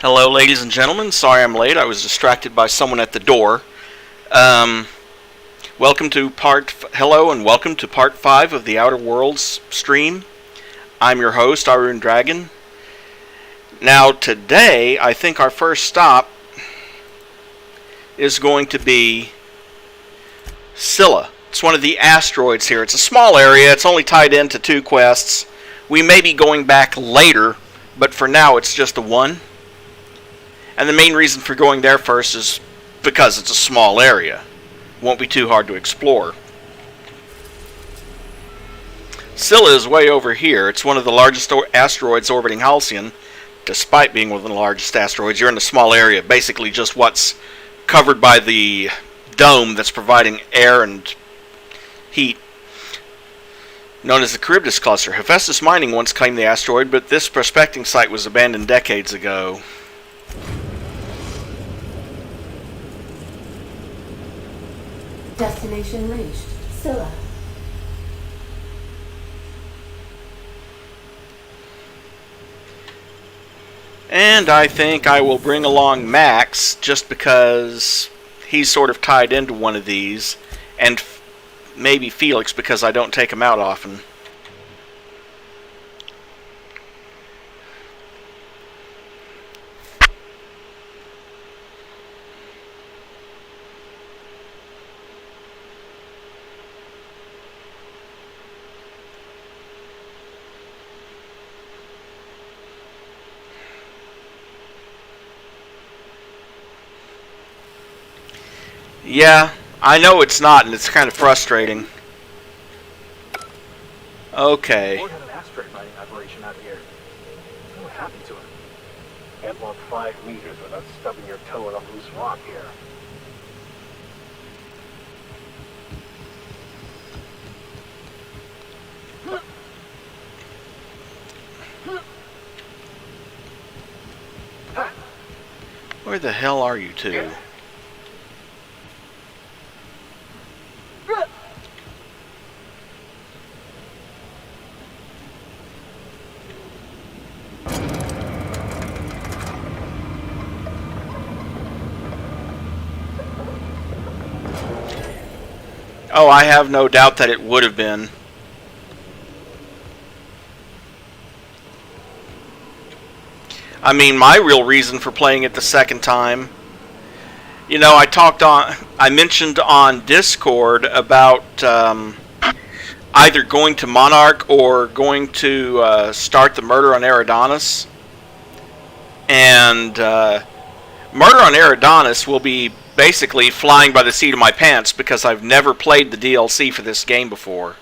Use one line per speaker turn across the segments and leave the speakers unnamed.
Hello, ladies and gentlemen. Sorry I'm late. I was distracted by someone at the door. Hello and welcome to part 5 of the Outer Worlds stream. I'm your host, Arun Dragon. Now, today, I think our first stop is going to be Scylla. It's one of the asteroids here. It's a small area. It's only tied into 2 quests. We may be going back later, but for now, it's just the one. And the main reason for going there first is because it's a small area. Won't be too hard to explore. Scylla is way over here. It's one of the largest asteroids orbiting Halcyon. Despite being one of the largest asteroids, you're in a small area. Basically just what's covered by the dome that's providing air and heat. Known as the Charybdis Cluster. Hephaestus Mining once claimed the asteroid, but this prospecting site was abandoned decades ago.
Destination reached. Scylla.
And I think I will bring along Max, just because he's sort of tied into one of these, and maybe Felix, because I don't take him out often. Yeah, I know it's not, and it's kind of frustrating. Okay.
Ford had an asteroid mining operation out here. What happened to him? Can't walk 5 meters without stubbing your toe in a loose rock here.
Where the hell are you two? Oh, I have no doubt that it would have been. I mean, my real reason for playing it the second time, you know, I mentioned on Discord about either going to Monarch or going to start the murder on Eridanos. And murder on Eridanos will be basically flying by the seat of my pants because I've never played the DLC for this game before.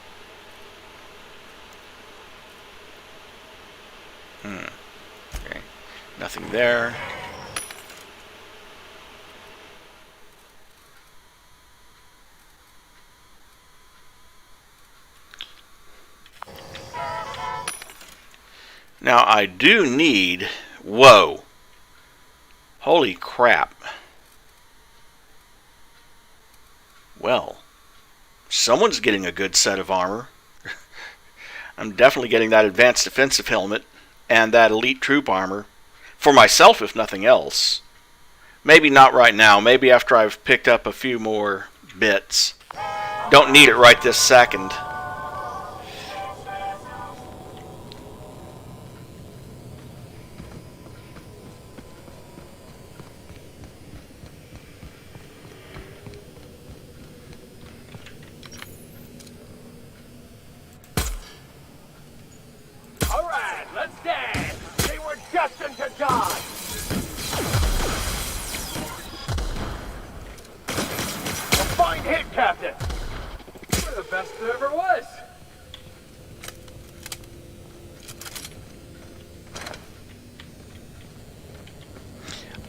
Okay. Nothing there. Now I do need... Whoa. Holy crap. Well, someone's getting a good set of armor. I'm definitely getting that advanced defensive helmet and that elite troop armor. For myself, if nothing else. Maybe not right now. Maybe after I've picked up a few more bits. Don't need it right this second.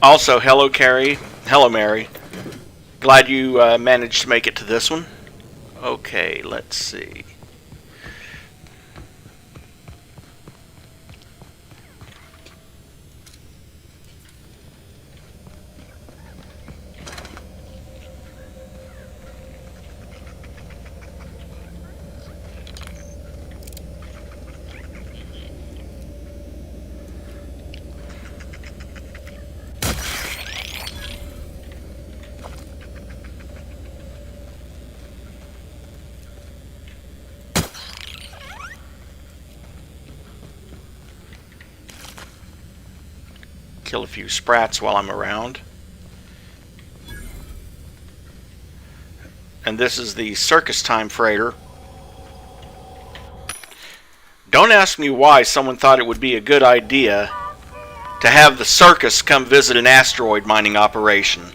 Also, hello Carrie. Hello Mary. Glad you managed to make it to this one. Okay, let's see. Kill a few sprats while I'm around. And this is the Circus Time freighter. Don't ask me why someone thought it would be a good idea to have the circus come visit an asteroid mining operation.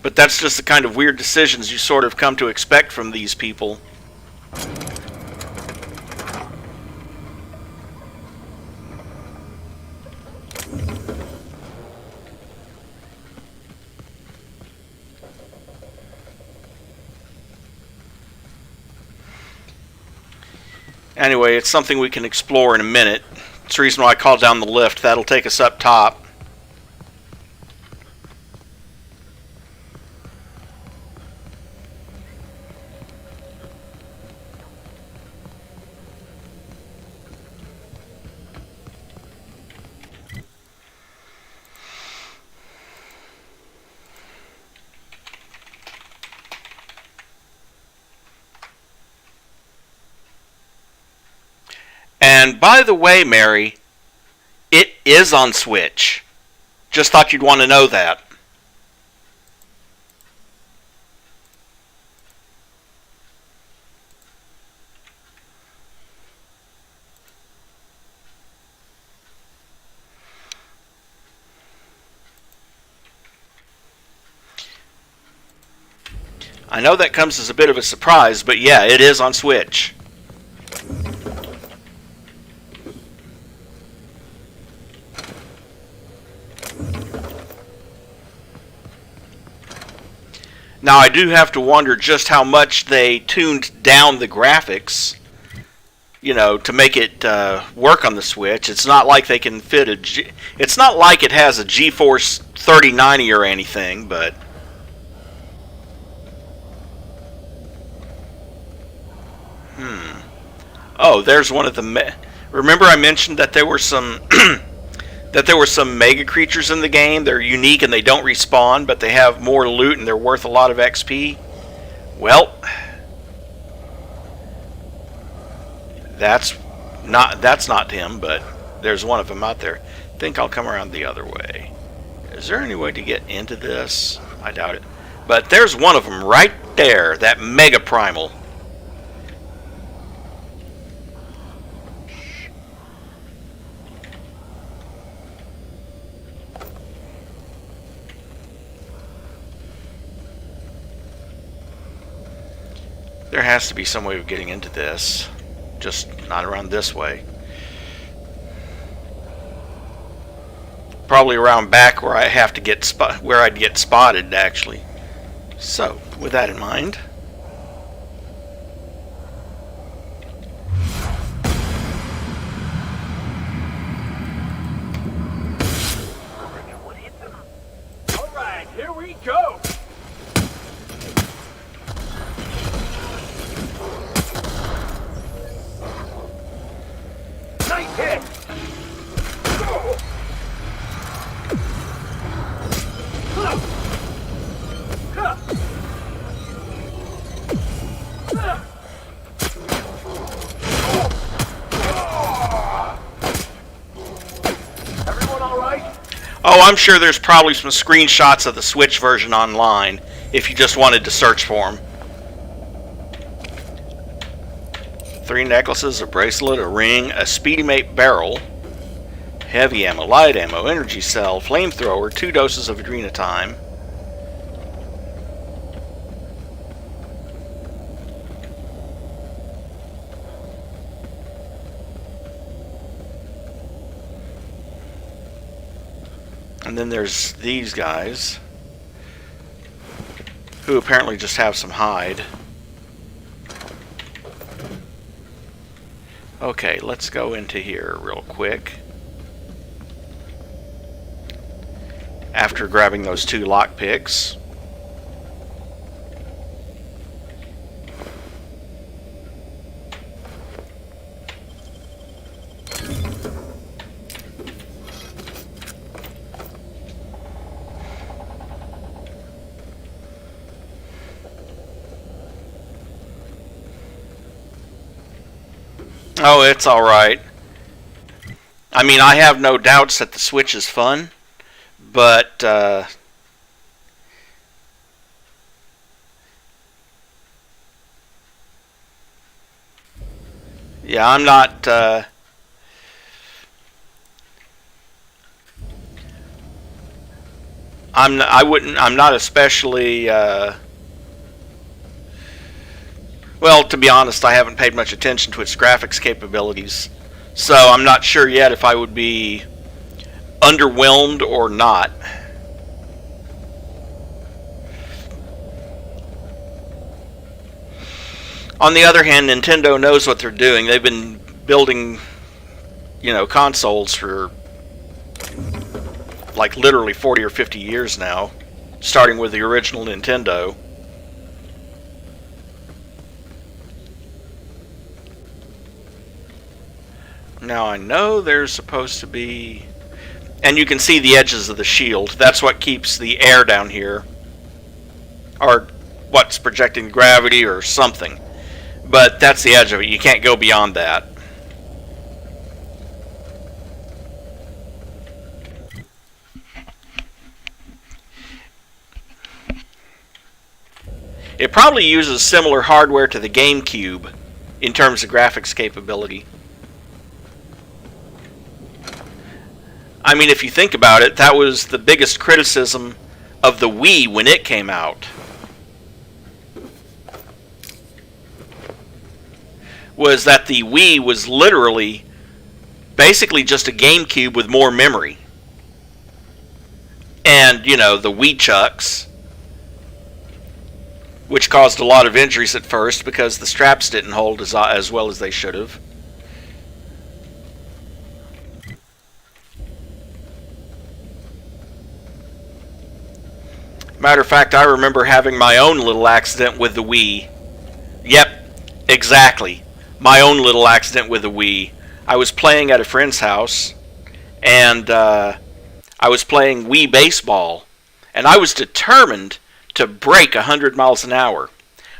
But that's just the kind of weird decisions you sort of come to expect from these people. Anyway, it's something we can explore in a minute. It's the reason why I called down the lift. That'll take us up top. And by the way, Mary, it is on Switch. Just thought you'd want to know that. I know that comes as a bit of a surprise, but yeah, it is on Switch. Now, I do have to wonder just how much they tuned down the graphics, you know, to make it work on the Switch. It's not like they can fit it's not like it has a GeForce 3090 or anything, but Oh, there's one of the remember I mentioned that there were some that there were some mega creatures in the game. They're unique and they don't respawn, but they have more loot and they're worth a lot of XP. Well, that's not him, but there's one of them out there. I think I'll come around the other way. Is there any way to get into this? I doubt it. But there's one of them right there, that mega primal. There has to be some way of getting into this, just not around this way. Probably around back where I have to get where I'd get spotted, actually. So, with that in mind,
All right, here we go. Nice hit! Everyone all right?
oh, I'm sure there's probably some screenshots of the Switch version online if you just wanted to search for them. 3 necklaces, a bracelet, a ring, a Speedy Mate barrel, heavy ammo, light ammo, energy cell, flamethrower, 2 doses of Adrenatime. And then there's these guys, who apparently just have some hide. Okay, let's go into here real quick. After grabbing those 2 lockpicks. Oh, it's alright. I mean, I have no doubts that the Switch is fun, but yeah, I'm not. I wouldn't. I'm not especially. Well, to be honest, I haven't paid much attention to its graphics capabilities, so I'm not sure yet if I would be underwhelmed or not. On the other hand, Nintendo knows what they're doing. They've been building, consoles for like literally 40 or 50 years now, starting with the original Nintendo. Now I know there's supposed to be... And you can see the edges of the shield. That's what keeps the air down here. Or what's projecting gravity or something. But that's the edge of it. You can't go beyond that. It probably uses similar hardware to the GameCube in terms of graphics capability. I mean, if you think about it, that was the biggest criticism of the Wii when it came out. Was that the Wii was literally basically just a GameCube with more memory. And, the Wii chucks, which caused a lot of injuries at first because the straps didn't hold as well as they should have. Matter of fact, I remember having my own little accident with the Wii. Yep, exactly. My own little accident with the Wii. I was playing at a friend's house, and I was playing Wii baseball, and I was determined to break 100 miles an hour.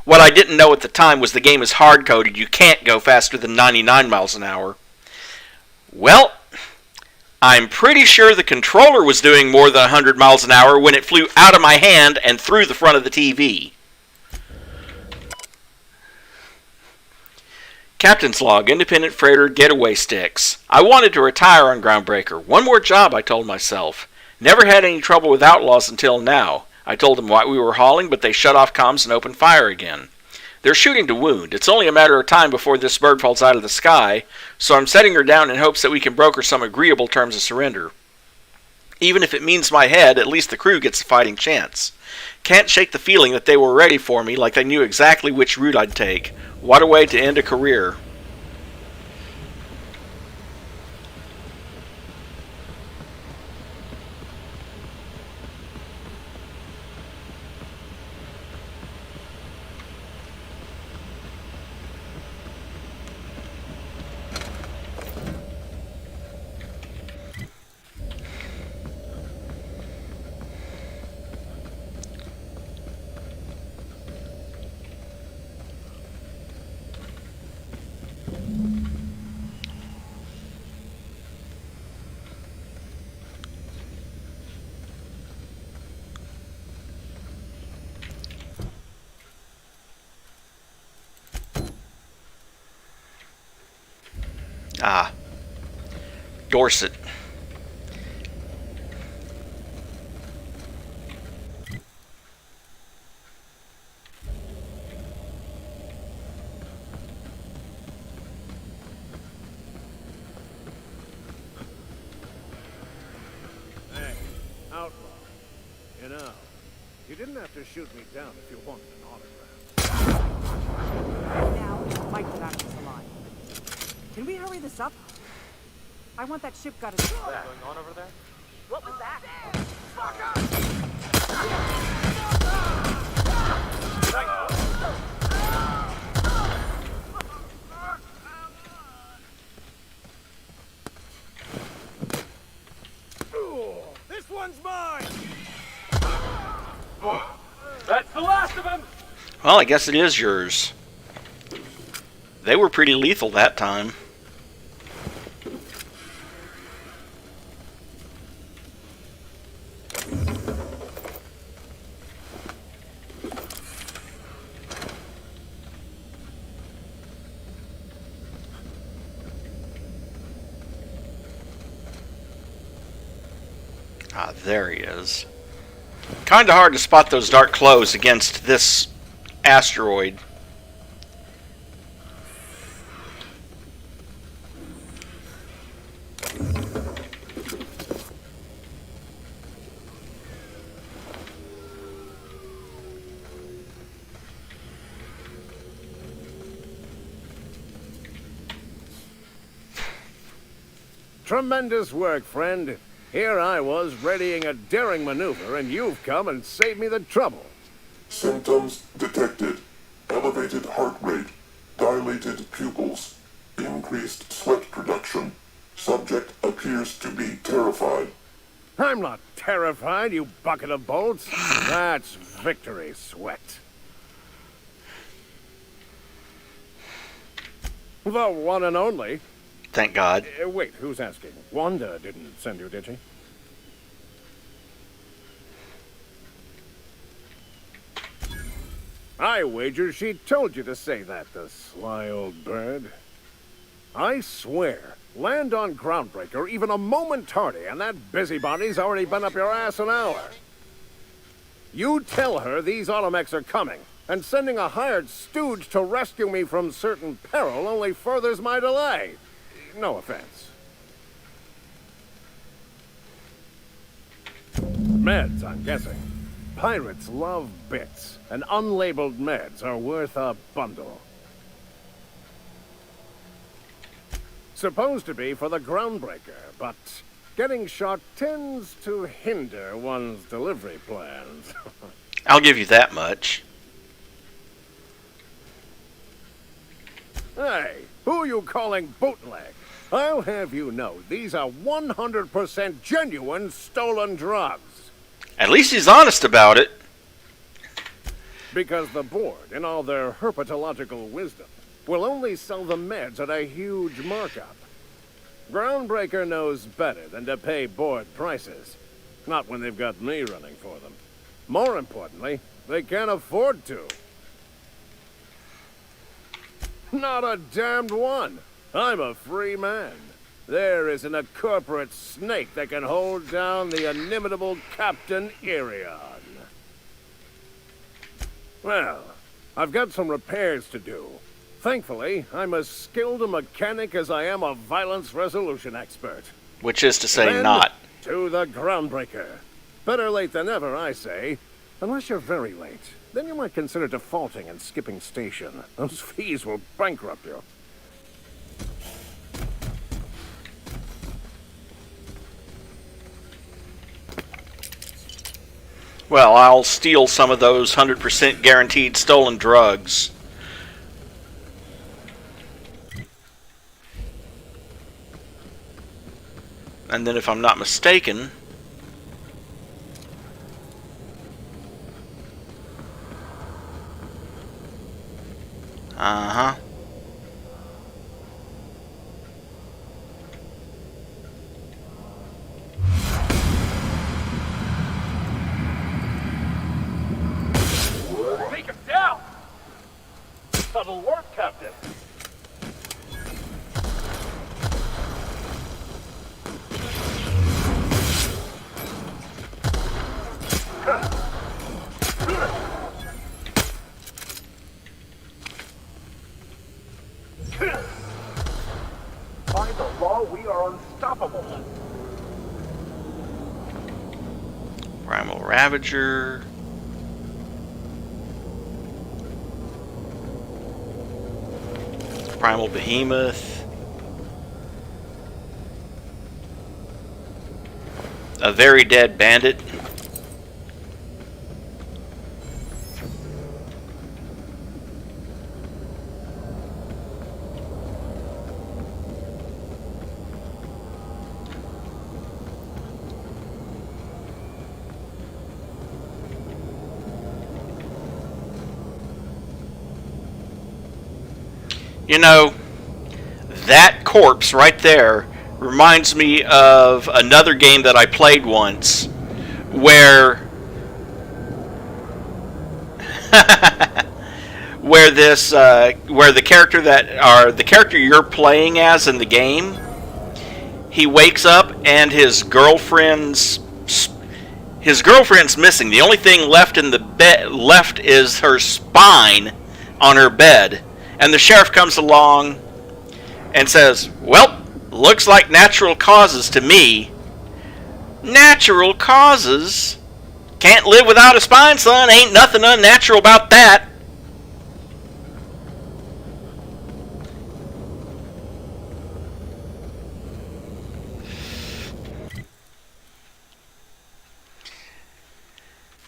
What I didn't know at the time was the game is hard-coded. You can't go faster than 99 miles an hour. Well, I'm pretty sure the controller was doing more than 100 miles an hour when it flew out of my hand and through the front of the TV. Captain's log, independent freighter getaway sticks. I wanted to retire on Groundbreaker. One more job, I told myself. Never had any trouble with outlaws until now. I told them what we were hauling, but they shut off comms and opened fire again. They're shooting to wound. It's only a matter of time before this bird falls out of the sky, so I'm setting her down in hopes that we can broker some agreeable terms of surrender. Even if it means my head, at least the crew gets a fighting chance. Can't shake the feeling that they were ready for me, like they knew exactly which route I'd take. What a way to end a career. Ah, Dorset.
Hey, outlaw. You didn't have to shoot me down if you wanted an autograph.
Now, Mike Jackson's alive. Can we hurry this up? I want that ship got its...
What's going on over there?
What was that?
This one's mine!
That's the last of them!
Well, I guess it is yours. They were pretty lethal that time. Ah, there he is. Kinda hard to spot those dark clothes against this asteroid.
Tremendous work, friend. Here I was readying a daring maneuver, and you've come and saved me the trouble.
Symptoms detected. Elevated heart rate, dilated pupils, increased sweat production. Subject appears to be terrified.
I'm not terrified, you bucket of bolts. That's victory sweat. The one and only.
Thank God.
Wait, who's asking? Wanda didn't send you, did she? I wager she told you to say that, the sly old bird. I swear, land on Groundbreaker even a moment tardy, and that busybody's already been up your ass an hour. You tell her these automechs are coming, and sending a hired stooge to rescue me from certain peril only furthers my delay. No offense. Meds, I'm guessing. Pirates love bits, and unlabeled meds are worth a bundle. Supposed to be for the Groundbreaker, but getting shot tends to hinder one's delivery plans.
I'll give you that much.
Hey, who you calling bootleg? I'll have you know these are 100% genuine stolen drugs.
At least he's honest about it.
Because the board, in all their herpetological wisdom, will only sell the meds at a huge markup. Groundbreaker knows better than to pay board prices. Not when they've got me running for them. More importantly, they can't afford to. Not a damned one. I'm a free man. There isn't a corporate snake that can hold down the inimitable Captain Erion. Well, I've got some repairs to do. Thankfully, I'm as skilled a mechanic as I am a violence resolution expert.
Which is to say,
Then,
not.
to the Groundbreaker. Better late than never, I say. Unless you're very late. Then you might consider defaulting and skipping station. Those fees will bankrupt you.
Well, I'll steal some of those 100% guaranteed stolen drugs. And then if I'm not mistaken... Uh-huh.
Take him down! That'll work, Captain. By the law, we are unstoppable.
Primal Ravager. Primal Behemoth. A very dead bandit. You know, that corpse right there reminds me of another game that I played once where where the character you're playing as in the game, he wakes up and his girlfriend's His girlfriend's missing. The only thing left in the bed left is her spine on her bed. And the sheriff comes along and says, "Well, looks like natural causes to me." Natural causes? Can't live without a spine, son. Ain't nothing unnatural about that.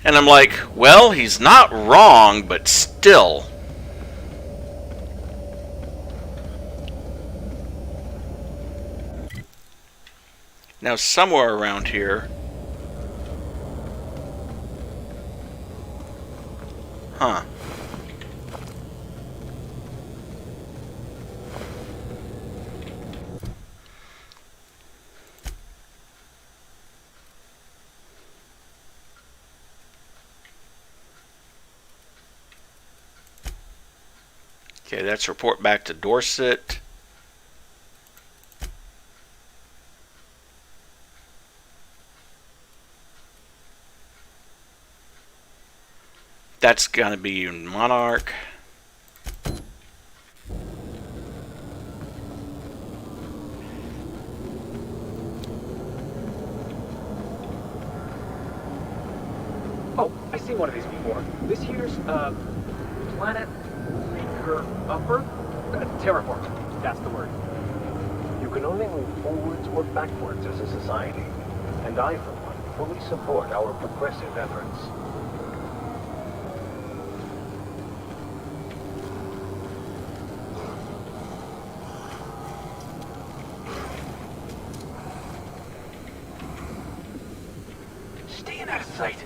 And I'm like, well, he's not wrong, but still. Now, somewhere around here... Huh. Okay, that's report back to Dorset. That's gonna be Monarch.
Oh, I seen one of these before. This here's, planet Maker Upper? Terraform, that's the word. You can only move forwards or backwards as a society. And I, for one, fully support our progressive efforts. Staying out of sight.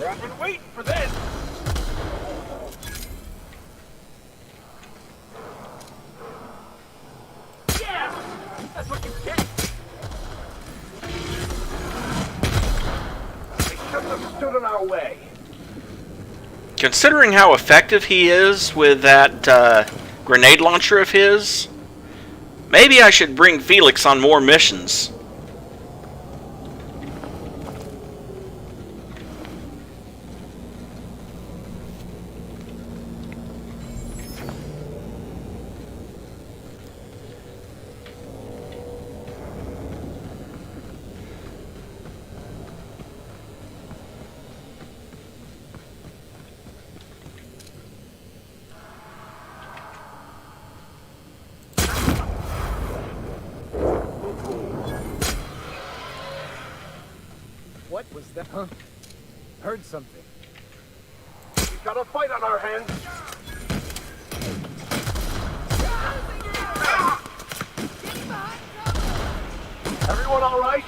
I've been waiting for this! Yeah! That's what you get! They shouldn't have stood in our way.
Considering how effective he is with that grenade launcher of his, maybe I should bring Felix on more missions.
What was that? Huh? Heard something.
We've got a fight on our hands. Everyone all right?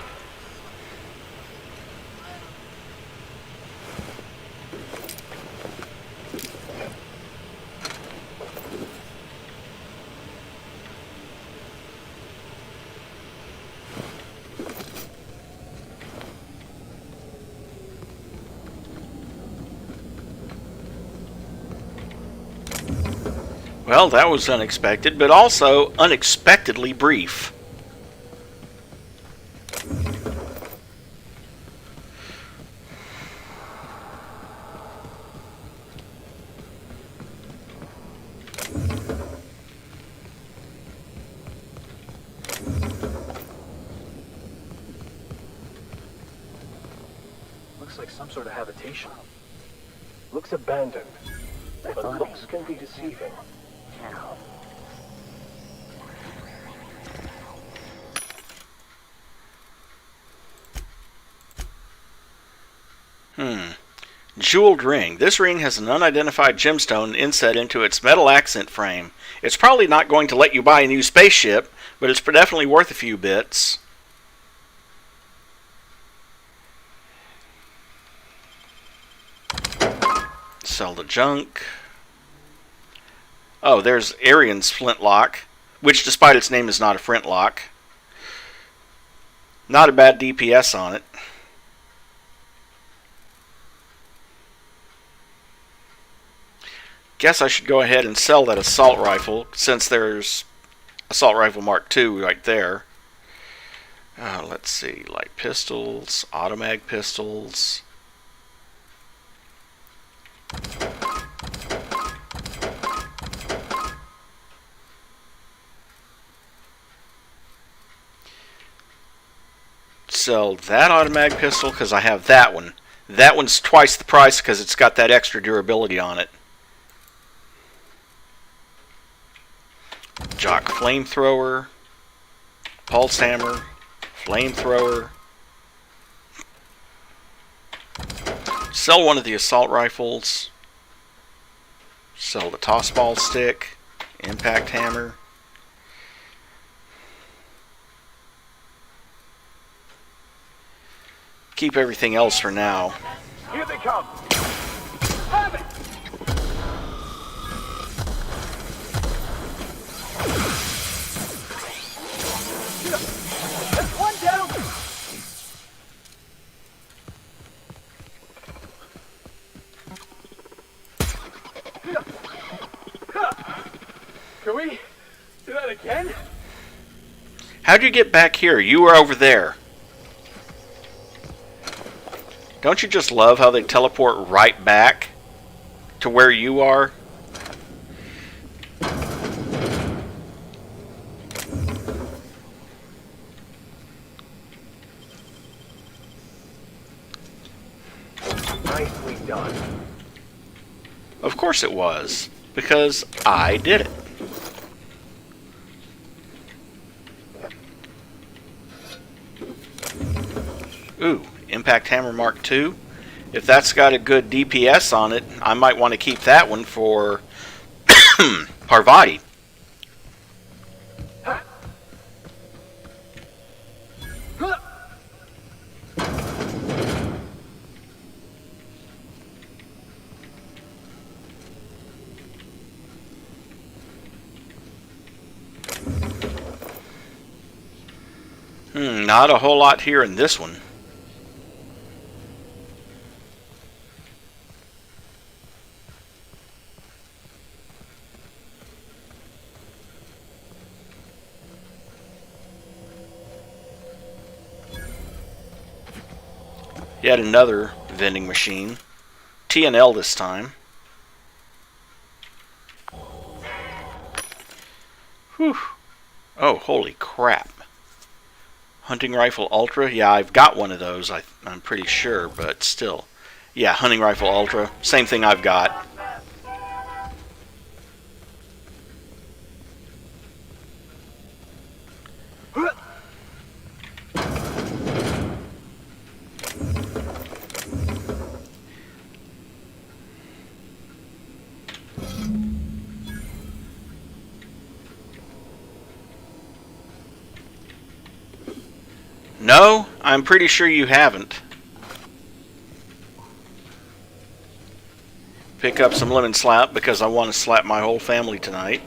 Well, that was unexpected, but also unexpectedly brief.
Looks like some sort of habitation. Looks abandoned. But looks can be deceiving.
Jeweled ring. This ring has an unidentified gemstone inset into its metal accent frame. It's probably not going to let you buy a new spaceship, but it's definitely worth a few bits. Sell the junk. Oh, there's Arian's flintlock, which despite its name is not a flintlock. Not a bad DPS on it. Guess I should go ahead and sell that assault rifle since there's assault rifle Mark II right there. Let's see, light pistols, automag pistols. Sell that automatic pistol because I have that one. That one's twice the price because it's got that extra durability on it. Jock flamethrower, pulse hammer, flamethrower. Sell one of the assault rifles. Sell the toss ball stick, impact hammer. Keep everything else for now.
Here they come. Have it. That's one down. Can we do that again?
How'd you get back here? You were over there. Don't you just love how they teleport right back to where you are?
Nicely done.
Of course it was, because I did it. Ooh. Impact Hammer Mark II. If that's got a good DPS on it, I might want to keep that one for Parvati. Not a whole lot here in this one. Yet another vending machine. TNL this time. Whew. Oh, holy crap. Hunting Rifle Ultra. Yeah, I've got one of those, I'm pretty sure, but still. Yeah, Hunting Rifle Ultra. Same thing I've got. No, I'm pretty sure you haven't. Pick up some lemon slap because I want to slap my whole family tonight.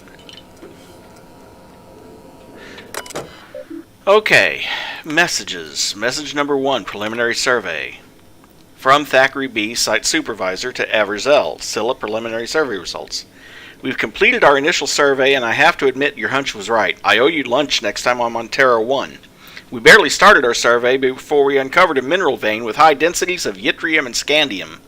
Okay, messages. Message number 1, preliminary survey. From Thackeray B, site supervisor, to Everzel, Scylla preliminary survey results. We've completed our initial survey and I have to admit your hunch was right. I owe you lunch next time I'm on Terra 1. We barely started our survey before we uncovered a mineral vein with high densities of yttrium and scandium.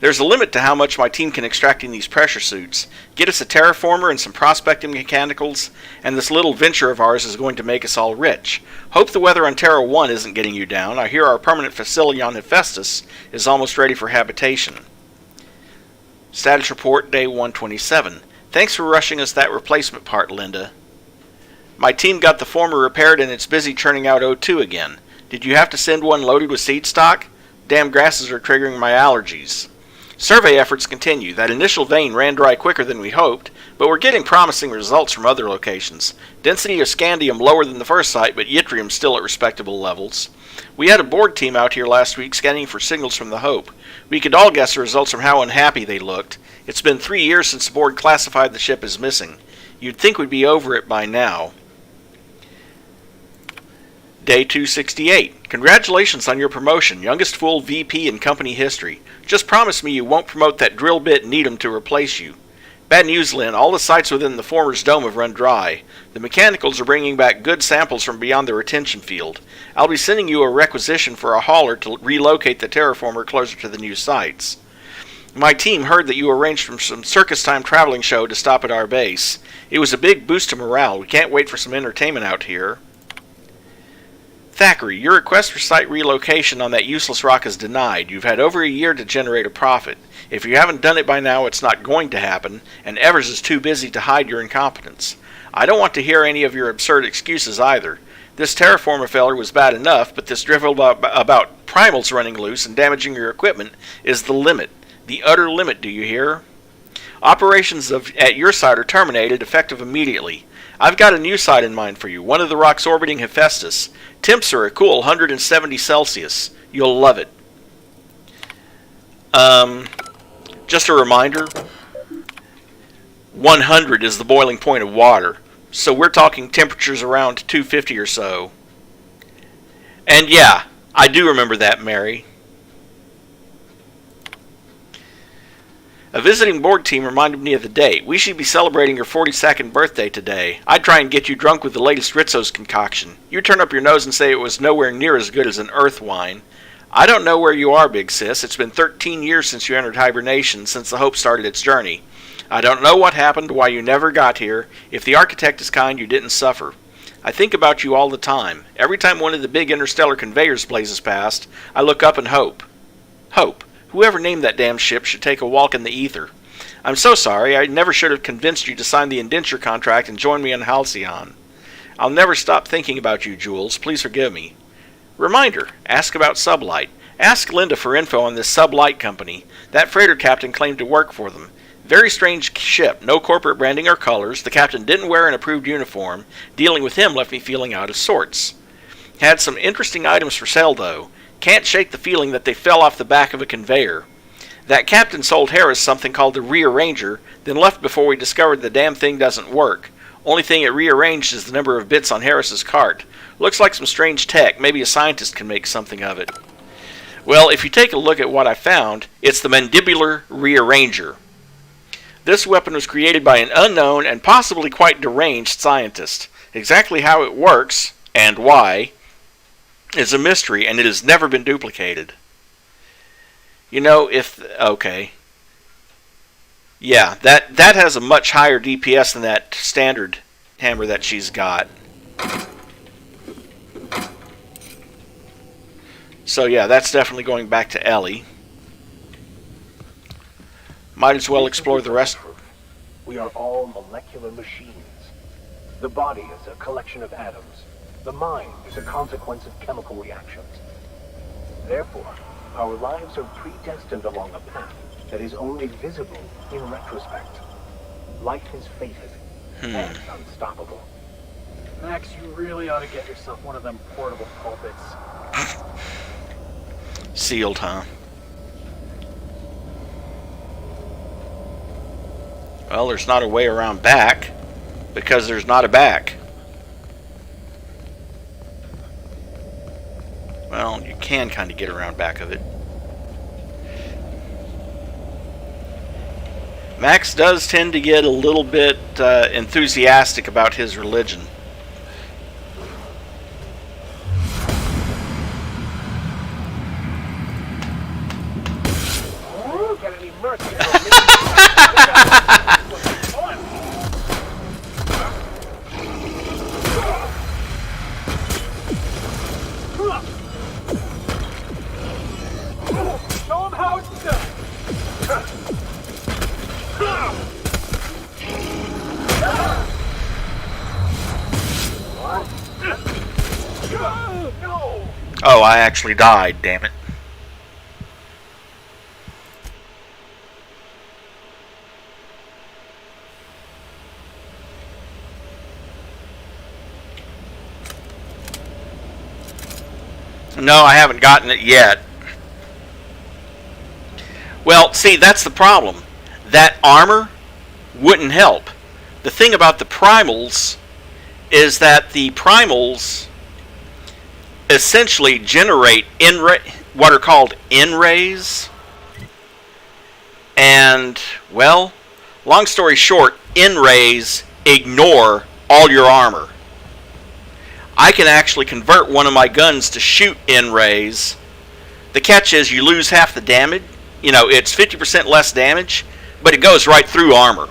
There's a limit to how much my team can extract in these pressure suits. Get us a terraformer and some prospecting mechanicals, and this little venture of ours is going to make us all rich. Hope the weather on Terra 1 isn't getting you down. I hear our permanent facility on Hephaestus is almost ready for habitation. Status report, day 127. Thanks for rushing us that replacement part, Linda. My team got the former repaired and it's busy churning out O2 again. Did you have to send one loaded with seed stock? Damn grasses are triggering my allergies. Survey efforts continue. That initial vein ran dry quicker than we hoped, but we're getting promising results from other locations. Density of scandium lower than the first site, but yttrium still at respectable levels. We had a board team out here last week scanning for signals from the Hope. We could all guess the results from how unhappy they looked. It's been 3 years since the board classified the ship as missing. You'd think we'd be over it by now. Day 268. Congratulations on your promotion, youngest full VP in company history. Just promise me you won't promote that drill bit Needham to replace you. Bad news, Lynn. All the sites within the former's dome have run dry. The mechanicals are bringing back good samples from beyond the retention field. I'll be sending you a requisition for a hauler to relocate the terraformer closer to the new sites. My team heard that you arranged for some circus time traveling show to stop at our base. It was a big boost to morale. We can't wait for some entertainment out here. Thackeray, your request for site relocation on that useless rock is denied. You've had over a year to generate a profit. If you haven't done it by now, it's not going to happen, and Evers is too busy to hide your incompetence. I don't want to hear any of your absurd excuses either. This terraformer failure was bad enough, but this drivel about primals running loose and damaging your equipment is the limit. The utter limit, do you hear? Operations at your site are terminated, effective immediately. I've got a new site in mind for you, one of the rocks orbiting Hephaestus. Temps are a cool 170 Celsius. You'll love it. Just a reminder, 100 is the boiling point of water. So we're talking temperatures around 250 or so. And yeah, I do remember that, Mary. A visiting board team reminded me of the date. We should be celebrating your 42nd birthday today. I'd try and get you drunk with the latest Rizzo's concoction. You turn up your nose and say it was nowhere near as good as an earth wine. I don't know where you are, big sis. It's been 13 years since you entered hibernation, since the Hope started its journey. I don't know what happened, why you never got here. If the architect is kind, you didn't suffer. I think about you all the time. Every time one of the big interstellar conveyors blazes past, I look up and hope. Hope. Whoever named that damn ship should take a walk in the ether. I'm so sorry. I never should have convinced you to sign the indenture contract and join me on Halcyon. I'll never stop thinking about you, Jules. Please forgive me. Reminder, ask about Sublight. Ask Linda for info on this Sublight company. That freighter captain claimed to work for them. Very strange ship, no corporate branding or colors. The captain didn't wear an approved uniform. Dealing with him left me feeling out of sorts. Had some interesting items for sale, though. Can't shake the feeling that they fell off the back of a conveyor. That captain sold Harris something called the Rearranger, then left before we discovered the damn thing doesn't work. Only thing it rearranged is the number of bits on Harris's cart. Looks like some strange tech. Maybe a scientist can make something of it. Well, if you take a look at what I found, it's the Mandibular Rearranger. This weapon was created by an unknown and possibly quite deranged scientist. Exactly how it works, and why, is a mystery, and it has never been duplicated. You know, okay. Yeah, that has a much higher DPS than that standard hammer that she's got. So yeah, that's definitely going back to Ellie. Might as well explore the rest.
We are all molecular machines. The body is a collection of atoms. The mind is a consequence of chemical reactions. Therefore, our lives are predestined along a path that is only visible in retrospect. Life is fated and unstoppable. Max, you really ought to get yourself one of them portable pulpits.
Sealed, huh? Well, there's not a way around back, because there's not a back. Well, you can kind of get around back of it. Max does tend to get a little bit enthusiastic about his religion.
Get any mercy. Show him how it's done. No.
Oh, I actually died, damn it. No, I haven't gotten it yet. Well, see, that's the problem. That armor wouldn't help. The thing about the primals is that the primals essentially generate what are called N-rays. And, well, Long story short, N-rays ignore all your armor. I can actually convert one of my guns to shoot N-rays. The catch is you lose half the damage. You know, it's 50% less damage, but it goes right through armor.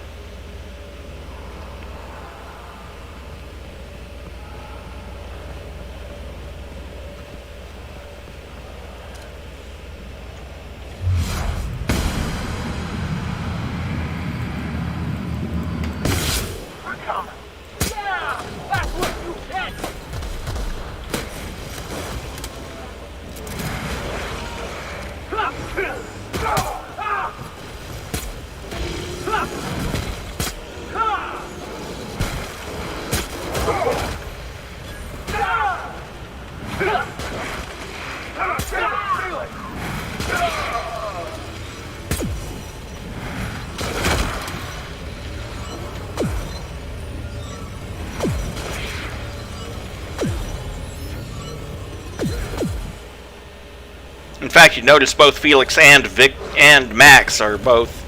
In fact, you notice both Felix and Vic and Max are both.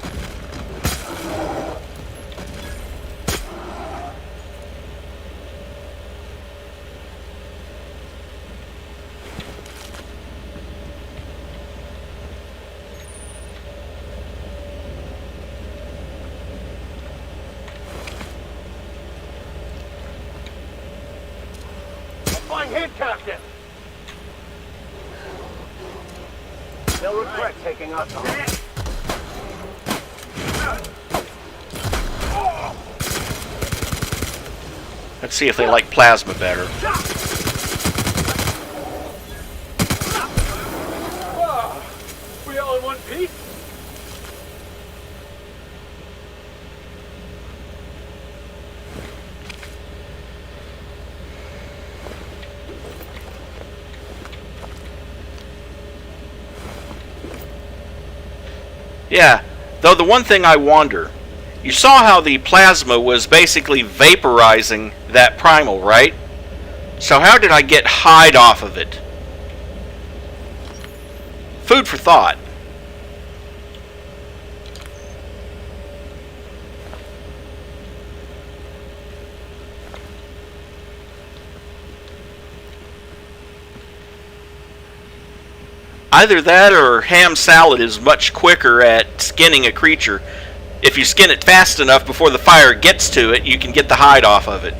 Flying handcuffed him. They'll regret taking us on.
Let's see if they like plasma better.
We all in one piece?
Yeah, though the one thing I wonder, you saw how the plasma was basically vaporizing that primal, right? So how did I get hide off of it? Food for thought. Either that or ham salad is much quicker at skinning a creature. If you skin it fast enough before the fire gets to it, you can get the hide off of it.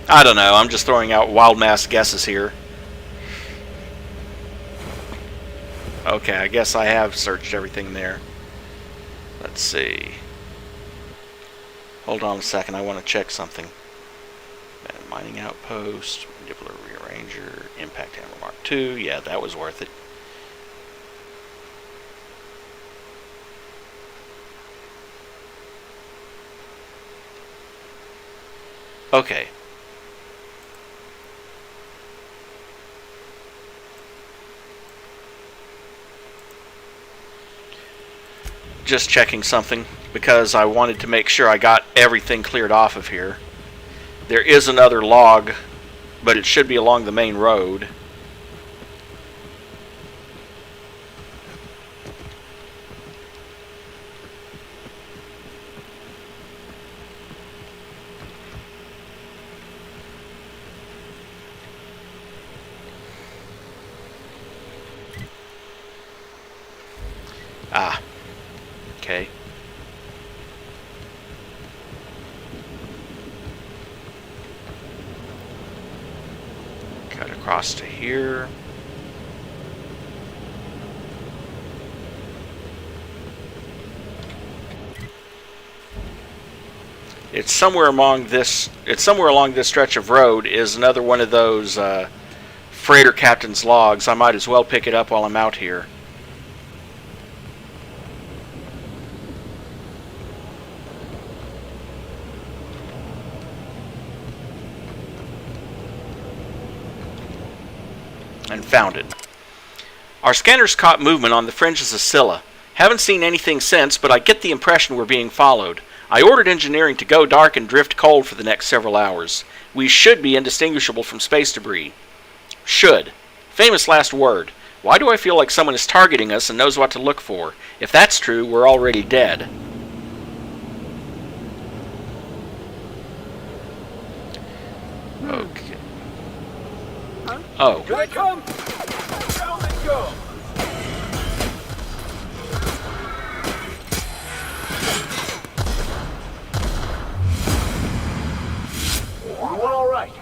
I don't know, I'm just throwing out wild mass guesses here. Okay, I guess I have searched everything there. Let's see. Hold on a second, I want to check something. Mining outpost, mandibular rearranger, impact hammer mark 2. Yeah, that was worth it. Okay. Just checking something because I wanted to make sure I got everything cleared off of here. There is another log, but it should be along the main road. Ah, okay. Cut across to here. It's somewhere along this stretch of road is another one of those freighter captain's logs. I might as well pick it up while I'm out here. And found it. Our scanners caught movement on the fringes of Scylla. Haven't seen anything since, but I get the impression we're being followed. I ordered engineering to go dark and drift cold for the next several hours. We should be indistinguishable from space debris. Should. Famous last word. Why do I feel like someone is targeting us and knows what to look for? If that's true, we're already dead. Okay. Oh.
Here they come! Down they go! You all right?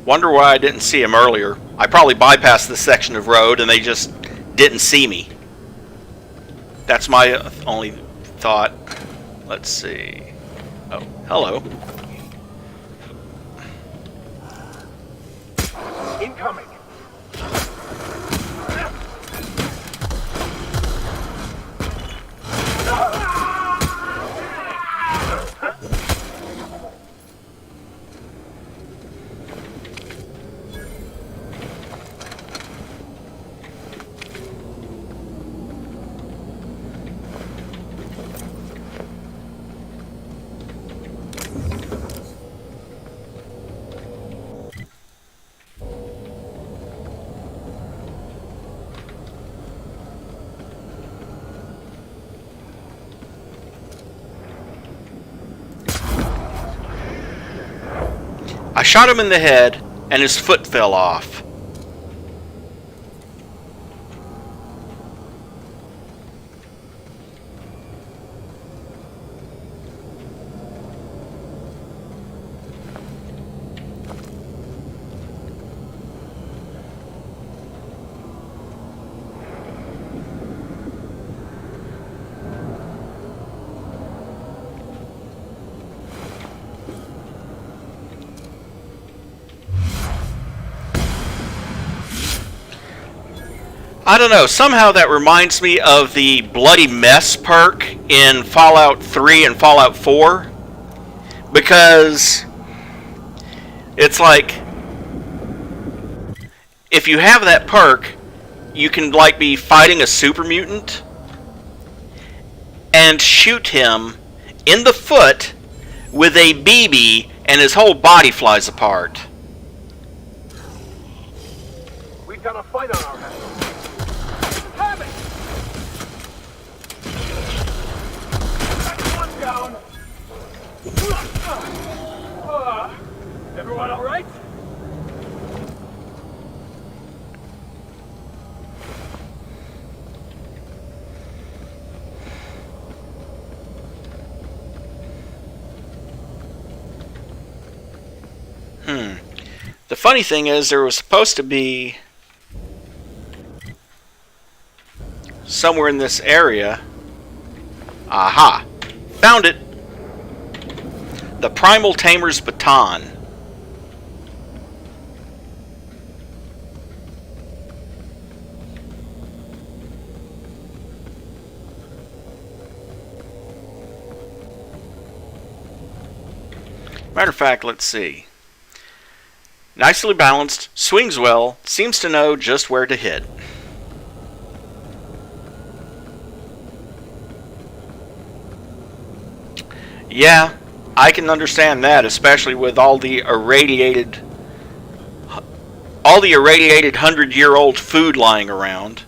Wonder why I didn't see him earlier. I probably bypassed this section of road and they just didn't see me. That's my only thought. Let's see. Oh, hello.
Incoming!
I shot him in the head and his foot fell off. I don't know, somehow that reminds me of the Bloody Mess perk in Fallout 3 and Fallout 4. Because it's like, if you have that perk, you can like be fighting a super mutant and shoot him in the foot with a BB and his whole body flies apart.
We've got a fight on our hands. Have it! That's one down. Everyone all right?
The funny thing is, there was supposed to be somewhere in this area. Aha! Found it! The Primal Tamer's Baton. Matter of fact, let's see. Nicely balanced, swings well, seems to know just where to hit. Yeah, I can understand that, especially with all the irradiated 100-year-old food lying around.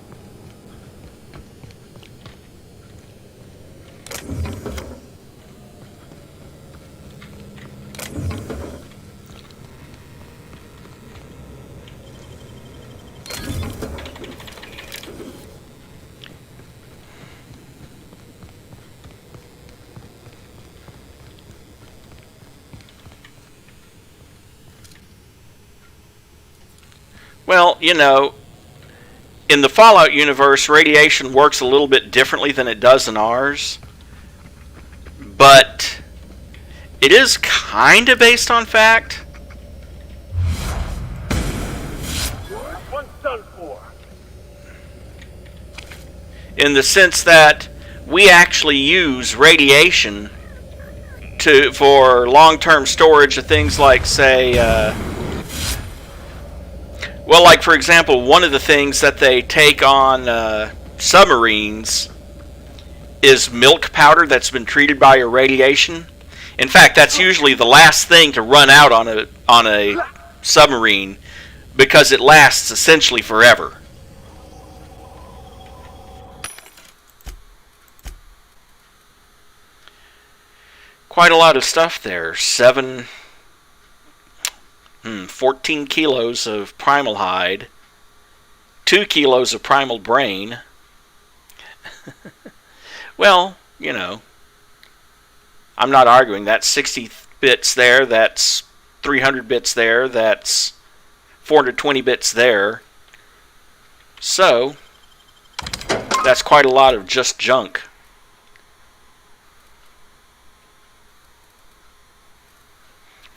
Well, you know, in the Fallout universe, radiation works a little bit differently than it does in ours. But it is kind of based on fact.
One's done for.
In the sense that we actually use radiation for long-term storage of things like, say, well, like, for example, one of the things that they take on submarines is milk powder that's been treated by irradiation. In fact, that's usually the last thing to run out on a submarine because it lasts essentially forever. Quite a lot of stuff there. 14 kilos of primal hide, 2 kilos of primal brain. Well, you know, I'm not arguing. That's 60 bits there, that's 300 bits there, that's 420 bits there. So, that's quite a lot of just junk.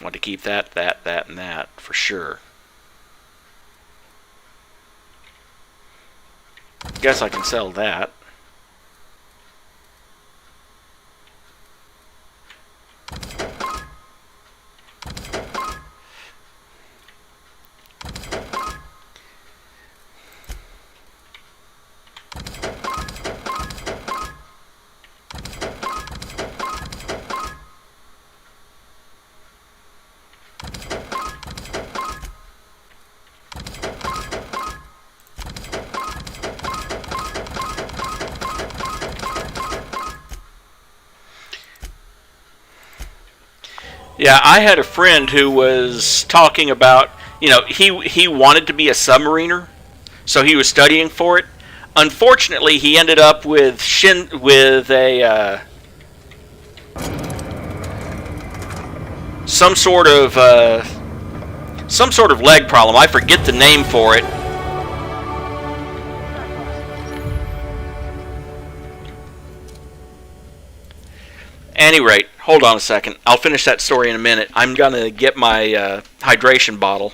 Want to keep that, and that for sure. Guess I can sell that. Yeah, I had a friend who was talking about, you know, he wanted to be a submariner, so he was studying for it. Unfortunately, he ended up with a some sort of leg problem. I forget the name for it. Any rate, hold on a second. I'll finish that story in a minute. I'm gonna get my hydration bottle.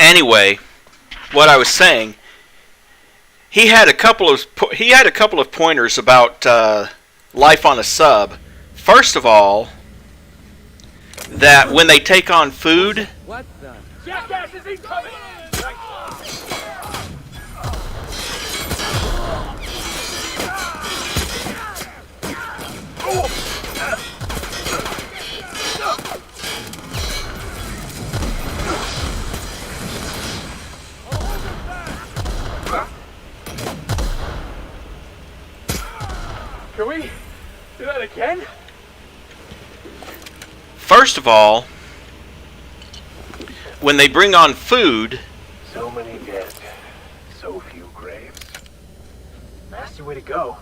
Anyway, what I was saying, he had a couple of pointers about life on a sub. First of all, that when they take on food,
What the?
Jackass is incoming! Can we do that again?
first of all, when they bring on food,
So many dead, so few graves. Nasty way to go.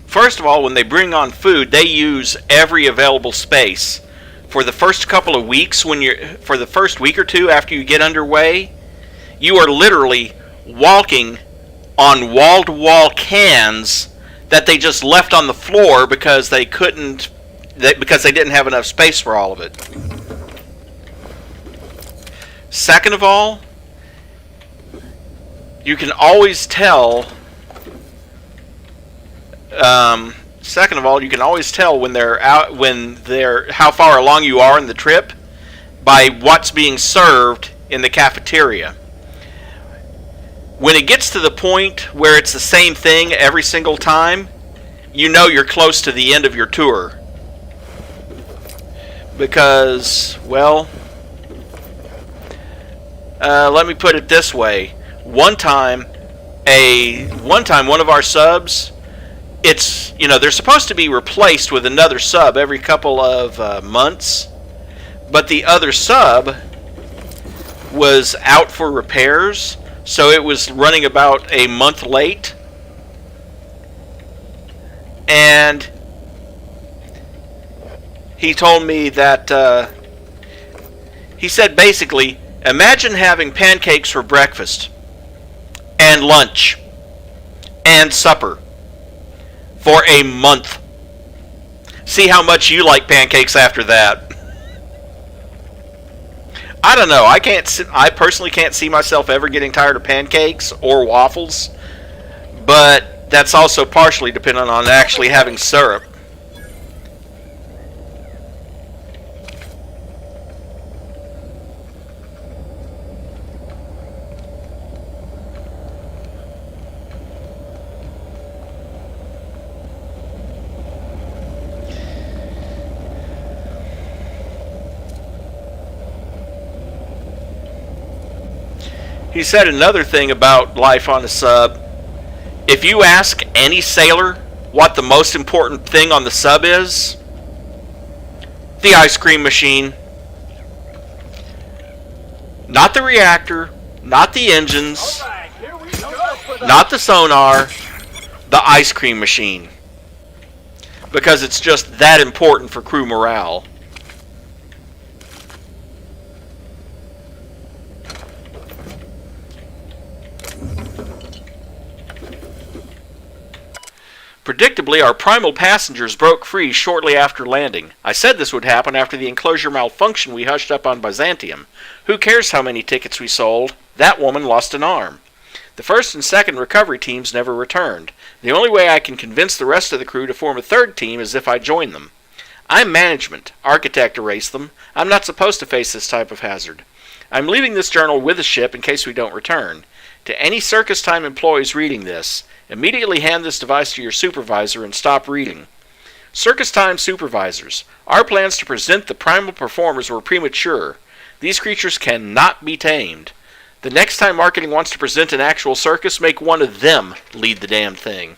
first of all, when they bring on food, they use every available space. For the first couple of weeks, for the first week or two after you get underway, you are literally walking on wall-to-wall cans that they just left on the floor because they didn't have enough space for all of it. Second of all, you can always tell. When they're out, how far along you are in the trip by what's being served in the cafeteria. When it gets to the point where it's the same thing every single time, you know you're close to the end of your tour. Because, well, let me put it this way. One time one of our subs, they're supposed to be replaced with another sub every couple of months, but the other sub was out for repairs, so it was running about a month late. And he told me that, he said basically, imagine having pancakes for breakfast, and lunch, and supper, for a month. See how much you like pancakes after that. I don't know. I personally can't see myself ever getting tired of pancakes or waffles, but that's also partially dependent on actually having syrup. He said another thing about life on a sub. If you ask any sailor what the most important thing on the sub is, the ice cream machine. Not the reactor, not the engines,
Alright, here we go.
not the sonar, the ice cream machine. Because it's just that important for crew morale. Predictably, our primal passengers broke free shortly after landing. I said this would happen after the enclosure malfunction we hushed up on Byzantium. Who cares how many tickets we sold? That woman lost an arm. The first and second recovery teams never returned. The only way I can convince the rest of the crew to form a third team is if I join them. I'm management. Architect erased them. I'm not supposed to face this type of hazard. I'm leaving this journal with the ship in case we don't return. To any Circus Time employees reading this, immediately hand this device to your supervisor and stop reading. Circus Time supervisors, our plans to present the primal performers were premature. These creatures cannot be tamed. The next time marketing wants to present an actual circus, make one of them lead the damn thing.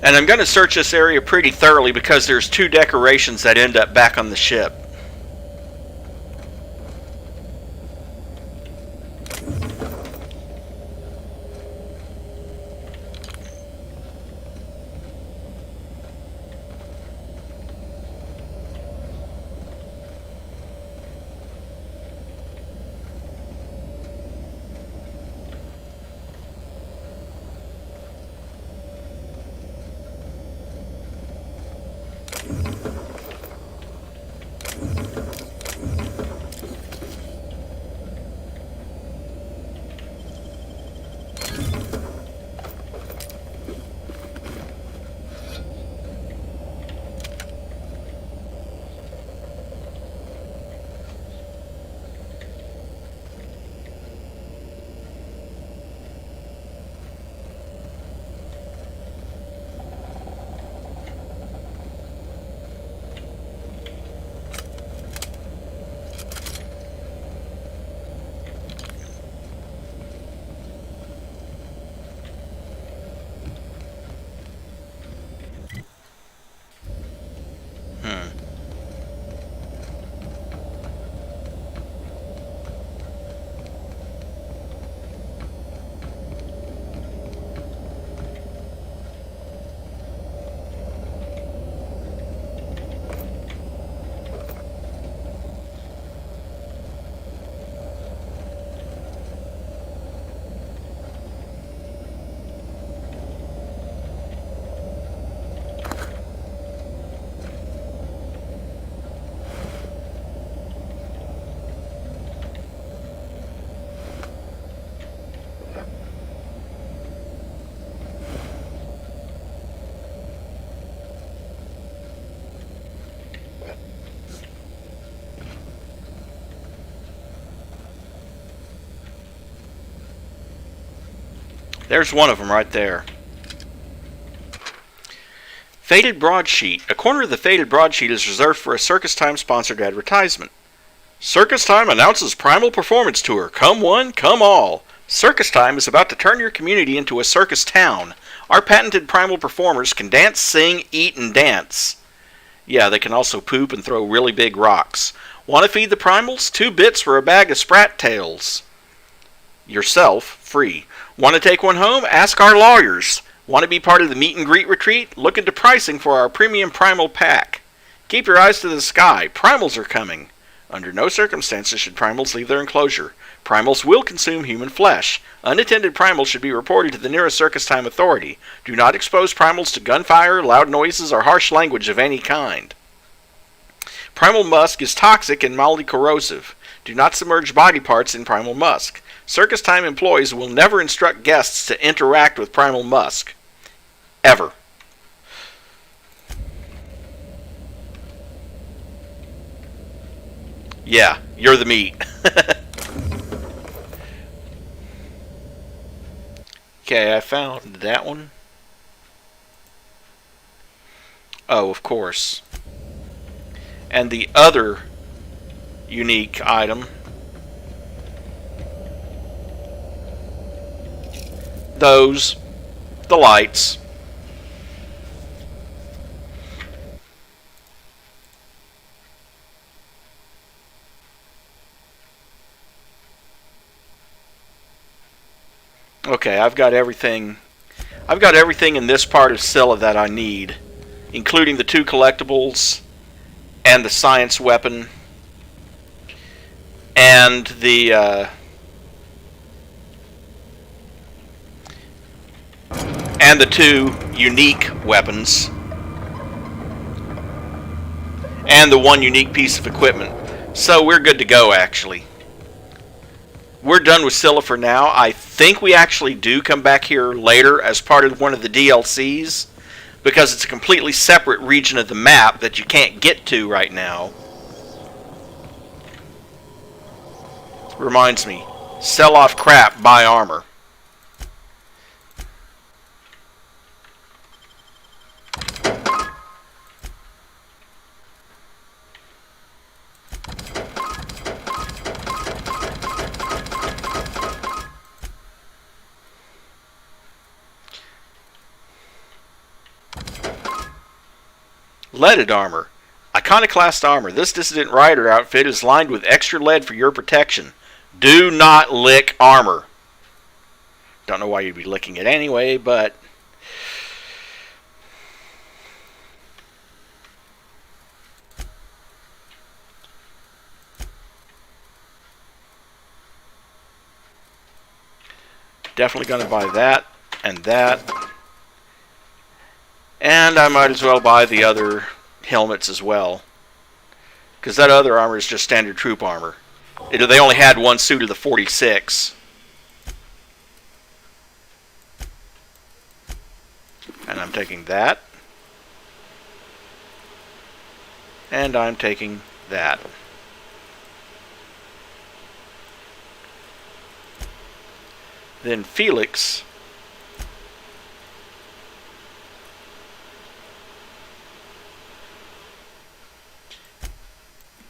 And I'm going to search this area pretty thoroughly because there's 2 decorations that end up back on the ship. There's one of them right there. Faded Broadsheet. A corner of the faded broadsheet is reserved for a Circus Time sponsored advertisement. Circus Time announces Primal Performance Tour. Come one, come all. Circus Time is about to turn your community into a circus town. Our patented primal performers can dance, sing, eat, and dance. Yeah, they can also poop and throw really big rocks. Want to feed the primals? 2 bits for a bag of sprat tails. Yourself, free. Want to take one home? Ask our lawyers. Want to be part of the meet and greet retreat? Look into pricing for our premium primal pack. Keep your eyes to the sky. Primals are coming. Under no circumstances should primals leave their enclosure. Primals will consume human flesh. Unattended primals should be reported to the nearest Circus Time authority. Do not expose primals to gunfire, loud noises, or harsh language of any kind. Primal musk is toxic and mildly corrosive. Do not submerge body parts in primal musk. Circus Time employees will never instruct guests to interact with primal musk. Ever. Yeah, you're the meat. Okay, I found that one. Oh, of course. And the other unique item. Those. The lights. Okay, I've got everything in this part of Scylla that I need, including the 2 collectibles and the science weapon and the and the 2 unique weapons and the 1 unique piece of equipment. So we're good to go, actually. We're done with Scylla for now. I think we actually do come back here later as part of one of the DLCs, because it's a completely separate region of the map that you can't get to right now. Reminds me, sell off crap, buy armor. Leaded armor. Iconoclast armor. This dissident rider outfit is lined with extra lead for your protection. Do not lick armor. Don't know why you'd be licking it anyway, but... definitely going to buy that and that. And I might as well buy the other helmets as well, because that other armor is just standard troop armor. They only had one suit of the 46. And I'm taking that. And I'm taking that. Then Felix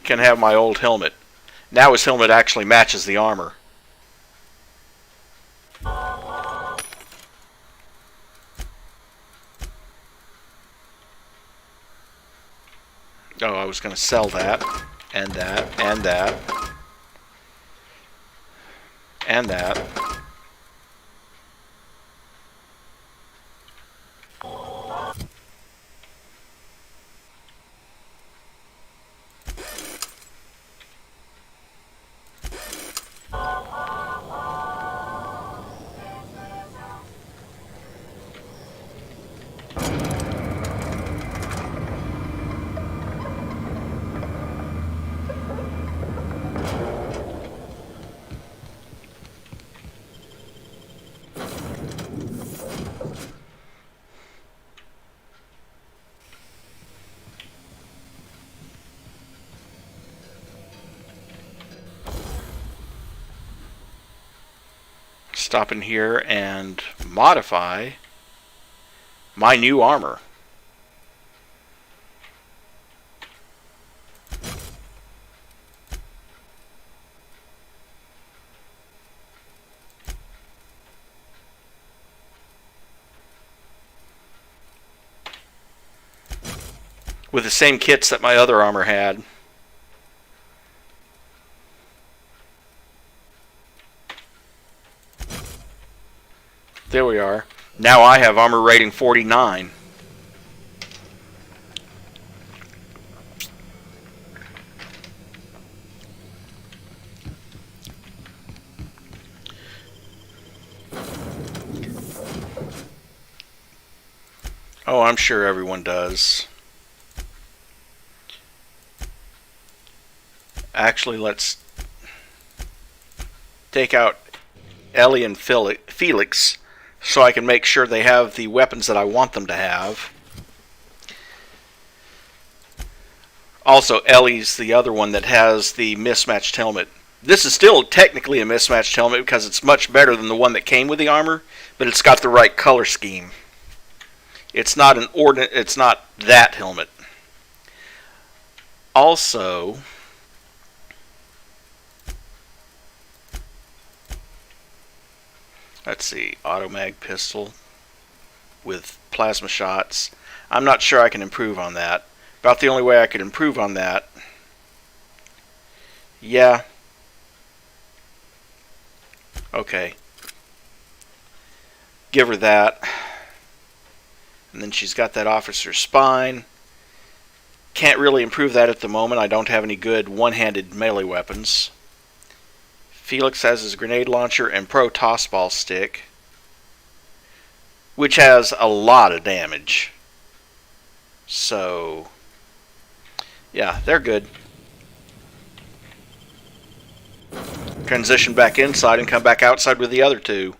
can have my old helmet. Now his helmet actually matches the armor. Oh, I was going to sell that, and that, and that, and that. Stop in here and modify my new armor. With the same kits that my other armor had. There we are. Now I have armor rating 49. Oh, I'm sure everyone does. Actually, let's take out Ellie and Felix, so I can make sure they have the weapons that I want them to have. Also, Ellie's the other one that has the mismatched helmet. This is still technically a mismatched helmet because it's much better than the one that came with the armor, but it's got the right color scheme. It's not it's not that helmet. Also, let's see, automag pistol with plasma shots. I'm not sure I can improve on that. About the only way I could improve on that. Yeah. Okay. Give her that. And then she's got that officer's spine. Can't really improve that at the moment. I don't have any good one-handed melee weapons. Felix has his grenade launcher and pro tossball stick, which has a lot of damage. So, yeah, they're good. Transition back inside and come back outside with the other two.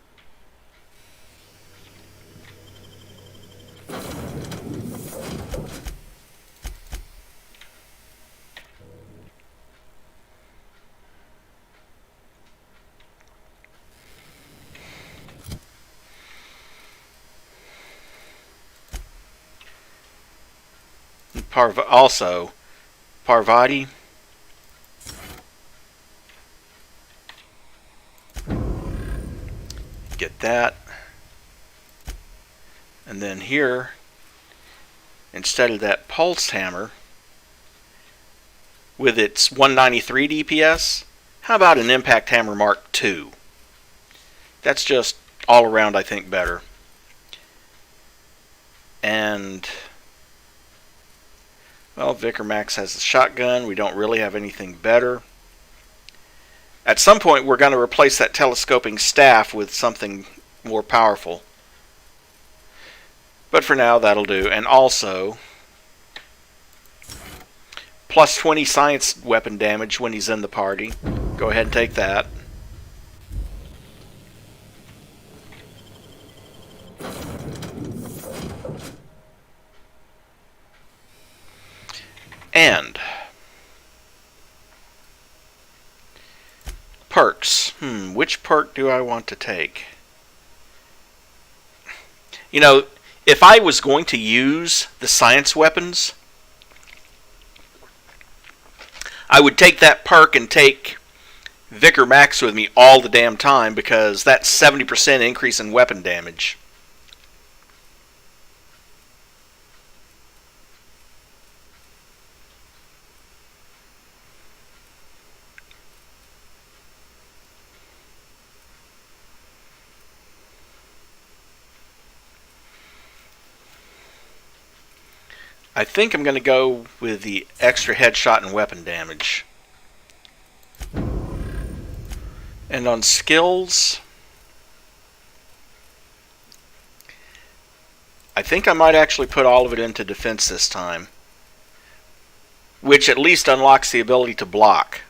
Also, Parvati. Get that. And then here, instead of that pulse hammer with its 193 DPS, how about an Impact Hammer Mark II? That's just all around, I think, better. And, well, Vicar Max has a shotgun. We don't really have anything better. At some point, we're going to replace that telescoping staff with something more powerful. But for now, that'll do. And also, plus 20 science weapon damage when he's in the party. Go ahead and take that. And perks. Which perk do I want to take? You know, if I was going to use the science weapons, I would take that perk and take Vicar Max with me all the damn time, because that's 70% increase in weapon damage. I think I'm going to go with the extra headshot and weapon damage. And on skills, I think I might actually put all of it into defense this time, which at least unlocks the ability to block.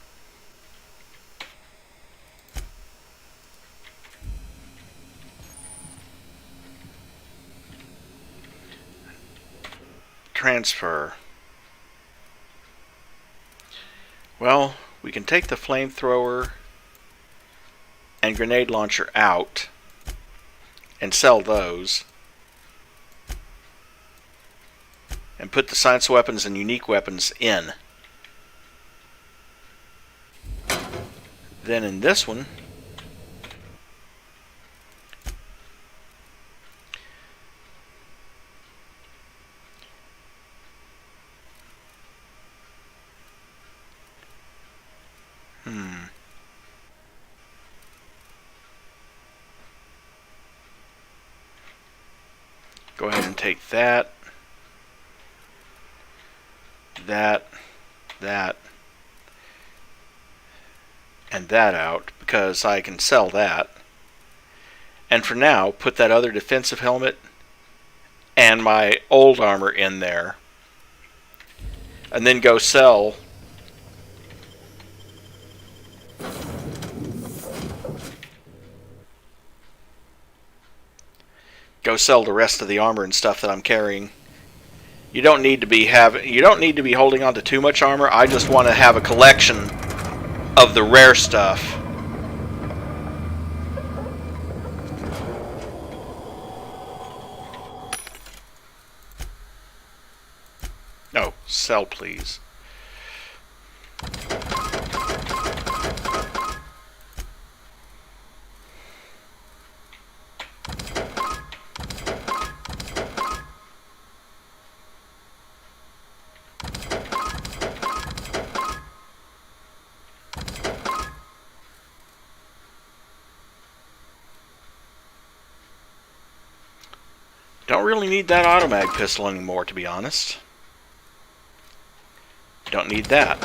Transfer. Well, we can take the flamethrower and grenade launcher out and sell those, and put the science weapons and unique weapons in. Then in this one, go ahead and take that, and that out, because I can sell that. And for now, put that other defensive helmet and my old armor in there, and then go sell the rest of the armor and stuff that I'm carrying. You don't need to be holding on to too much armor. I just want to have a collection of the rare stuff. Oh, sell please. Don't really need that automag pistol anymore, to be honest. Don't need that.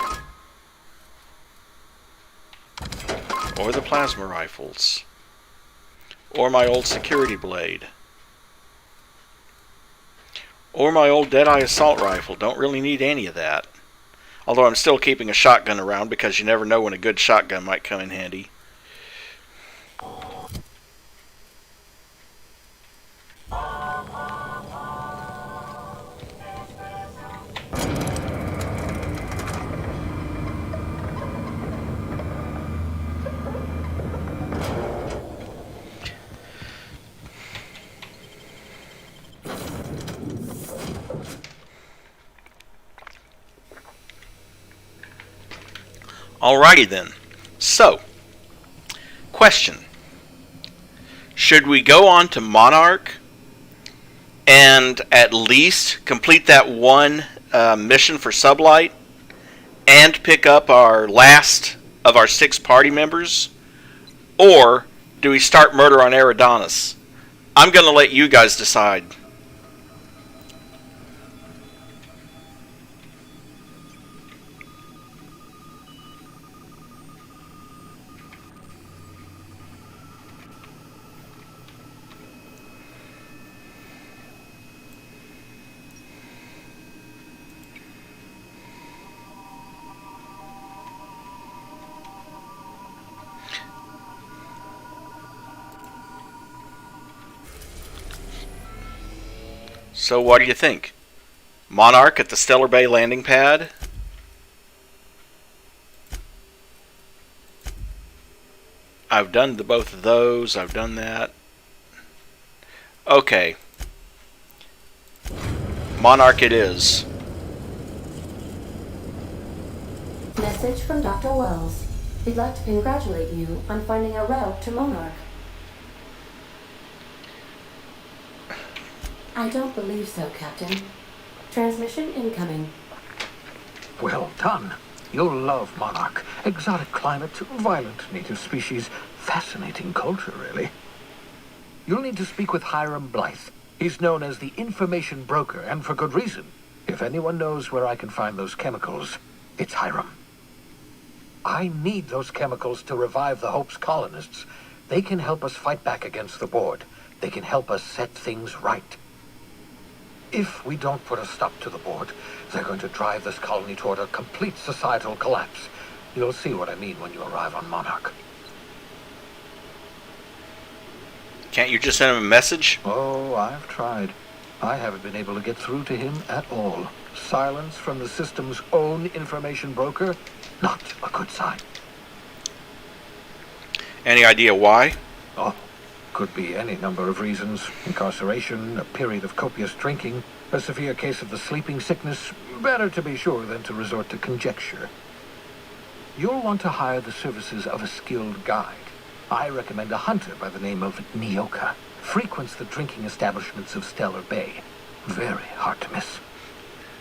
Or the plasma rifles. Or my old security blade. Or my old Deadeye assault rifle. Don't really need any of that. Although I'm still keeping a shotgun around, because you never know when a good shotgun might come in handy. Alrighty then. So, question. Should we go on to Monarch and at least complete that one mission for Sublight and pick up our last of our 6 party members? Or do we start murder on Eridanos? I'm going to let you guys decide. So what do you think? Monarch at the Stellar Bay landing pad? I've done both of those. I've done that. Okay. Monarch it is.
Message from Dr. Wells. He'd like to congratulate you on finding a route to Monarch. I don't believe so, Captain. Transmission incoming.
Well done. You'll love Monarch. Exotic climate, violent native species, fascinating culture, really. You'll need to speak with Hiram Blythe. He's known as the information broker, and for good reason. If anyone knows where I can find those chemicals, it's Hiram. I need those chemicals to revive the Hope's colonists. They can help us fight back against the board. They can help us set things right. If we don't put a stop to the board, they're going to drive this colony toward a complete societal collapse. You'll see what I mean when you arrive on Monarch.
Can't you just send him a message?
Oh, I've tried. I haven't been able to get through to him at all. Silence from the system's own information broker? Not a good sign.
Any idea why?
Oh, could be any number of reasons. Incarceration, a period of copious drinking, a severe case of the sleeping sickness. Better to be sure than to resort to conjecture. You'll want to hire the services of a skilled guide. I recommend a hunter by the name of Nyoka. Frequents the drinking establishments of Stellar Bay. Very hard to miss.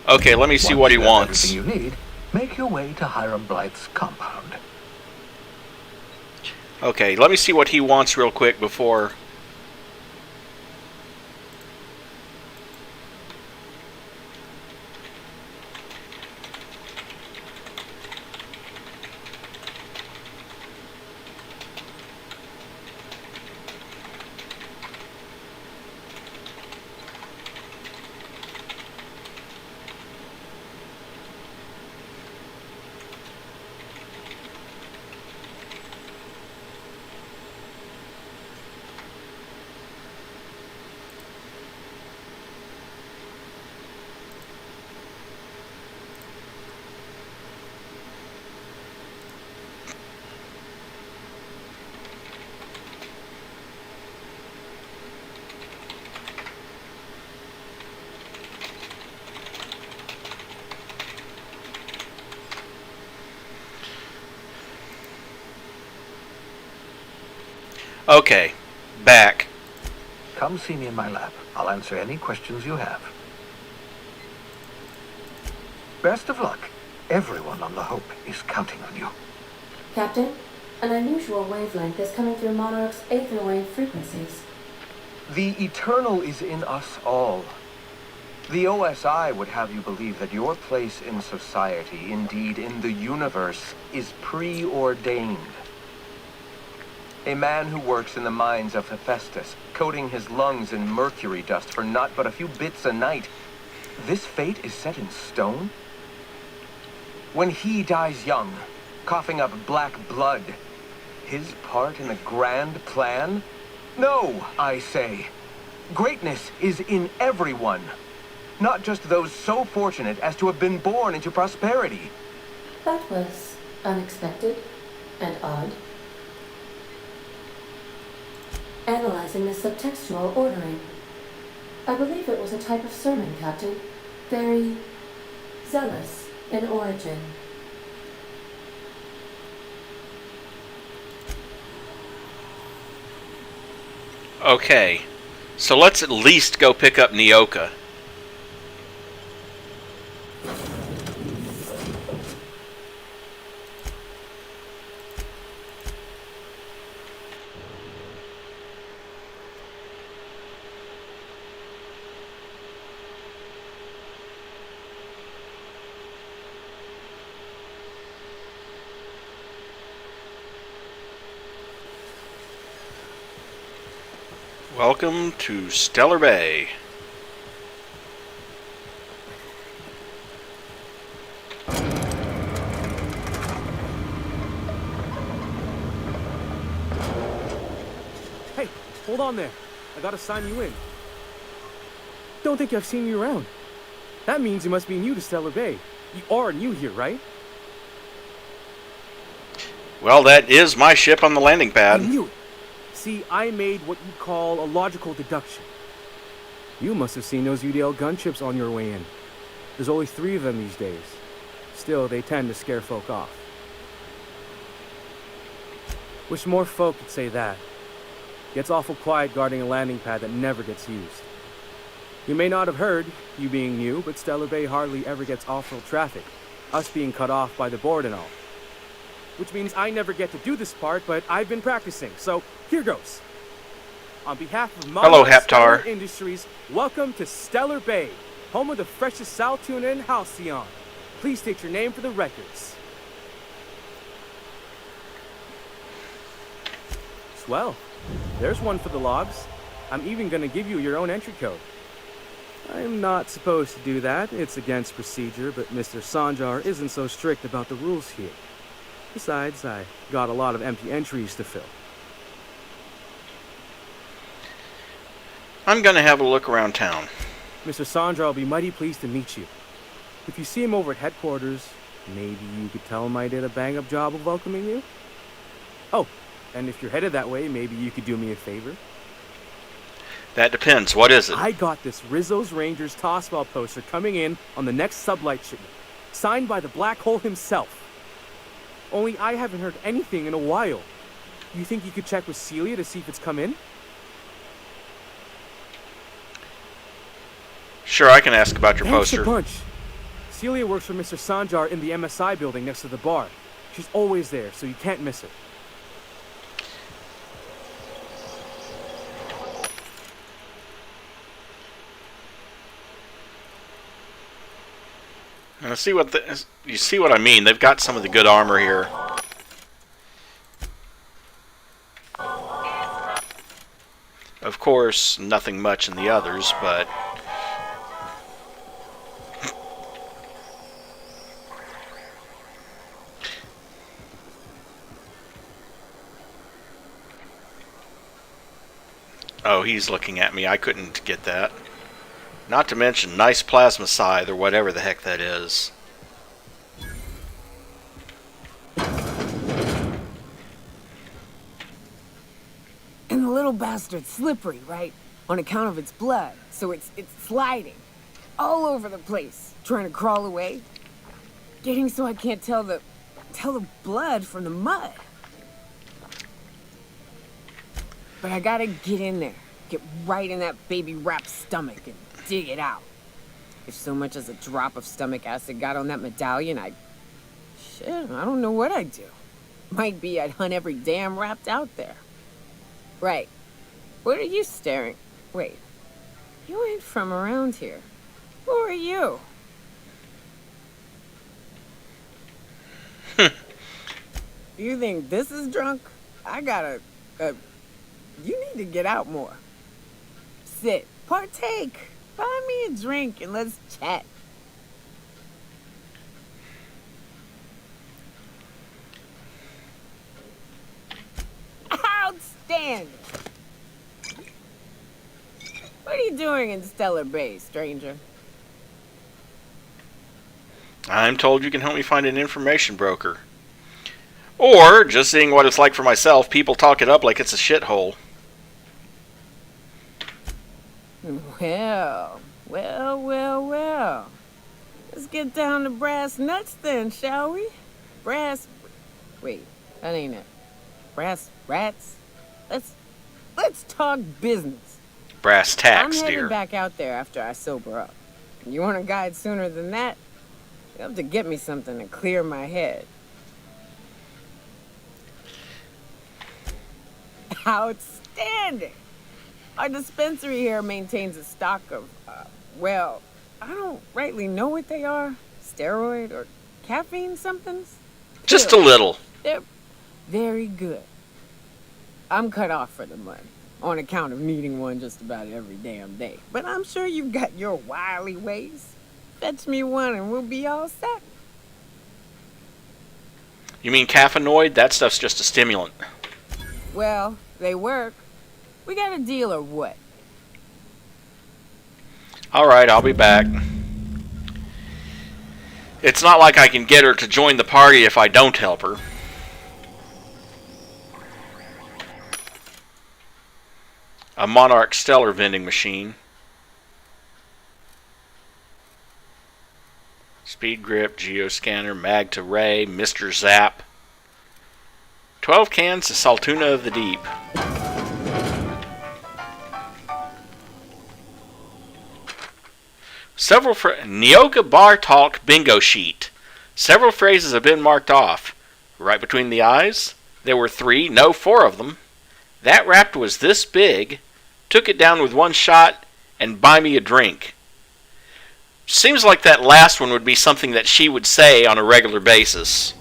Okay, let me see what he wants.
Everything you need, make your way to Hiram Blythe's compound.
Okay, let me see what he wants real quick before... Okay, back.
Come see me in my lab. I'll answer any questions you have. Best of luck. Everyone on the Hope is counting on you.
Captain, an unusual wavelength is coming through Monarch's aether wave frequencies.
The eternal is in us all. The OSI would have you believe that your place in society, indeed in the universe, is preordained. A man who works in the mines of Hephaestus, coating his lungs in mercury dust for not but a few bits a night. This fate is set in stone? When he dies young, coughing up black blood, his part in the grand plan? No, I say. Greatness is in everyone. Not just those so fortunate as to have been born into prosperity.
That was unexpected and odd. Analyzing the subtextual ordering. I believe it was a type of sermon, Captain. Very zealous in origin.
Okay. So let's at least go pick up Nyoka. Welcome to Stellar Bay.
Hey, hold on there. I gotta sign you in. Don't think I've seen you around. That means you must be new to Stellar Bay. You are new here, right?
Well, that is my ship on the landing
I
pad.
knew it. See, I made what you call a logical deduction. You must have seen those UDL gunships on your way in. There's only 3 of them these days. Still, they tend to scare folk off. Wish more folk could say that. Gets awful quiet guarding a landing pad that never gets used. You may not have heard, you being new, but Stellar Bay hardly ever gets off-road traffic. Us being cut off by the board and all. Which means I never get to do this part, but I've been practicing, so here goes. On behalf of
Hello,
Monarch
Haptar.
Industries, welcome to Stellar Bay, home of the freshest sal tuna in Halcyon. Please state your name for the records. Swell. There's one for the logs. I'm even gonna give you your own entry code. I'm not supposed to do that. It's against procedure, but Mr. Sanjar isn't so strict about the rules here. Besides, I got a lot of empty entries to fill.
I'm gonna have a look around town.
Mr. Sanjar will be mighty pleased to meet you. If you see him over at headquarters, maybe you could tell him I did a bang-up job of welcoming you? Oh, and if you're headed that way, maybe you could do me a favor?
That depends. What is it?
I got this Rizzo's Rangers Tossball poster coming in on the next sublight shipment, signed by the Black Hole himself. Only I haven't heard anything in a while. You think you could check with Celia to see if it's come in?
Sure, I can ask about your
Thanks a
poster.
bunch. Celia works for Mr. Sanjar in the MSI building next to the bar. She's always there, so you can't miss her.
Now, you see what I mean? They've got some of the good armor here. Of course, nothing much in the others, but oh, he's looking at me. I couldn't get that. Not to mention nice plasma scythe or whatever the heck that is.
And the little bastard's slippery, right? On account of its blood. So it's sliding. All over the place. Trying to crawl away. Getting so I can't tell the blood from the mud. But I gotta get in there. Get right in that baby rap's stomach and dig it out. If so much as a drop of stomach acid got on that medallion, shit, I don't know what I'd do. Might be I'd hunt every damn rapt out there. Right. What are you staring? Wait. You ain't from around here. Who are you? You think this is drunk? I gotta... you need to get out more. Sit. Partake. Buy me a drink and let's chat. Outstanding. What are you doing in Stellar Bay, stranger?
I'm told you can help me find an information broker. Or, just seeing what it's like for myself, people talk it up like it's a shithole.
Well. Let's get down to brass nuts then, shall we? Wait, that ain't it. Brass rats? Let's talk business.
Brass
I'm
tacks,
heading
dear.
back out there after I sober up. You want a guide sooner than that? You'll have to get me something to clear my head. Outstanding! Our dispensary here maintains a stock of, well, I don't rightly know what they are. Steroid or caffeine somethings?
Just a little.
They're very good. I'm cut off for the money, on account of needing one just about every damn day. But I'm sure you've got your wily ways. Fetch me one and we'll be all set.
You mean caffeinoid? That stuff's just a stimulant.
Well, they work. We got a deal or what?
Alright, I'll be back. It's not like I can get her to join the party if I don't help her. A Monarch Stellar vending machine. Speed grip, geoscanner, mag to ray, Mr. Zap. 12 cans of Saltuna of the Deep. Several Nyoka Bar Talk bingo sheet. Several phrases have been marked off. Right between the eyes, there were 3, no 4 of them. That rapt was this big. Took it down with one shot, and buy me a drink. Seems like that last one would be something that she would say on a regular basis.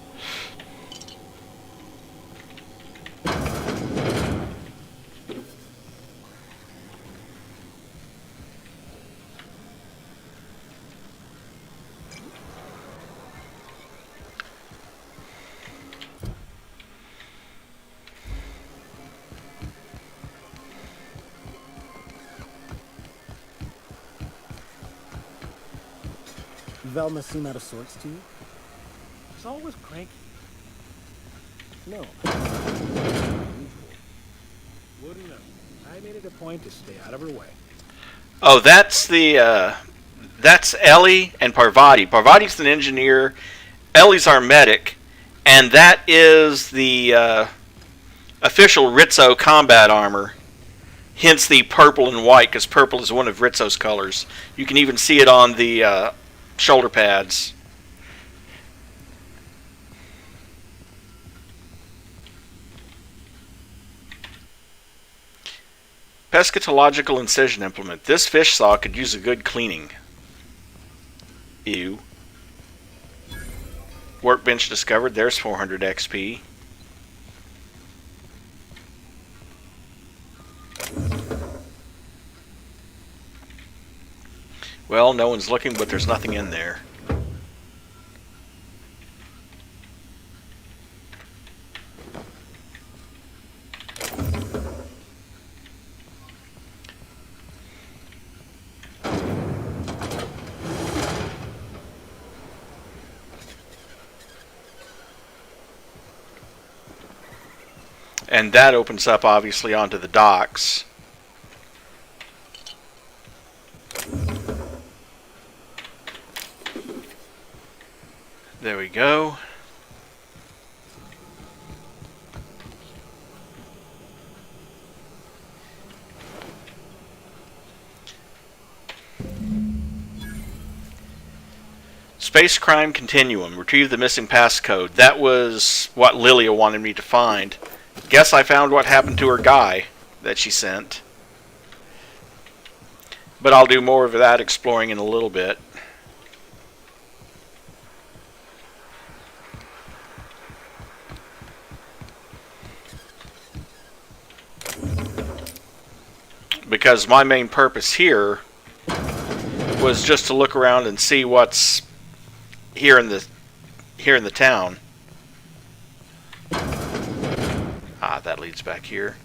Velma seem out of sorts to you?
She's always cranky.
No.
Wouldn't know. I made it a point to stay out of her way.
Oh, that's that's Ellie and Parvati. Parvati's an engineer. Ellie's our medic, and that is the official Rizzo combat armor. Hence the purple and white, because purple is one of Rizzo's colors. You can even see it on the shoulder pads. Pescatological incision implement. This fish saw could use a good cleaning. Ew. Workbench discovered. There's 400 XP. Well, no one's looking, but there's nothing in there. And that opens up, obviously, onto the docks. There we go. Space Crime Continuum. Retrieve the missing passcode. That was what Lilia wanted me to find. Guess I found what happened to her guy that she sent. But I'll do more of that exploring in a little bit. Because my main purpose here was just to look around and see what's here in the town. Ah, that leads back here.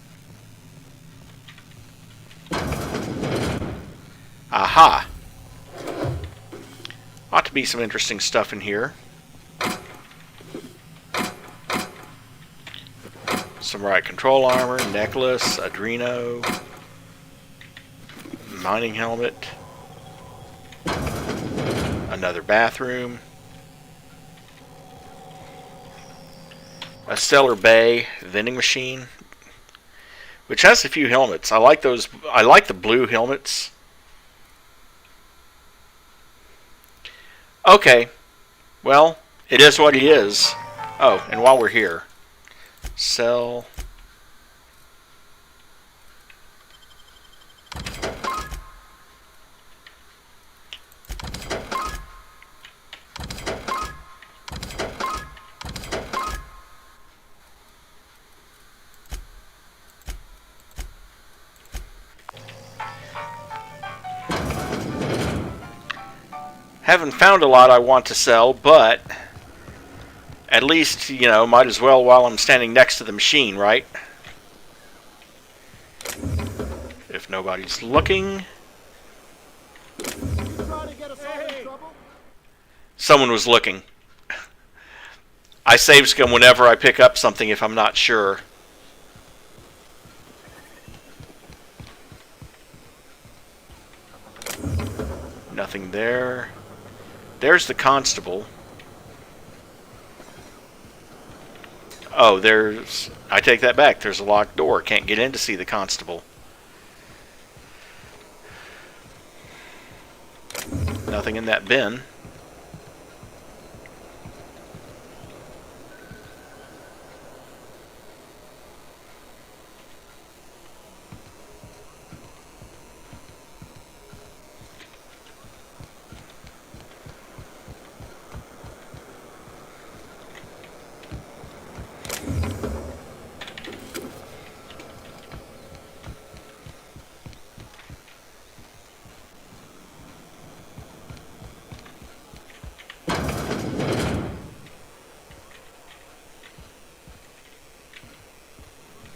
Aha! Ought to be some interesting stuff in here. Some riot control armor, necklace, Adreno, mining helmet, another bathroom, a stellar bay, vending machine. which has a few helmets. I like those. I like the blue helmets. Okay, well, it is what it is. Oh, and while we're here, sell. Haven't found a lot I want to sell, but at least, you know, might as well while I'm standing next to the machine, right? If nobody's looking. Someone was looking. I save scum whenever I pick up something if I'm not sure. Nothing there. There's the constable. Oh, there's... I take that back. There's a locked door. Can't get in to see the constable. Nothing in that bin.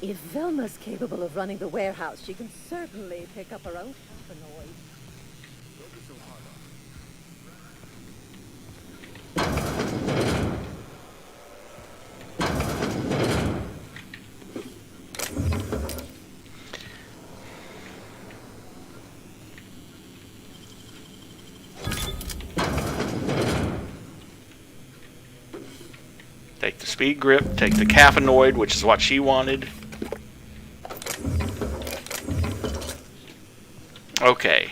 If Velma's capable of running the warehouse, she can certainly pick up her own noise.
Take the speed grip, take the caffeinoid, which is what she wanted. Okay.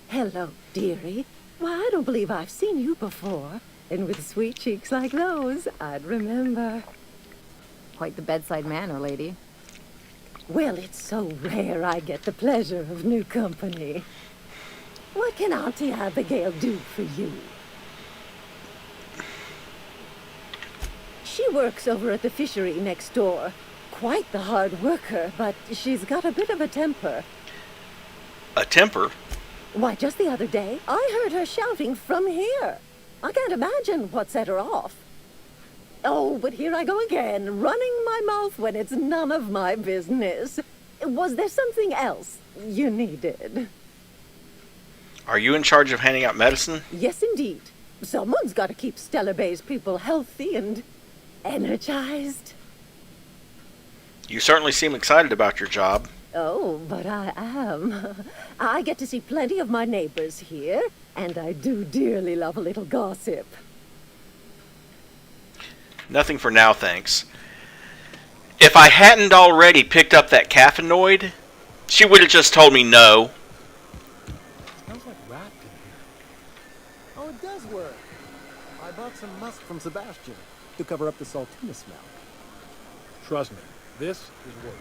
Hello, dearie. Why, I don't believe I've seen you before. And with sweet cheeks like those, I'd remember.
Quite the bedside manner, lady.
Well, it's so rare I get the pleasure of new company. What can Auntie Abigail do for you? She works over at the fishery next door. Quite the hard worker, but she's got a bit of a temper.
A temper?
Why, just the other day, I heard her shouting from here. I can't imagine what set her off. Oh, but here I go again, running my mouth when it's none of my business. Was there something else you needed?
Are you in charge of handing out medicine?
Yes, indeed. Someone's got to keep Stellar Bay's people healthy and energized.
You certainly seem excited about your job.
Oh, but I am. I get to see plenty of my neighbors here, and I do dearly love a little gossip.
Nothing for now, thanks. If I hadn't already picked up that caffeinoid, she would have just told me no.
Smells like rat in here. Oh, it does work. I bought some musk from Sebastian to cover up the saltina smell.
Trust me, this is worse.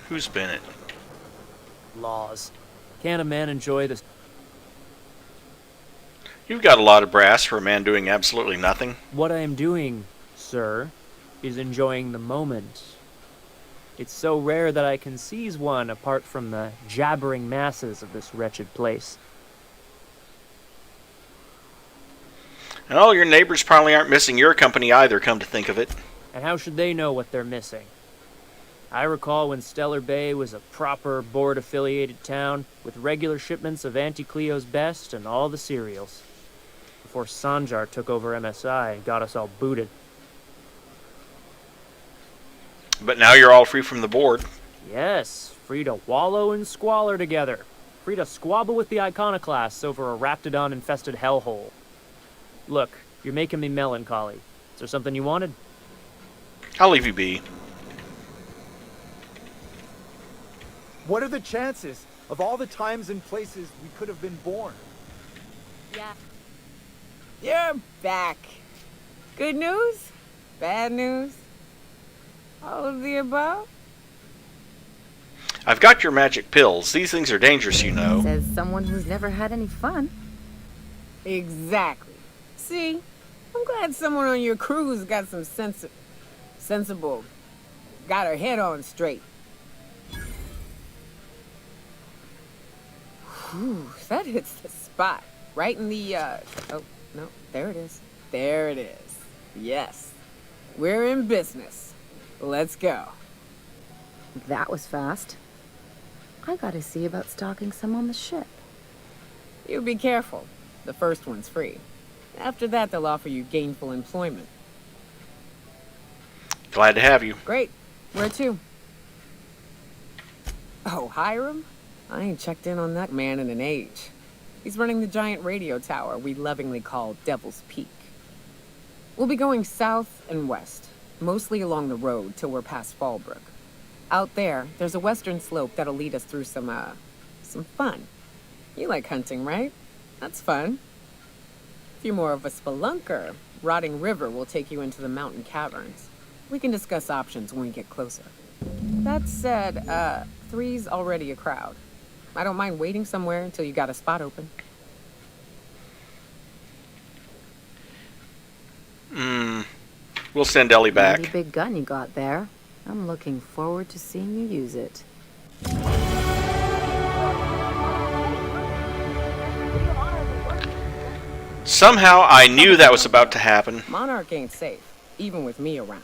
Who's Bennett?
Laws. Can't a man enjoy this?
You've got a lot of brass for a man doing absolutely nothing.
What I am doing, sir, is enjoying the moment. It's so rare that I can seize one apart from the jabbering masses of this wretched place.
And all your neighbors probably aren't missing your company either, come to think of it.
And how should they know what they're missing? I recall when Stellar Bay was a proper board-affiliated town with regular shipments of Auntie Cleo's best and all the cereals. Before Sanjar took over MSI and got us all booted.
But now you're all free from the board.
Yes, free to wallow in squalor together. Free to squabble with the iconoclasts over a raptidon-infested hellhole. Look, you're making me melancholy. Is there something you wanted?
I'll leave you be.
What are the chances of all the times and places we could have been born?
Yeah. You're back. Good news? Bad news? All of the above?
I've got your magic pills. These things are dangerous, you know.
Says someone who's never had any fun.
Exactly. See? I'm glad someone on your crew's got some sensible. Got her head on straight. Whew, that hits the spot. Right in the, oh, no, there it is. There it is. Yes. We're in business. Let's go.
That was fast. I gotta see about stocking some on the ship.
You be careful. The first one's free. After that, they'll offer you gainful employment.
Glad to have you.
Great. Where to? Oh, Hiram? I ain't checked in on that man in an age. He's running the giant radio tower we lovingly call Devil's Peak. We'll be going south and west, mostly along the road till we're past Fallbrook. Out there's a western slope that'll lead us through some fun. You like hunting, right? That's fun. If you're more of a spelunker, Rotting River will take you into the mountain caverns. We can discuss options when we get closer. That said, 3's already a crowd. I don't mind waiting somewhere until you got a spot open.
We'll send Ellie back.
Pretty big gun you got there. I'm looking forward to seeing you use it.
Somehow I knew that was about to happen.
Monarch ain't safe, even with me around.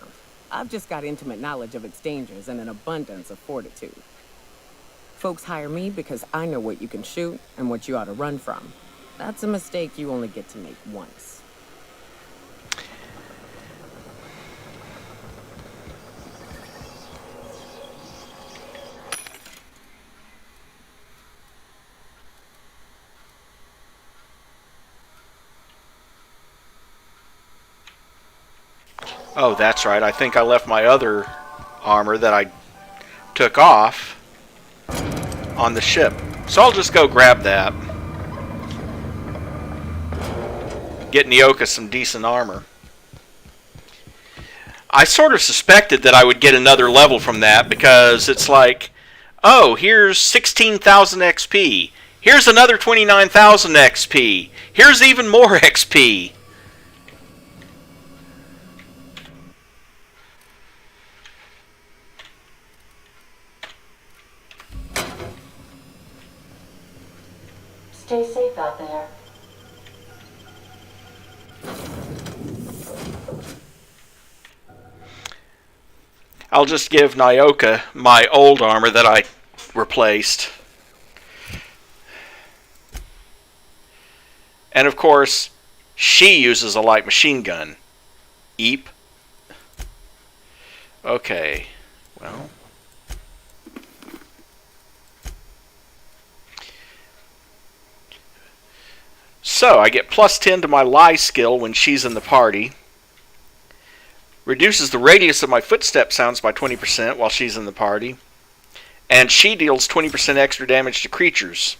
I've just got intimate knowledge of its dangers and an abundance of fortitude. Folks hire me because I know what you can shoot and what you ought to run from. That's a mistake you only get to make once.
Oh, that's right. I think I left my other armor that I took off on the ship. So I'll just go grab that. Get Nyoka some decent armor. I sort of suspected that I would get another level from that because it's like, oh, here's 16,000 XP. Here's another 29,000 XP. Here's even more XP.
Stay safe out there.
I'll just give Nyoka my old armor that I replaced. And of course, she uses a light machine gun. Eep. Okay, well. So, I get plus 10 to my lie skill when she's in the party. Reduces the radius of my footstep sounds by 20% while she's in the party. And she deals 20% extra damage to creatures.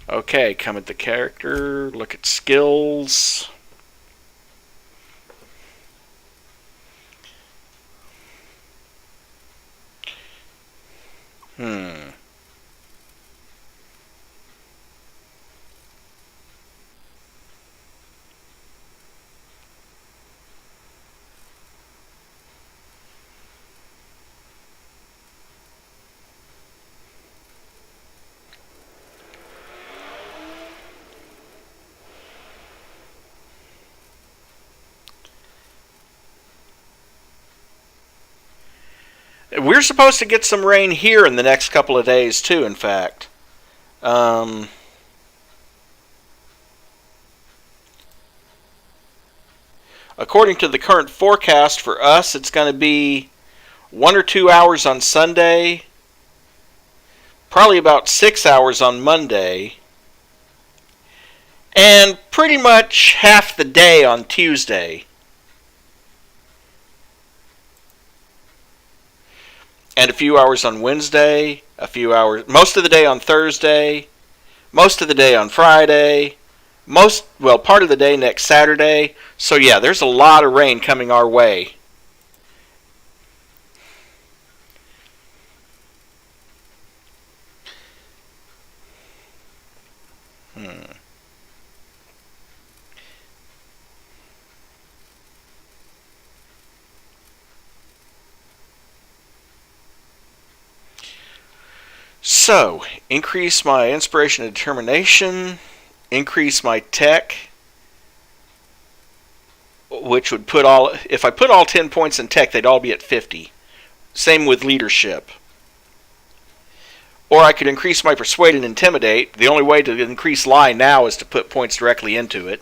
Okay, come at the character, look at skills. we're supposed to get some rain here in the next couple of days too, in fact. According to the current forecast for us, it's going to be 1 or 2 hours on Sunday, probably about 6 hours on Monday, and pretty much half the day on Tuesday. And a few hours on Wednesday, a few hours, most of the day on Thursday, most of the day on Friday, part of the day next Saturday. So yeah, there's a lot of rain coming our way. So, increase my inspiration and determination, increase my tech, which would put if I put all 10 points in tech, they'd all be at 50. Same with leadership. Or I could increase my persuade and intimidate. The only way to increase lie now is to put points directly into it.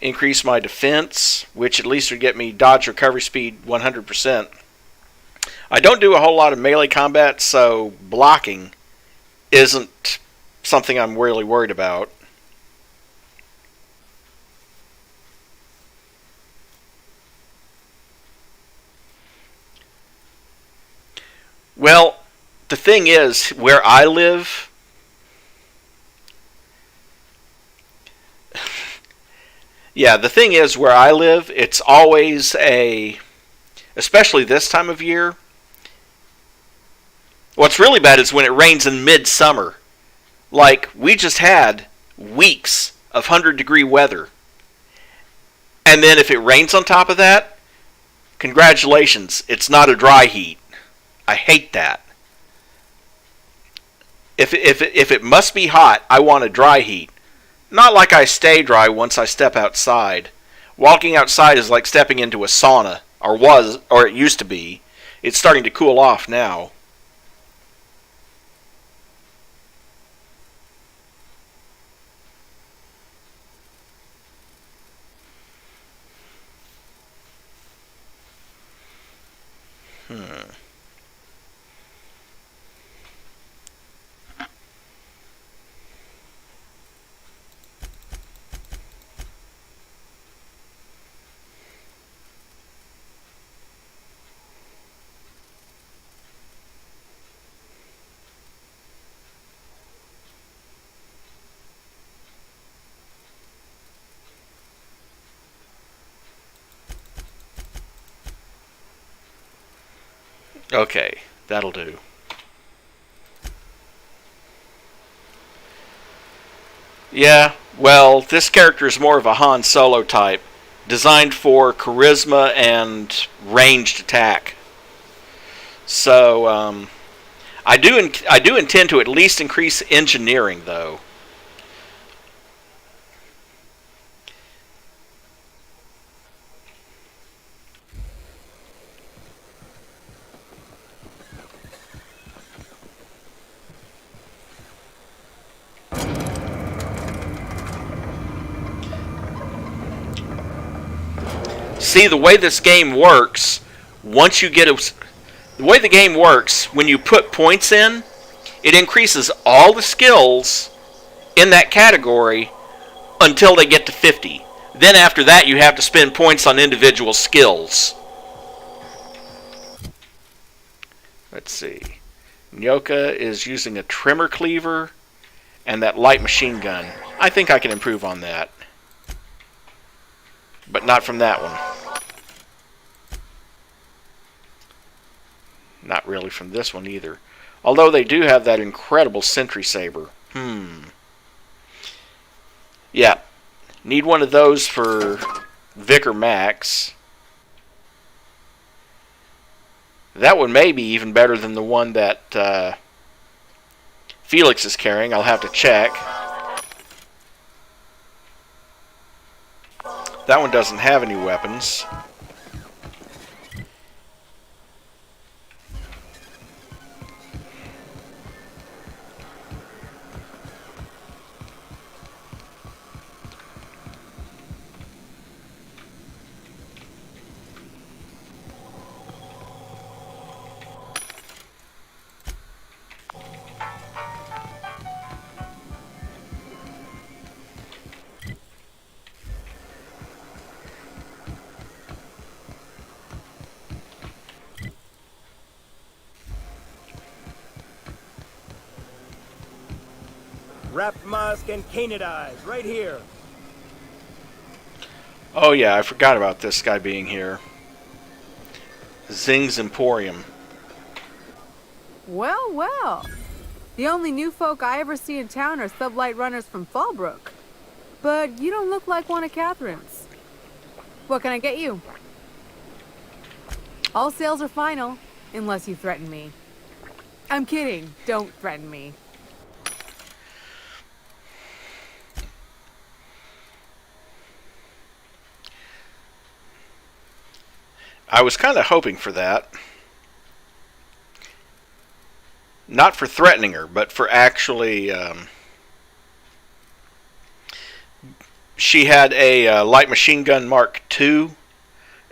Increase my defense, which at least would get me dodge recovery speed 100%. I don't do a whole lot of melee combat, so blocking isn't something I'm really worried about. Well, the thing is, where I live, it's always especially this time of year. What's really bad is when it rains in midsummer. Like, we just had weeks of 100-degree weather. And then if it rains on top of that, congratulations, it's not a dry heat. I hate that. If it must be hot, I want a dry heat. Not like I stay dry once I step outside. Walking outside is like stepping into a sauna, or it used to be. It's starting to cool off now. Okay, that'll do. Yeah, well, this character is more of a Han Solo type, designed for charisma and ranged attack. So, I do intend to at least increase engineering, though. See, the way this game works, the way the game works, when you put points in, it increases all the skills in that category until they get to 50. Then after that, you have to spend points on individual skills. Let's see. Nyoka is using a trimmer cleaver and that light machine gun. I think I can improve on that. But not from that one. Not really from this one either. Although they do have that incredible sentry saber. Yeah. Need one of those for Vicar Max. That one may be even better than the one that Felix is carrying. I'll have to check. That one doesn't have any weapons.
Wrapped musk and canid eyes, right here.
Oh yeah, I forgot about this guy being here. Zing's Emporium.
Well, well. The only new folk I ever see in town are sublight runners from Fallbrook. But you don't look like one of Catherine's. What can I get you? All sales are final, unless you threaten me. I'm kidding. Don't threaten me.
I was kind of hoping for that. Not for threatening her, but for actually... she had a light machine gun Mark II.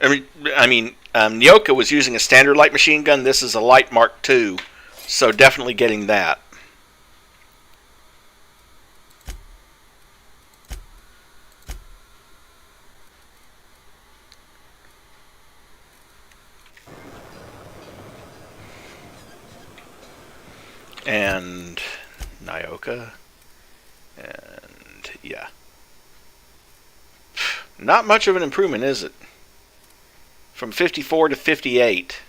Nyoka was using a standard light machine gun. This is a light Mark II. So definitely getting that. And Nyoka. And yeah. Not much of an improvement, is it? From 54 to 58.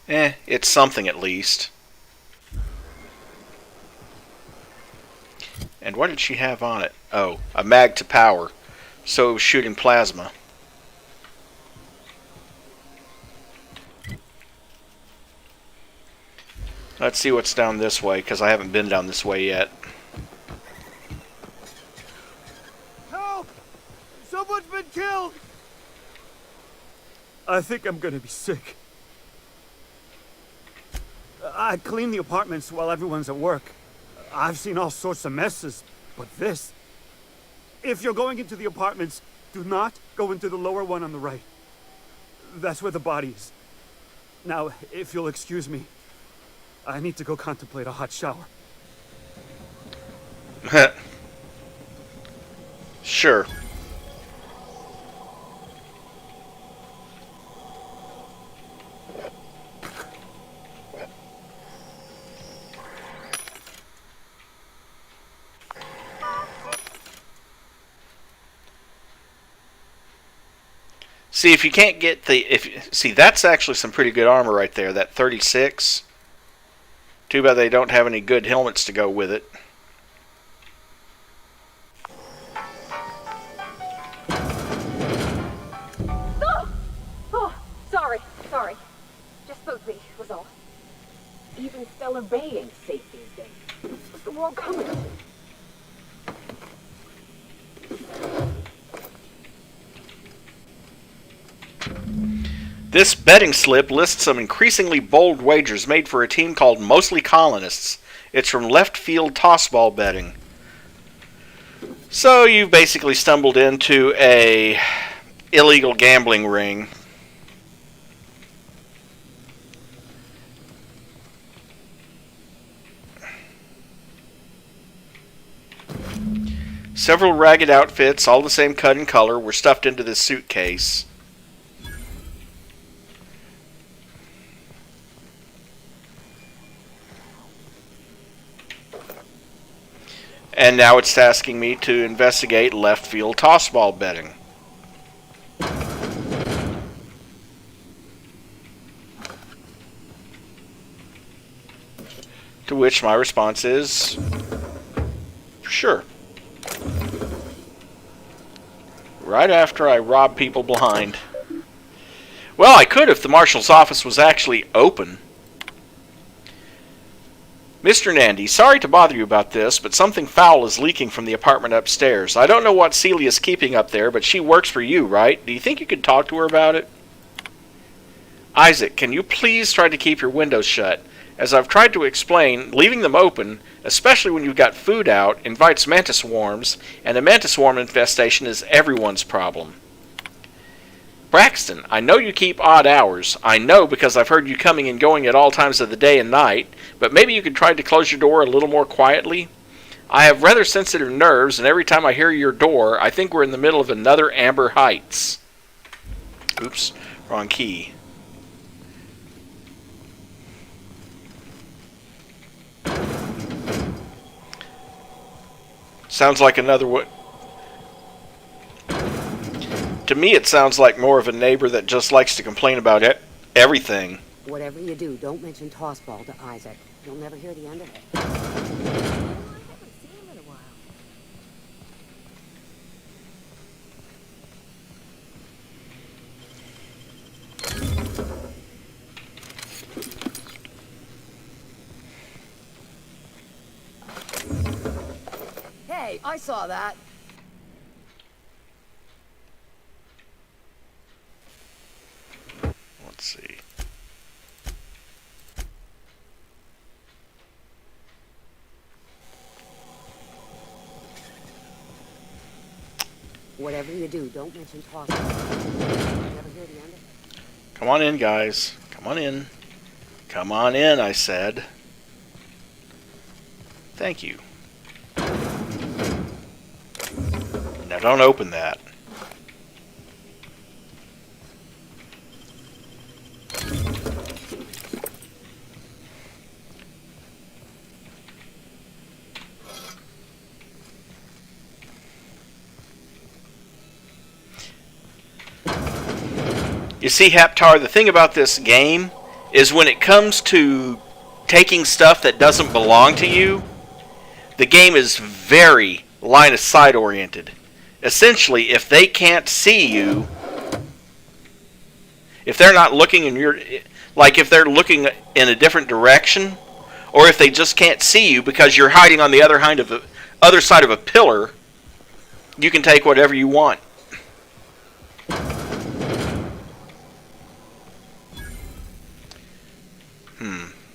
It's something at least. And what did she have on it? Oh, a mag to power. So it was shooting plasma. Let's see what's down this way, because I haven't been down this way yet.
Help! Someone's been killed! I think I'm gonna be sick. I clean the apartments while everyone's at work. I've seen all sorts of messes, but this... If you're going into the apartments, do not go into the lower one on the right. That's where the body is. Now, if you'll excuse me, I need to go contemplate a hot shower.
Sure. See, if you can't get see, that's actually some pretty good armor right there, that 36. Too bad they don't have any good helmets to go with it.
Oh, sorry. Just spooked me, was all. Even Stellar Bay ain't safe these days. What's the world coming to?
This betting slip lists some increasingly bold wagers made for a team called Mostly Colonists. It's from Left Field Tossball Betting. So you've basically stumbled into a illegal gambling ring. Several ragged outfits, all the same cut and color, were stuffed into this suitcase. And now it's asking me to investigate left field tossball betting. To which my response is, sure. Right after I rob people blind. Well, I could if the marshal's office was actually open. Mr. Nandy, sorry to bother you about this, but something foul is leaking from the apartment upstairs. I don't know what Celia's keeping up there, but she works for you, right? Do you think you could talk to her about it? Isaac, can you please try to keep your windows shut? As I've tried to explain, leaving them open, especially when you've got food out, invites mantis swarms, and a mantis swarm infestation is everyone's problem. Braxton, I know you keep odd hours. I know because I've heard you coming and going at all times of the day and night, but maybe you could try to close your door a little more quietly? I have rather sensitive nerves, and every time I hear your door, I think we're in the middle of another Amber Heights. Oops, wrong key. Sounds like another one. To me, it sounds like more of a neighbor that just likes to complain about everything.
Whatever you do, don't mention Tossball to Isaac. You'll never hear the end of it. Hey, I saw that.
Let's see.
Whatever you do, don't mention Tossball. You'll never hear the end of it.
Come on in, guys. Come on in. Come on in, I said. Thank you. Now don't open that. You see, Haptar, the thing about this game is when it comes to taking stuff that doesn't belong to you, the game is very line of sight oriented. Essentially, if they can't see you, if they're not looking in your, like if they're looking in a different direction, or if they just can't see you because you're hiding on the other side of a pillar, you can take whatever you want.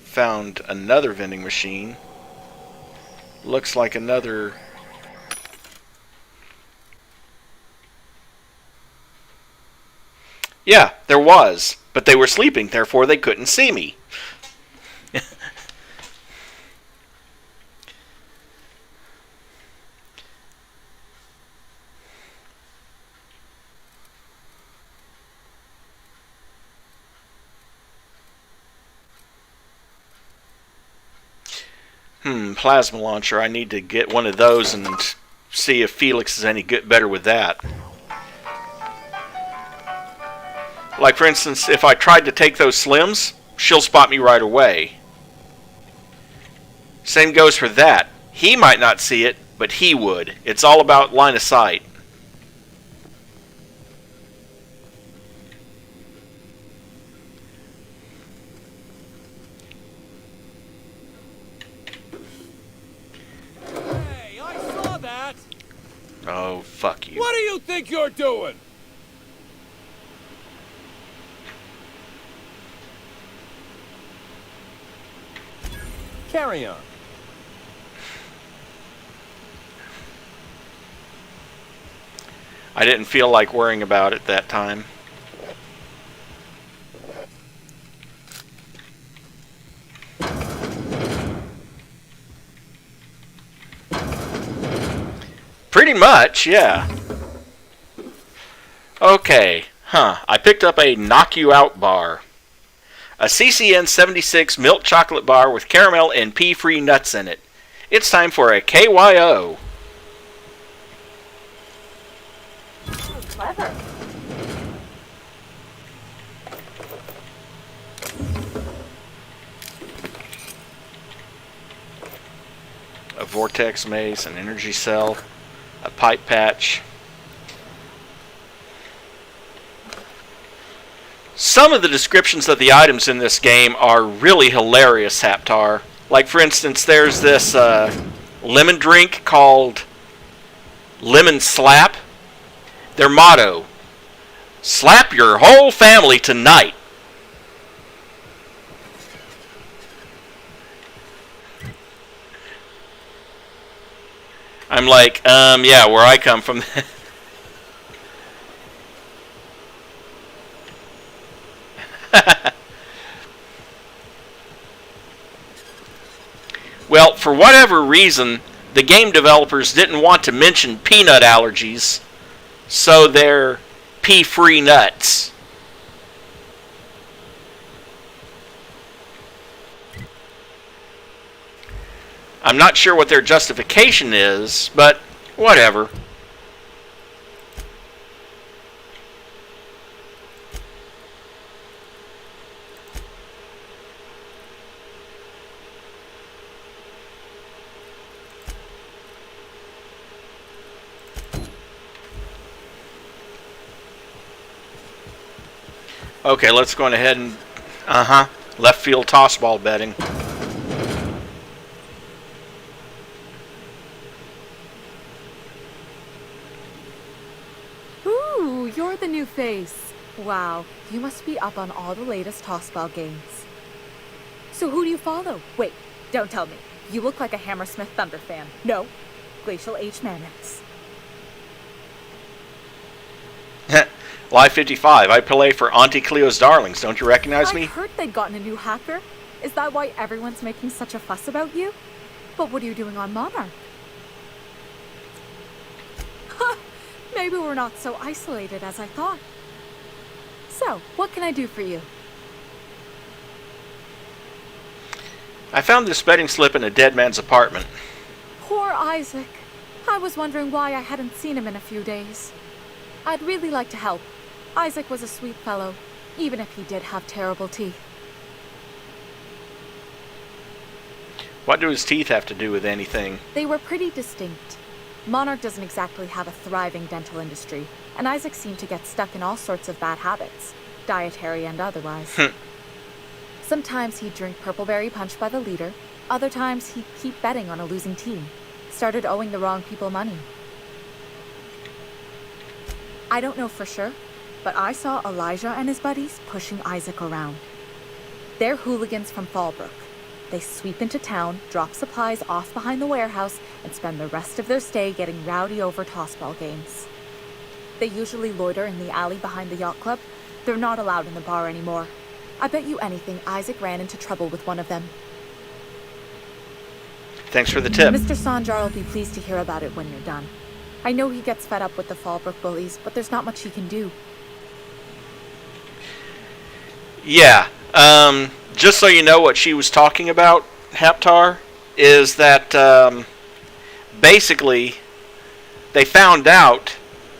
Found another vending machine. Looks like another... Yeah, there was. But they were sleeping, therefore they couldn't see me. Plasma launcher. I need to get one of those and see if Felix is any better with that. Like, for instance, if I tried to take those slims, she'll spot me right away. Same goes for that. He might not see it, but he would. It's all about line of sight. Oh, fuck you.
What do you think you're doing? Carry on.
I didn't feel like worrying about it that time. Pretty much, yeah. Okay, I picked up a Knock You Out bar. A CCN 76 milk chocolate bar with caramel and pea-free nuts in it. It's time for a KYO.
Oh, clever.
A vortex mace, an energy cell, a pipe patch. Some of the descriptions of the items in this game are really hilarious, Haptar. Like, for instance, there's this lemon drink called Lemon Slap. Their motto, slap your whole family tonight. I'm like, yeah, where I come from. Well, for whatever reason, the game developers didn't want to mention peanut allergies, so they're pea-free nuts. I'm not sure what their justification is, but Whatever. Okay, let's go ahead and... left field tossball betting.
Ooh, you're the new face. Wow, you must be up on all the latest tossball games. So who do you follow? Wait, don't tell me. You look like a Hammersmith Thunder fan. No, Glacial H. Mammoths.
Live 55, I play for Auntie Cleo's Darlings. Don't you recognize me?
I heard they'd gotten a new hacker. Is that why everyone's making such a fuss about you? But what are you doing on Monarch? Maybe we're not so isolated as I thought. So, what can I do for you?
I found this betting slip in a dead man's apartment.
Poor Isaac. I was wondering why I hadn't seen him in a few days. I'd really like to help. Isaac was a sweet fellow, even if he did have terrible teeth.
What do his teeth have to do with anything?
They were pretty distinct. Monarch doesn't exactly have a thriving dental industry, and Isaac seemed to get stuck in all sorts of bad habits, dietary and otherwise. Sometimes he'd drink purpleberry punch by the liter, other times he'd keep betting on a losing team, started owing the wrong people money. I don't know for sure, but I saw Elijah and his buddies pushing Isaac around. They're hooligans from Fallbrook. They sweep into town, drop supplies off behind the warehouse, and spend the rest of their stay getting rowdy over tossball games. They usually loiter in the alley behind the yacht club. They're not allowed in the bar anymore. I bet you anything Isaac ran into trouble with one of them.
Thanks for the tip.
Mr. Sanjar will be pleased to hear about it when you're done. I know he gets fed up with the Fallbrook bullies, but there's not much he can do.
Yeah, just so you know what she was talking about, Haptar, is that basically they found out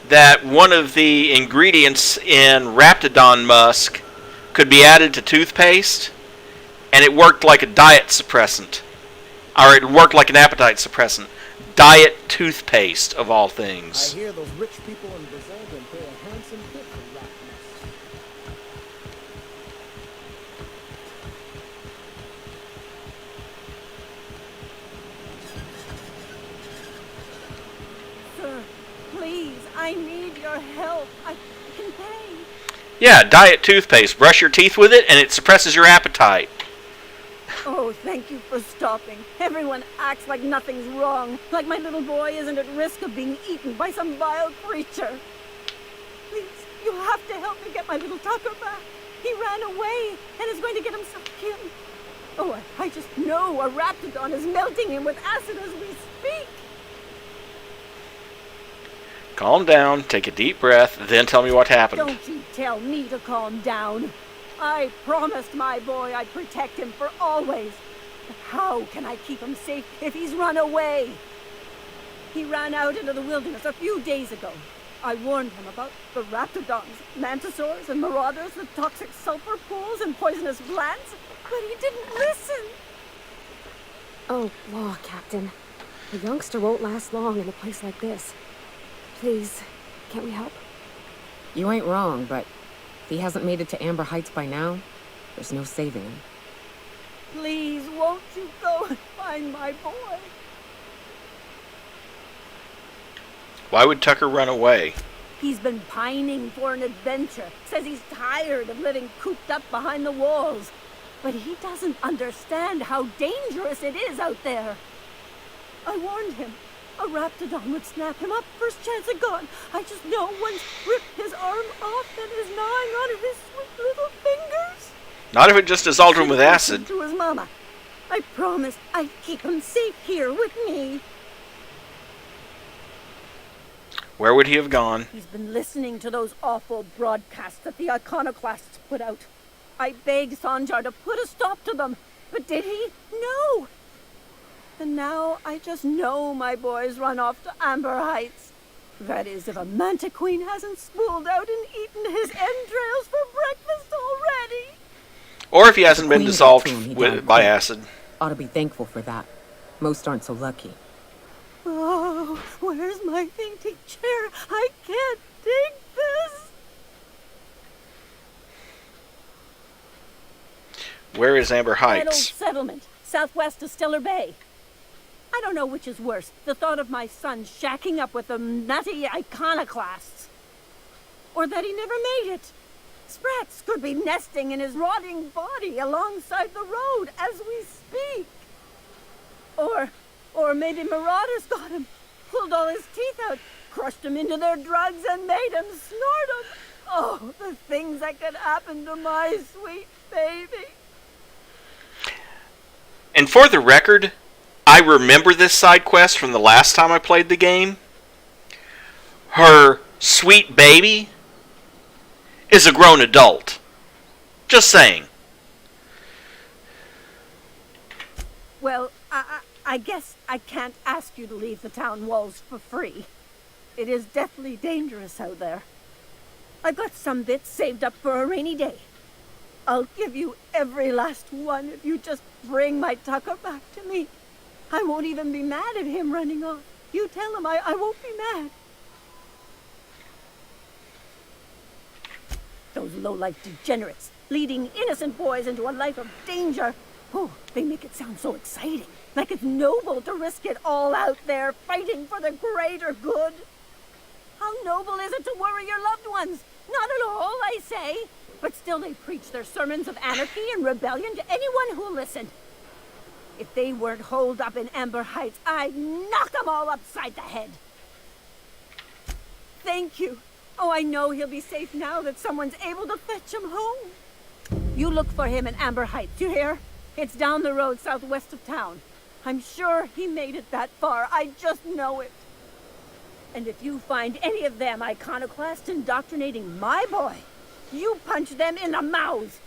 that one of the ingredients in Raptidon musk could be added to toothpaste, and it worked like a diet suppressant. Or it worked like an appetite suppressant. Diet toothpaste, of all things.
I hear those rich people in Brazil can pay a handsome bit for rat musk.
Sir, please, I need your help. I can pay.
Yeah, diet toothpaste. Brush your teeth with it, and it suppresses your appetite.
Oh, thank you for stopping. Everyone acts like nothing's wrong, like my little boy isn't at risk of being eaten by some vile creature. Please, you have to help me get my little Tucker back. He ran away and is going to get himself killed. Oh, I just know a Raptidon is melting him with acid as we speak.
Calm down, take a deep breath, then tell me what happened.
Don't you tell me to calm down. I promised my boy I'd protect him for always. But how can I keep him safe if he's run away? He ran out into the wilderness a few days ago. I warned him about the Raptidons, Mantisaurs, and Marauders, the toxic sulfur pools, and poisonous glands, but he didn't listen.
Oh, law, Captain. A youngster won't last long in a place like this. Please, can't we help?
You ain't wrong, but if he hasn't made it to Amber Heights by now, there's no saving him.
Please, won't you go and find my boy?
Why would Tucker run away?
He's been pining for an adventure. Says he's tired of living cooped up behind the walls. But he doesn't understand how dangerous it is out there. I warned him. A Raptidon would snap him up first chance it got. I just know one's ripped his arm off and is gnawing on his sweet little fingers.
Not if it just dissolved him with acid.
To his mama. I promised I'd keep him safe here with me.
Where would he have gone?
He's been listening to those awful broadcasts that the iconoclasts put out. I begged Sanjar to put a stop to them, but did he? No! And now I just know my boys run off to Amber Heights. That is, if a manta queen hasn't spooled out and eaten his entrails for breakfast already.
Or if he hasn't been
Queen
dissolved
Neptune, he
with,
died
by
quick.
acid.
Ought to be thankful for that. Most aren't so lucky.
Oh, where's my fainting chair? I can't dig this.
Where is Amber
That old
Heights?
settlement, southwest of Stellar Bay. I don't know which is worse, the thought of my son shacking up with the nutty iconoclasts, or that he never made it. Sprats could be nesting in his rotting body alongside the road as we speak. Or maybe marauders got him, pulled all his teeth out, crushed him into their drugs and made him snort them. Oh, the things that could happen to my sweet baby.
And for the record, I remember this side quest from the last time I played the game. Her sweet baby is a grown adult. Just saying.
Well, I guess I can't ask you to leave the town walls for free. It is deathly dangerous out there. I've got some bits saved up for a rainy day. I'll give you every last one if you just bring my Tucker back to me. I won't even be mad at him running off. You tell him I won't be mad. Those low-life degenerates, leading innocent boys into a life of danger. Oh, they make it sound so exciting. Like it's noble to risk it all out there, fighting for the greater good. How noble is it to worry your loved ones? Not at all, I say. But still they preach their sermons of anarchy and rebellion to anyone who'll listen. If they weren't holed up in Amber Heights, I'd knock them all upside the head. Thank you. Oh, I know he'll be safe now that someone's able to fetch him home. You look for him in Amber Heights, you hear? It's down the road southwest of town. I'm sure he made it that far. I just know it. And if you find any of them iconoclasts indoctrinating my boy, you punch them in the mouths.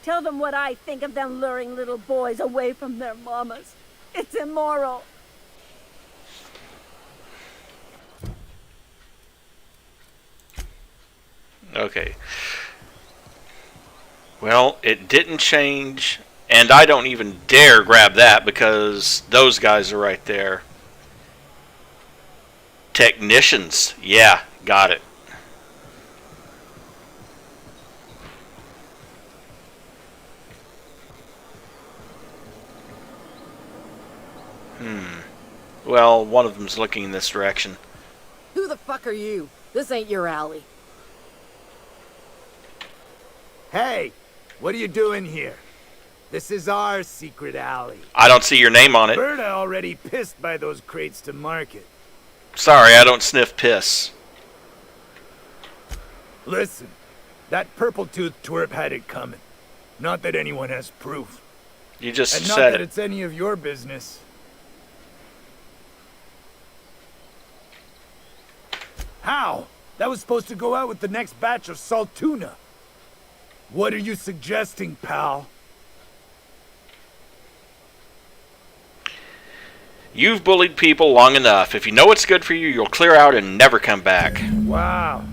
Tell them what I think of them luring little boys away from their mamas. It's immoral.
Okay. Well, it didn't change, and I don't even dare grab that because those guys are right there. Technicians. Yeah, got it. Well, one of them's looking in this direction.
Who the fuck are you? This ain't your alley.
Hey, what are you doing here? This is our secret alley.
I don't see your name on it.
Berta already pissed by those crates to market.
Sorry, I don't sniff piss.
Listen, that purple-toothed twerp had it coming. Not that anyone has proof.
You just
and not
said
that
it.
it's any of your business. How? That was supposed to go out with the next batch of salt tuna. What are you suggesting, pal?
You've bullied people long enough. If you know what's good for you, you'll clear out and never come back.
Wow.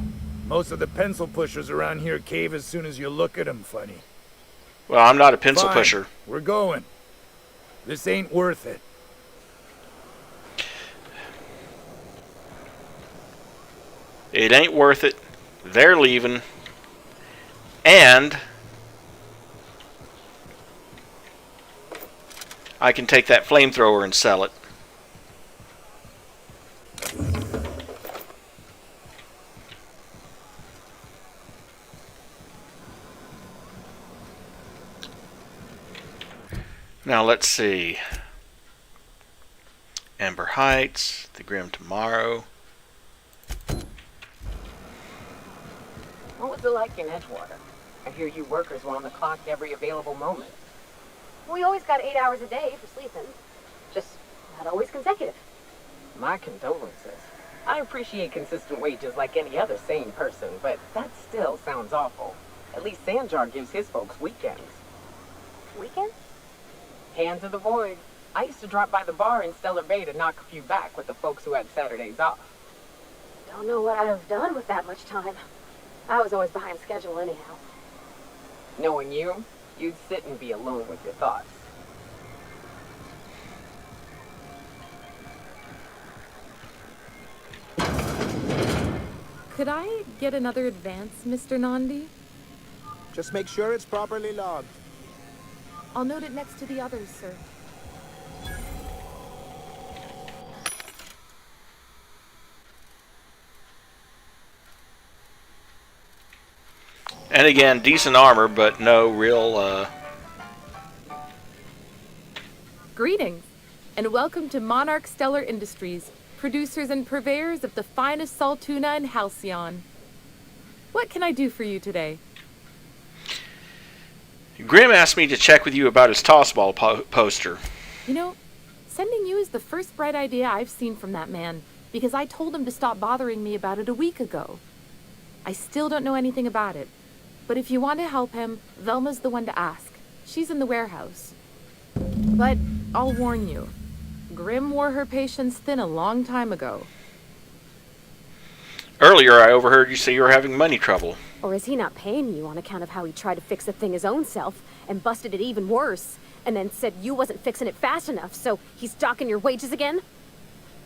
Most of the pencil pushers around here cave as soon as you look at them funny.
Well, I'm not a pencil
Fine.
pusher.
We're going. This ain't worth it.
It ain't worth it. They're leaving. And I can take that flamethrower and sell it. Now let's see. Amber Heights, the Grim Tomorrow.
What was it like in Edgewater? I hear you workers were on the clock every available moment.
We always got 8 hours a day for sleeping. Just not always consecutive.
My condolences. I appreciate consistent wages like any other sane person, but that still sounds awful. At least Sanjar gives his folks weekends.
Weekends?
Hands of the Void. I used to drop by the bar in Stellar Bay to knock a few back with the folks who had Saturdays off.
Don't know what I'd have done with that much time. I was always behind schedule anyhow.
Knowing you, you'd sit and be alone with your thoughts.
Could I get another advance, Mr. Nandi?
Just make sure it's properly logged.
I'll note it next to the others, sir.
And again, decent armor, but no real,
Greetings, and welcome to Monarch Stellar Industries, producers and purveyors of the finest salt tuna in Halcyon. What can I do for you today?
Grim asked me to check with you about his tossball poster.
You know, sending you is the first bright idea I've seen from that man, because I told him to stop bothering me about it a week ago. I still don't know anything about it, but if you want to help him, Velma's the one to ask. She's in the warehouse. But I'll warn you, Grim wore her patience thin a long time ago.
Earlier, I overheard you say you were having money trouble.
Or is he not paying you on account of how he tried to fix the thing his own self and busted it even worse, and then said you wasn't fixing it fast enough, so he's docking your wages again?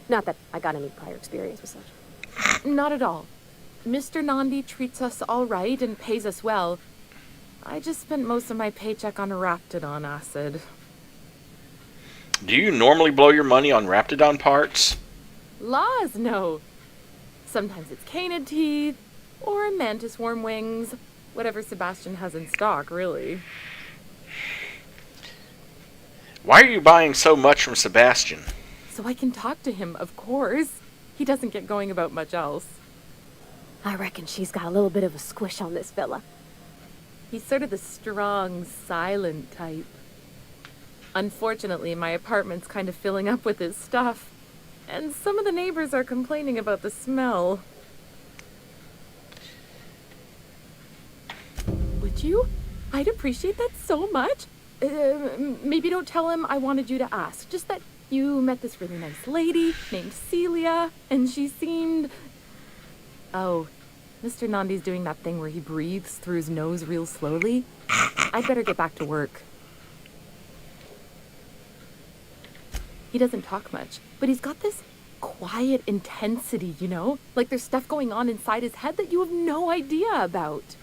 Not that I got any prior experience with such.
Not at all. Mr. Nandi treats us all right and pays us well. I just spent most of my paycheck on Raptidon acid.
Do you normally blow your money on Raptidon parts?
Laws, no. Sometimes it's canid teeth, or mantis worm wings. Whatever Sebastian has in stock, really.
Why are you buying so much from Sebastian?
So I can talk to him, of course. He doesn't get going about much else.
I reckon she's got a little bit of a squish on this fella.
He's sort of the strong, silent type. Unfortunately, my apartment's kind of filling up with his stuff, and some of the neighbors are complaining about the smell. Would you? I'd appreciate that so much. Maybe don't tell him I wanted you to ask. Just that you met this really nice lady named Celia, and she seemed... Oh, Mr. Nandi's doing that thing where he breathes through his nose real slowly. I'd better get back to work. He doesn't talk much, but he's got this quiet intensity, you know? Like there's stuff going on inside his head that you have no idea about.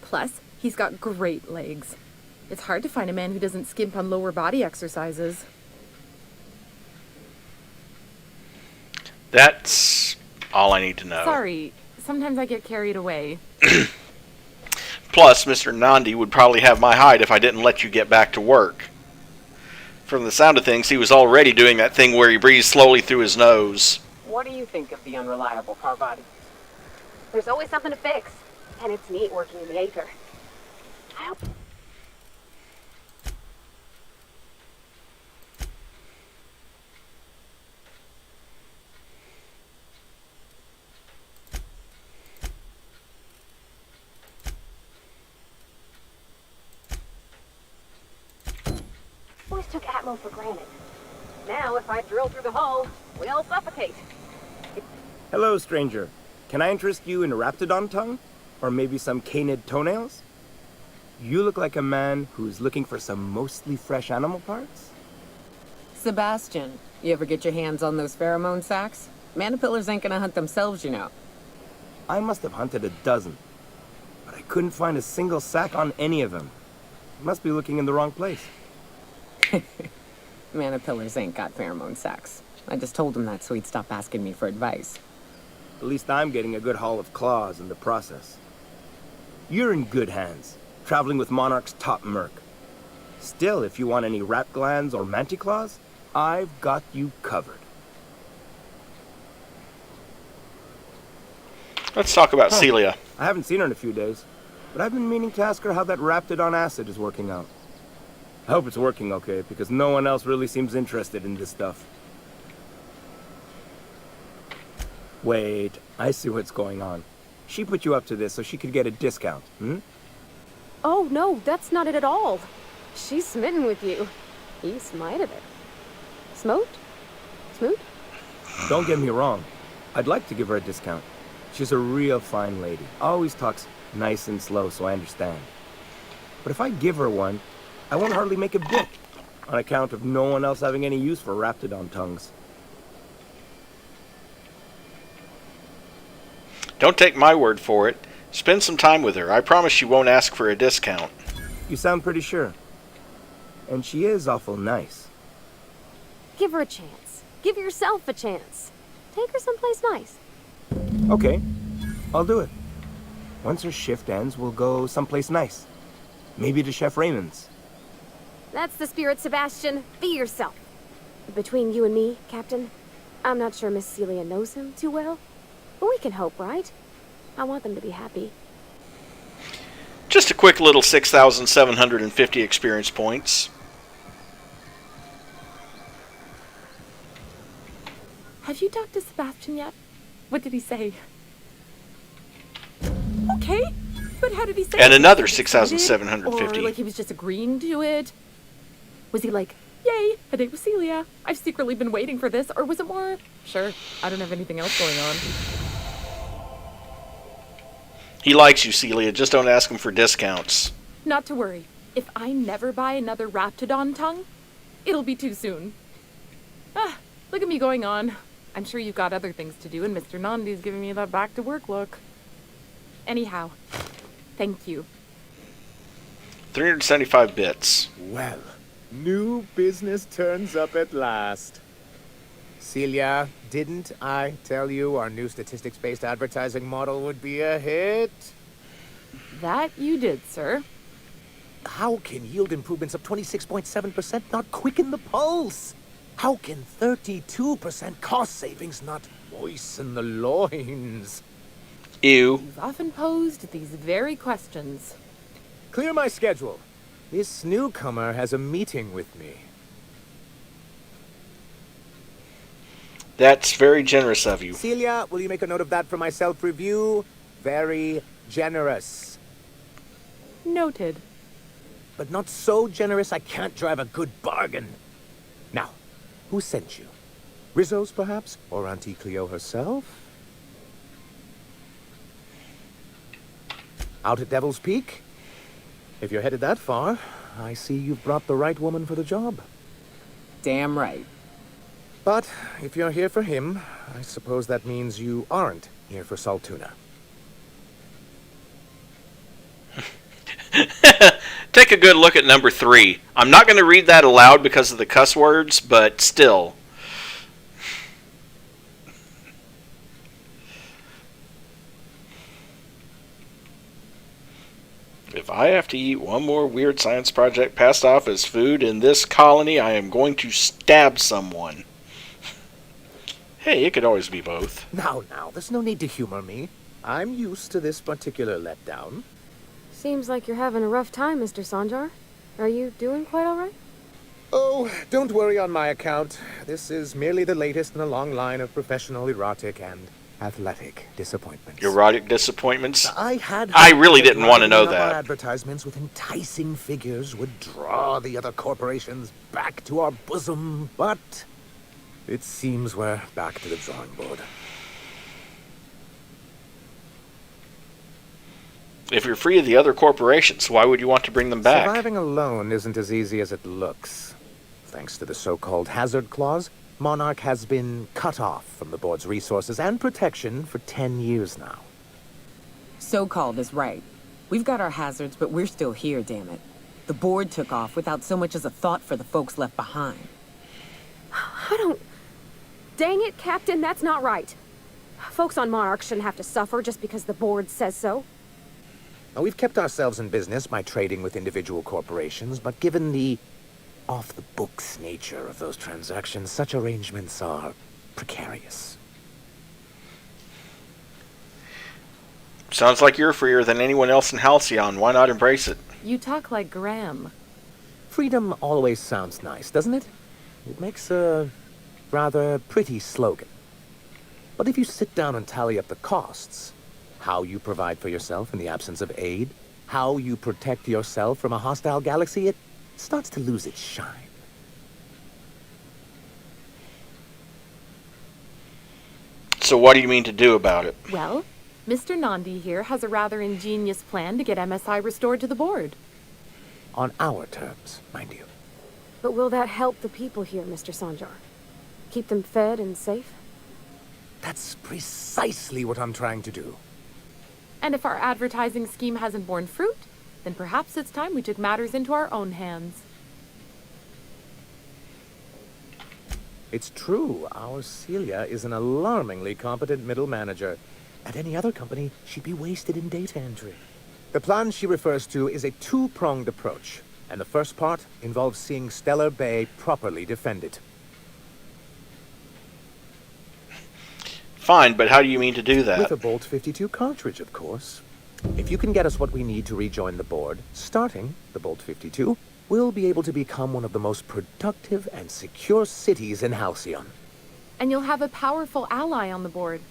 Plus, he's got great legs. It's hard to find a man who doesn't skimp on lower body exercises.
That's all I need to know.
Sorry, sometimes I get carried away.
Plus, Mr. Nandi would probably have my hide if I didn't let you get back to work. From the sound of things, he was already doing that thing where he breathes slowly through his nose.
What do you think of the unreliable Parvati?
There's always something to fix, and it's neat working in the Aether. I hope... Always took Atmo for granted. Now, if I drill through the hull, we all suffocate.
Hello, stranger. Can I interest you in Raptidon tongue? Or maybe some canid toenails? You look like a man who's looking for some mostly fresh animal parts?
Sebastian, you ever get your hands on those pheromone sacs? Manipillars ain't gonna hunt themselves, you know.
I must have hunted a dozen, but I couldn't find a single sack on any of them. Must be looking in the wrong place.
Manipillars ain't got pheromone sacs. I just told him that so he'd stop asking me for advice.
At least I'm getting a good haul of claws in the process. You're in good hands, traveling with Monarch's top merc. Still, if you want any rat glands or manticlaws, I've got you covered.
Let's talk about Celia.
I haven't seen her in a few days, but I've been meaning to ask her how that Raptidon acid is working out. I hope it's working okay, because no one else really seems interested in this stuff. Wait, I see what's going on. She put you up to this so she could get a discount, hmm?
Oh, no, that's not it at all. She's smitten with you. He smited it. Smoked? Smoot?
Don't get me wrong. I'd like to give her a discount. She's a real fine lady. Always talks nice and slow, so I understand. But if I give her one, I won't hardly make a bit, on account of no one else having any use for Raptidon tongues.
Don't take my word for it. Spend some time with her. I promise she won't ask for a discount.
You sound pretty sure. And she is awful nice.
Give her a chance. Give yourself a chance. Take her someplace nice.
Okay, I'll do it. Once her shift ends, we'll go someplace nice. Maybe to Chef Raymond's.
That's the spirit, Sebastian. Be yourself. Between you and me, Captain, I'm not sure Miss Celia knows him too well. But we can hope, right? I want them to be happy.
Just a quick little 6,750 experience points.
Have you talked to Sebastian yet? What did he say? Okay, but how did he say
And
it?
another
Was he excited?
6,750.
Or like he was just agreeing to it? Was he like, yay, a date with Celia. I've secretly been waiting for this. Or was it more, sure, I don't have anything else going on.
He likes you, Celia. Just don't ask him for discounts.
Not to worry. If I never buy another Raptidon tongue, it'll be too soon. Ah, look at me going on. I'm sure you've got other things to do, and Mr. Nandi's giving me that back-to-work look. Anyhow, thank you.
375 bits.
Well, new business turns up at last. Celia, didn't I tell you our new statistics-based advertising model would be a hit?
That you did, sir.
How can yield improvements of 26.7% not quicken the pulse? How can 32% cost savings not moisten the loins?
Ew.
You've often posed these very questions.
Clear my schedule. This newcomer has a meeting with me.
That's very generous of you.
Celia, will you make a note of that for my self-review? Very generous.
Noted.
But not so generous I can't drive a good bargain. Now, who sent you? Rizzo's, perhaps? Or Auntie Cleo herself? Out at Devil's Peak? If you're headed that far, I see you've brought the right woman for the job.
Damn right.
But if you're here for him, I suppose that means you aren't here for Saltuna.
Take a good look at number 3. I'm not going to read that aloud because of the cuss words, but still. If I have to eat one more weird science project passed off as food in this colony, I am going to stab someone. Hey, it could always be both.
Now, there's no need to humor me. I'm used to this particular letdown.
Seems like you're having a rough time, Mr. Sanjar. Are you doing quite all right?
Oh, don't worry on my account. This is merely the latest in a long line of professional erotic and athletic disappointments.
Erotic disappointments?
I
really didn't want to know
Our
that.
advertisements with enticing figures would draw the other corporations back to our bosom, but it seems we're back to the drawing board.
If you're free of the other corporations, why would you want to bring them back?
Surviving alone isn't as easy as it looks. Thanks to the so-called hazard clause, Monarch has been cut off from the board's resources and protection for 10 years now.
So-called is right. We've got our hazards, but we're still here, damn it. The board took off without so much as a thought for the folks left behind.
I don't... Dang it, Captain, that's not right. Folks on Monarch shouldn't have to suffer just because the board says so.
Now, we've kept ourselves in business by trading with individual corporations, but given the off-the-books nature of those transactions, such arrangements are precarious.
Sounds like you're freer than anyone else in Halcyon. Why not embrace it?
You talk like Graham.
Freedom always sounds nice, doesn't it? It makes a rather pretty slogan. But if you sit down and tally up the costs, how you provide for yourself in the absence of aid, how you protect yourself from a hostile galaxy, it starts to lose its shine.
So what do you mean to do about it?
Well, Mr. Nandi here has a rather ingenious plan to get MSI restored to the board.
On our terms, mind you.
But will that help the people here, Mr. Sanjar? Keep them fed and safe?
That's precisely what I'm trying to do.
And if our advertising scheme hasn't borne fruit, then perhaps it's time we took matters into our own hands.
It's true, our Celia is an alarmingly competent middle manager. At any other company, she'd be wasted in data entry. The plan she refers to is a two-pronged approach, and the first part involves seeing Stellar Bay properly defended.
Fine, but how do you mean to do that?
With a Bolt 52 cartridge, of course. If you can get us what we need to rejoin the board, starting the Bolt 52, we'll be able to become one of the most productive and secure cities in Halcyon.
And you'll have a powerful ally on the board.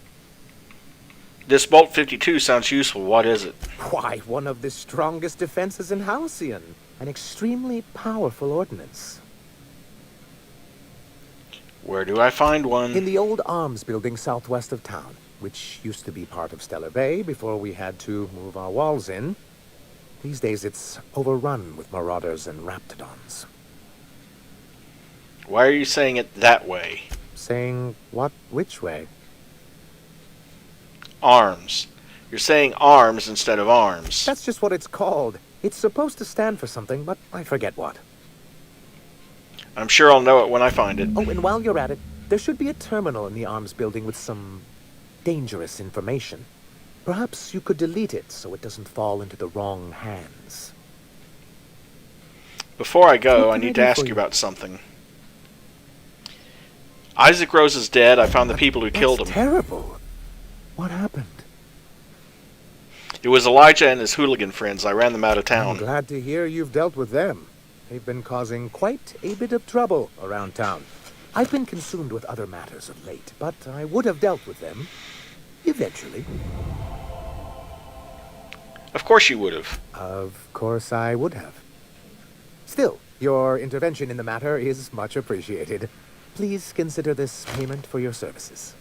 This Bolt 52 sounds useful. What is it?
Why, one of the strongest defenses in Halcyon. An extremely powerful ordnance.
Where do I find one?
In the old arms building southwest of town, which used to be part of Stellar Bay before we had to move our walls in. These days it's overrun with marauders and raptidons.
Why are you saying it that way?
Saying what? Which way?
Arms. You're saying arms instead of arms.
That's just what it's called. It's supposed to stand for something, but I forget what.
I'm sure I'll know it when I find it.
Oh, and while you're at it, there should be a terminal in the arms building with some dangerous information. Perhaps you could delete it so it doesn't fall into the wrong hands.
Before I go, I need to ask you about something. Isaac Rose is dead. I found the people who killed him.
Terrible. What happened?
It was Elijah and his hooligan friends. I ran them out of town.
I'm glad to hear you've dealt with them. They've been causing quite a bit of trouble around town. I've been consumed with other matters of late, but I would have dealt with them eventually.
Of course you would have.
Of course I would have. Still, your intervention in the matter is much appreciated. Please consider this payment for your services.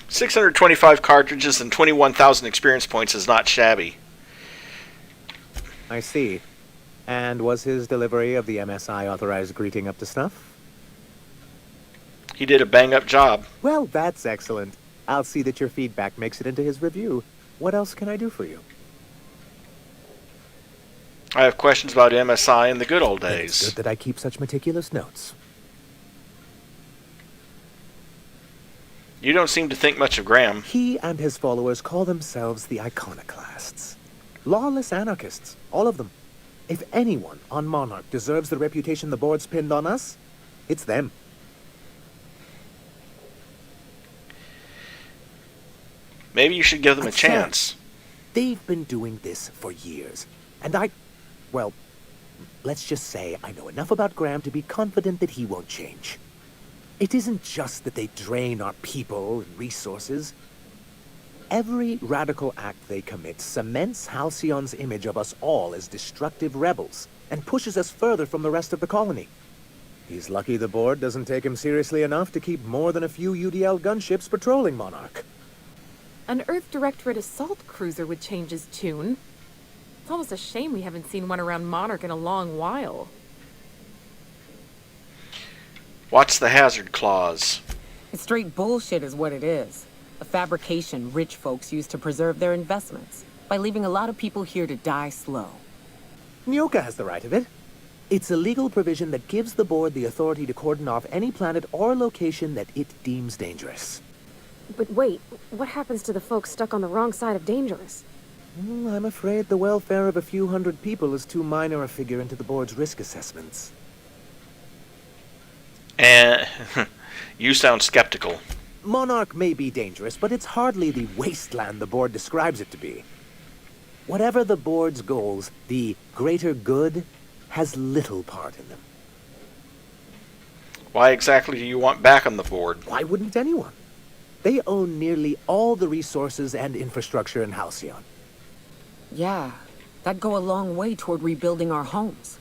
625 cartridges and 21,000 experience points is not shabby.
I see. And was his delivery of the MSI authorized greeting up to snuff?
He did a bang-up job.
Well, that's excellent. I'll see that your feedback makes it into his review. What else can I do for you?
I have questions about MSI in the good old days.
It's good that I keep such meticulous notes.
You don't seem to think much of Graham.
He and his followers call themselves the Iconoclasts. Lawless anarchists, all of them. If anyone on Monarch deserves the reputation the board's pinned on us, it's them.
Maybe you should give them a chance.
They've been doing this for years. And well, let's just say I know enough about Graham to be confident that he won't change. It isn't just that they drain our people and resources. Every radical act they commit cements Halcyon's image of us all as destructive rebels and pushes us further from the rest of the colony. He's lucky the board doesn't take him seriously enough to keep more than a few UDL gunships patrolling Monarch.
An Earth Directorate assault cruiser would change his tune. It's almost a shame we haven't seen one around Monarch in a long while.
What's the hazard clause?
It's straight bullshit is what it is. A fabrication rich folks use to preserve their investments by leaving a lot of people here to die slow.
Nyoka has the right of it. It's a legal provision that gives the board the authority to cordon off any planet or location that it deems dangerous.
But wait, what happens to the folks stuck on the wrong side of dangerous?
I'm afraid the welfare of a few hundred people is too minor a figure into the board's risk assessments.
You sound skeptical.
Monarch may be dangerous, but it's hardly the wasteland the board describes it to be. Whatever the board's goals, the greater good has little part in them.
Why exactly do you want back on the board?
Why wouldn't anyone? They own nearly all the resources and infrastructure in Halcyon.
Yeah, that'd go a long way toward rebuilding our homes.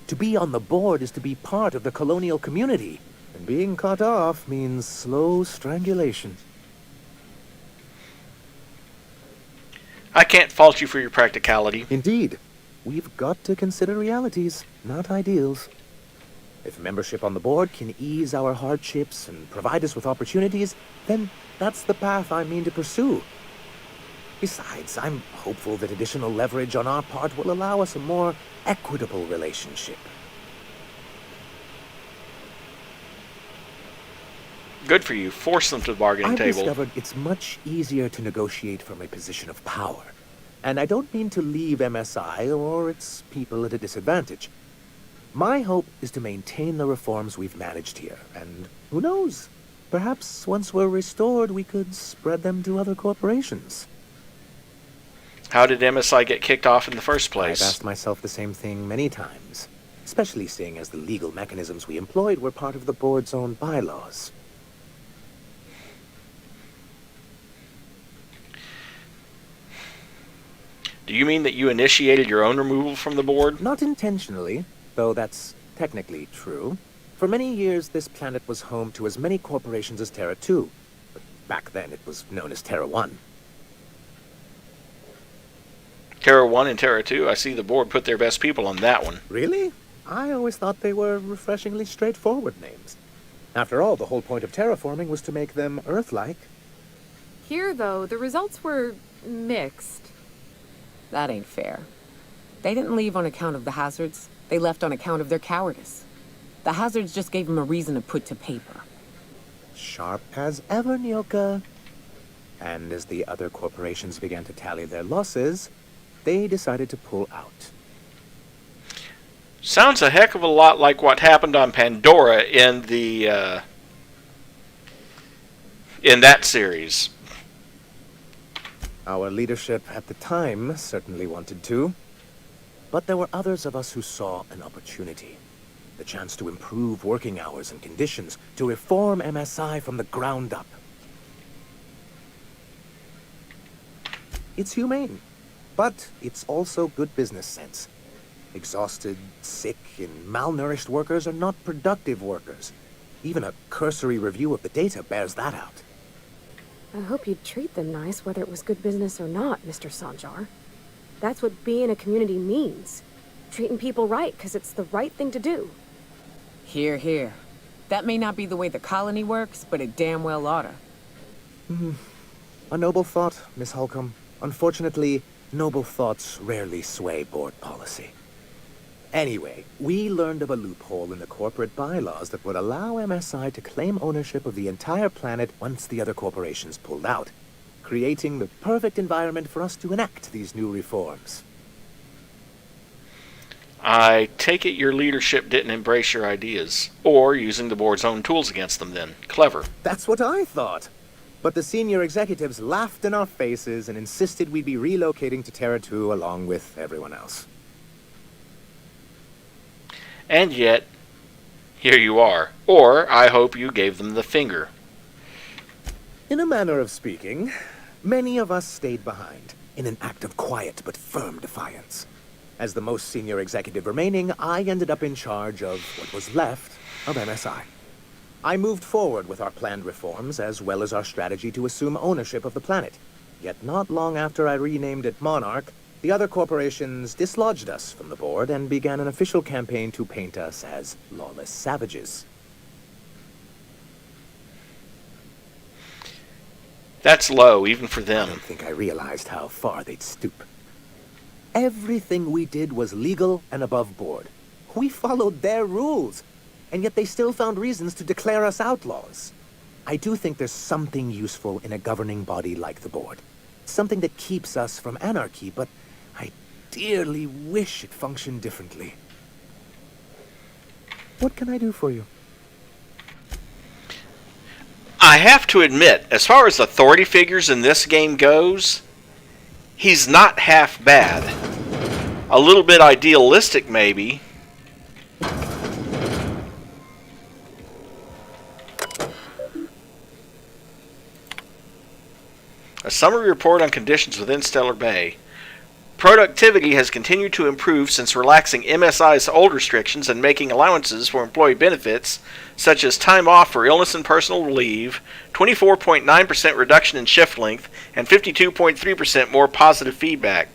To be on the board is to be part of the colonial community. And being cut off means slow strangulation.
I can't fault you for your practicality.
Indeed. We've got to consider realities, not ideals. If membership on the board can ease our hardships and provide us with opportunities, then that's the path I mean to pursue. Besides, I'm hopeful that additional leverage on our part will allow us a more equitable relationship.
Good for you. Force them to the bargaining
I've
table.
discovered it's much easier to negotiate from a position of power. And I don't mean to leave MSI or its people at a disadvantage. My hope is to maintain the reforms we've managed here, and who knows? Perhaps once we're restored, we could spread them to other corporations.
How did MSI get kicked off in the first place?
I've asked myself the same thing many times, especially seeing as the legal mechanisms we employed were part of the board's own bylaws.
Do you mean that you initiated your own removal from the board?
Not intentionally, though that's technically true. For many years, this planet was home to as many corporations as Terra 2. But back then, it was known as Terra 1.
Terra 1 and Terra 2? I see the board put their best people on that one.
Really? I always thought they were refreshingly straightforward names. After all, the whole point of terraforming was to make them Earth-like.
Here, though, the results were mixed.
That ain't fair. They didn't leave on account of the hazards. They left on account of their cowardice. The hazards just gave them a reason to put to paper.
Sharp as ever, Nyoka. And as the other corporations began to tally their losses, they decided to pull out.
Sounds a heck of a lot like what happened on Pandora in the in that series.
Our leadership at the time certainly wanted to. But there were others of us who saw an opportunity. The chance to improve working hours and conditions, to reform MSI from the ground up. It's humane, but it's also good business sense. Exhausted, sick, and malnourished workers are not productive workers. Even a cursory review of the data bears that out.
I hope you'd treat them nice, whether it was good business or not, Mr. Sanjar. That's what being a community means. Treating people right, because it's the right thing to do.
Here, here. That may not be the way the colony works, but it damn well oughta.
A noble thought, Miss Holcomb. Unfortunately, noble thoughts rarely sway board policy. Anyway, we learned of a loophole in the corporate bylaws that would allow MSI to claim ownership of the entire planet once the other corporations pulled out, creating the perfect environment for us to enact these new reforms.
I take it your leadership didn't embrace your ideas, or using the board's own tools against them then. Clever.
That's what I thought. But the senior executives laughed in our faces and insisted we'd be relocating to Terra 2 along with everyone else.
And yet, here you are. Or, I hope you gave them the finger.
In a manner of speaking, many of us stayed behind, in an act of quiet but firm defiance. As the most senior executive remaining, I ended up in charge of what was left of MSI. I moved forward with our planned reforms, as well as our strategy to assume ownership of the planet. Yet not long after I renamed it Monarch, the other corporations dislodged us from the board and began an official campaign to paint us as lawless savages.
That's low, even for them.
I don't think I realized how far they'd stoop. Everything we did was legal and above board. We followed their rules, and yet they still found reasons to declare us outlaws. I do think there's something useful in a governing body like the board. Something that keeps us from anarchy, but I dearly wish it functioned differently. What can I do for you?
I have to admit, as far as authority figures in this game goes, he's not half bad. A little bit idealistic, maybe. A summary report on conditions within Stellar Bay. Productivity has continued to improve since relaxing MSI's old restrictions and making allowances for employee benefits, such as time off for illness and personal leave, 24.9% reduction in shift length, and 52.3% more positive feedback.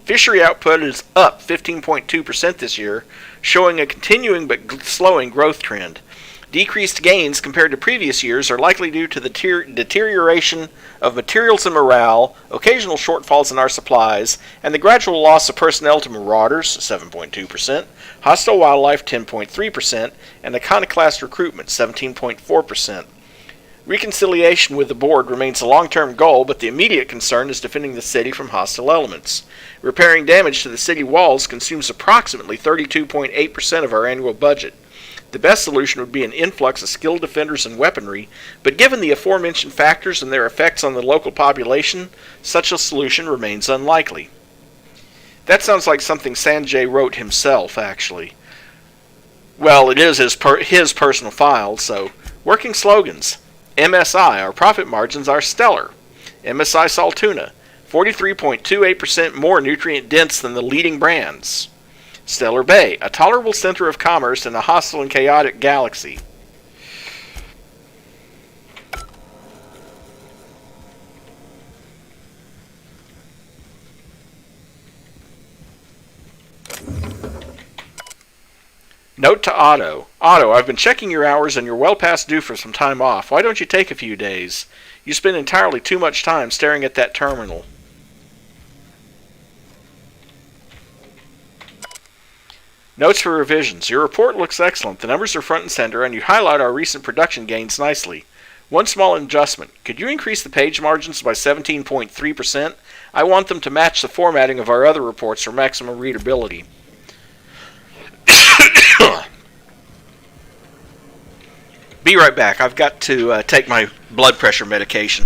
Fishery output is up 15.2% this year, showing a continuing but slowing growth trend. Decreased gains compared to previous years are likely due to the deterioration of materials and morale, occasional shortfalls in our supplies, and the gradual loss of personnel to marauders, 7.2%, hostile wildlife, 10.3%, and iconoclast recruitment, 17.4%. Reconciliation with the board remains a long-term goal, but the immediate concern is defending the city from hostile elements. Repairing damage to the city walls consumes approximately 32.8% of our annual budget. The best solution would be an influx of skilled defenders and weaponry, but given the aforementioned factors and their effects on the local population, such a solution remains unlikely. That sounds like something Sanjay wrote himself, actually. Well, it is his personal file, so... Working slogans. MSI, our profit margins are stellar. MSI Saltuna, 43.28% more nutrient dense than the leading brands. Stellar Bay, a tolerable center of commerce in a hostile and chaotic galaxy. Note to Otto. Otto, I've been checking your hours and you're well past due for some time off. Why don't you take a few days? You spend entirely too much time staring at that terminal. Notes for revisions. Your report looks excellent. The numbers are front and center, and you highlight our recent production gains nicely. One small adjustment. Could you increase the page margins by 17.3%? I want them to match the formatting of our other reports for maximum readability. Be right back. I've got to take my blood pressure medication.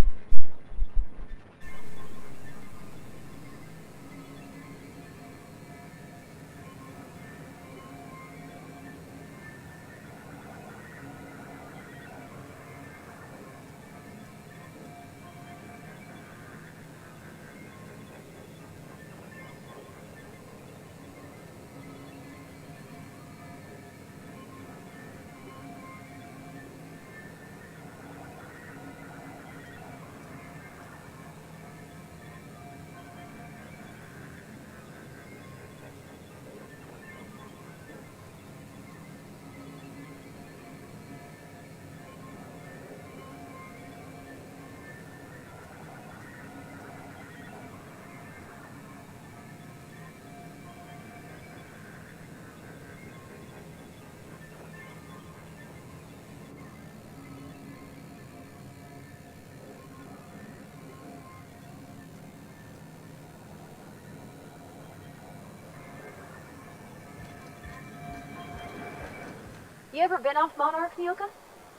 You ever been off Monarch, Nyoka?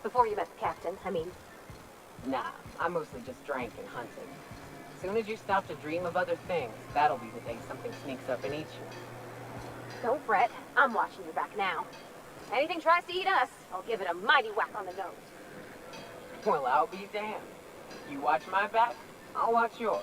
Before you met the captain, I mean.
Nah, I mostly just drank and hunted. Soon as you stop to dream of other things, that'll be the day something sneaks up and eats you.
Don't fret, I'm watching your back now. Anything tries to eat us, I'll give it a mighty whack on the nose.
Well, I'll be damned. You watch my back, I'll watch yours.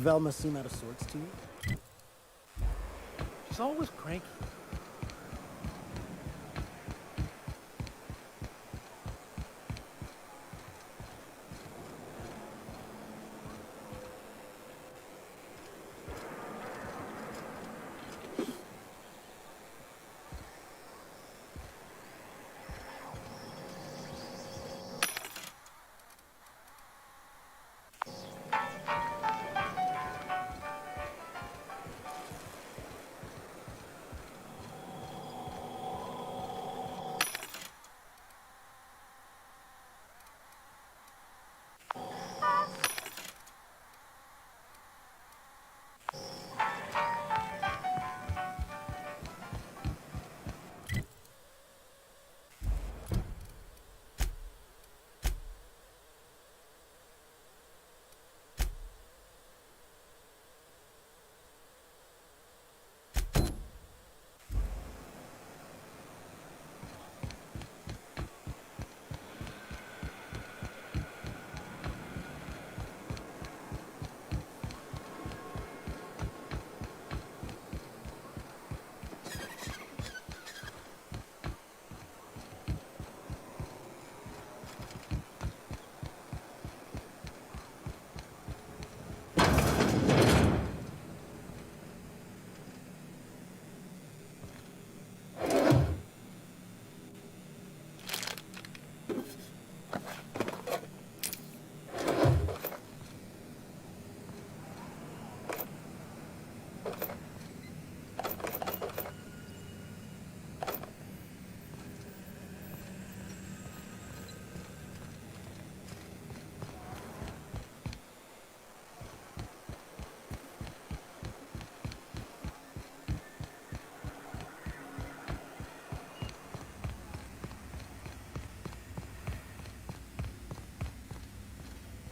Velma seem out of sorts to you?
She's always cranky.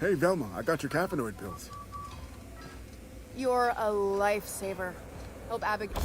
Hey, Velma, I got your caffeinoid pills.
You're a lifesaver. Hope Abigail...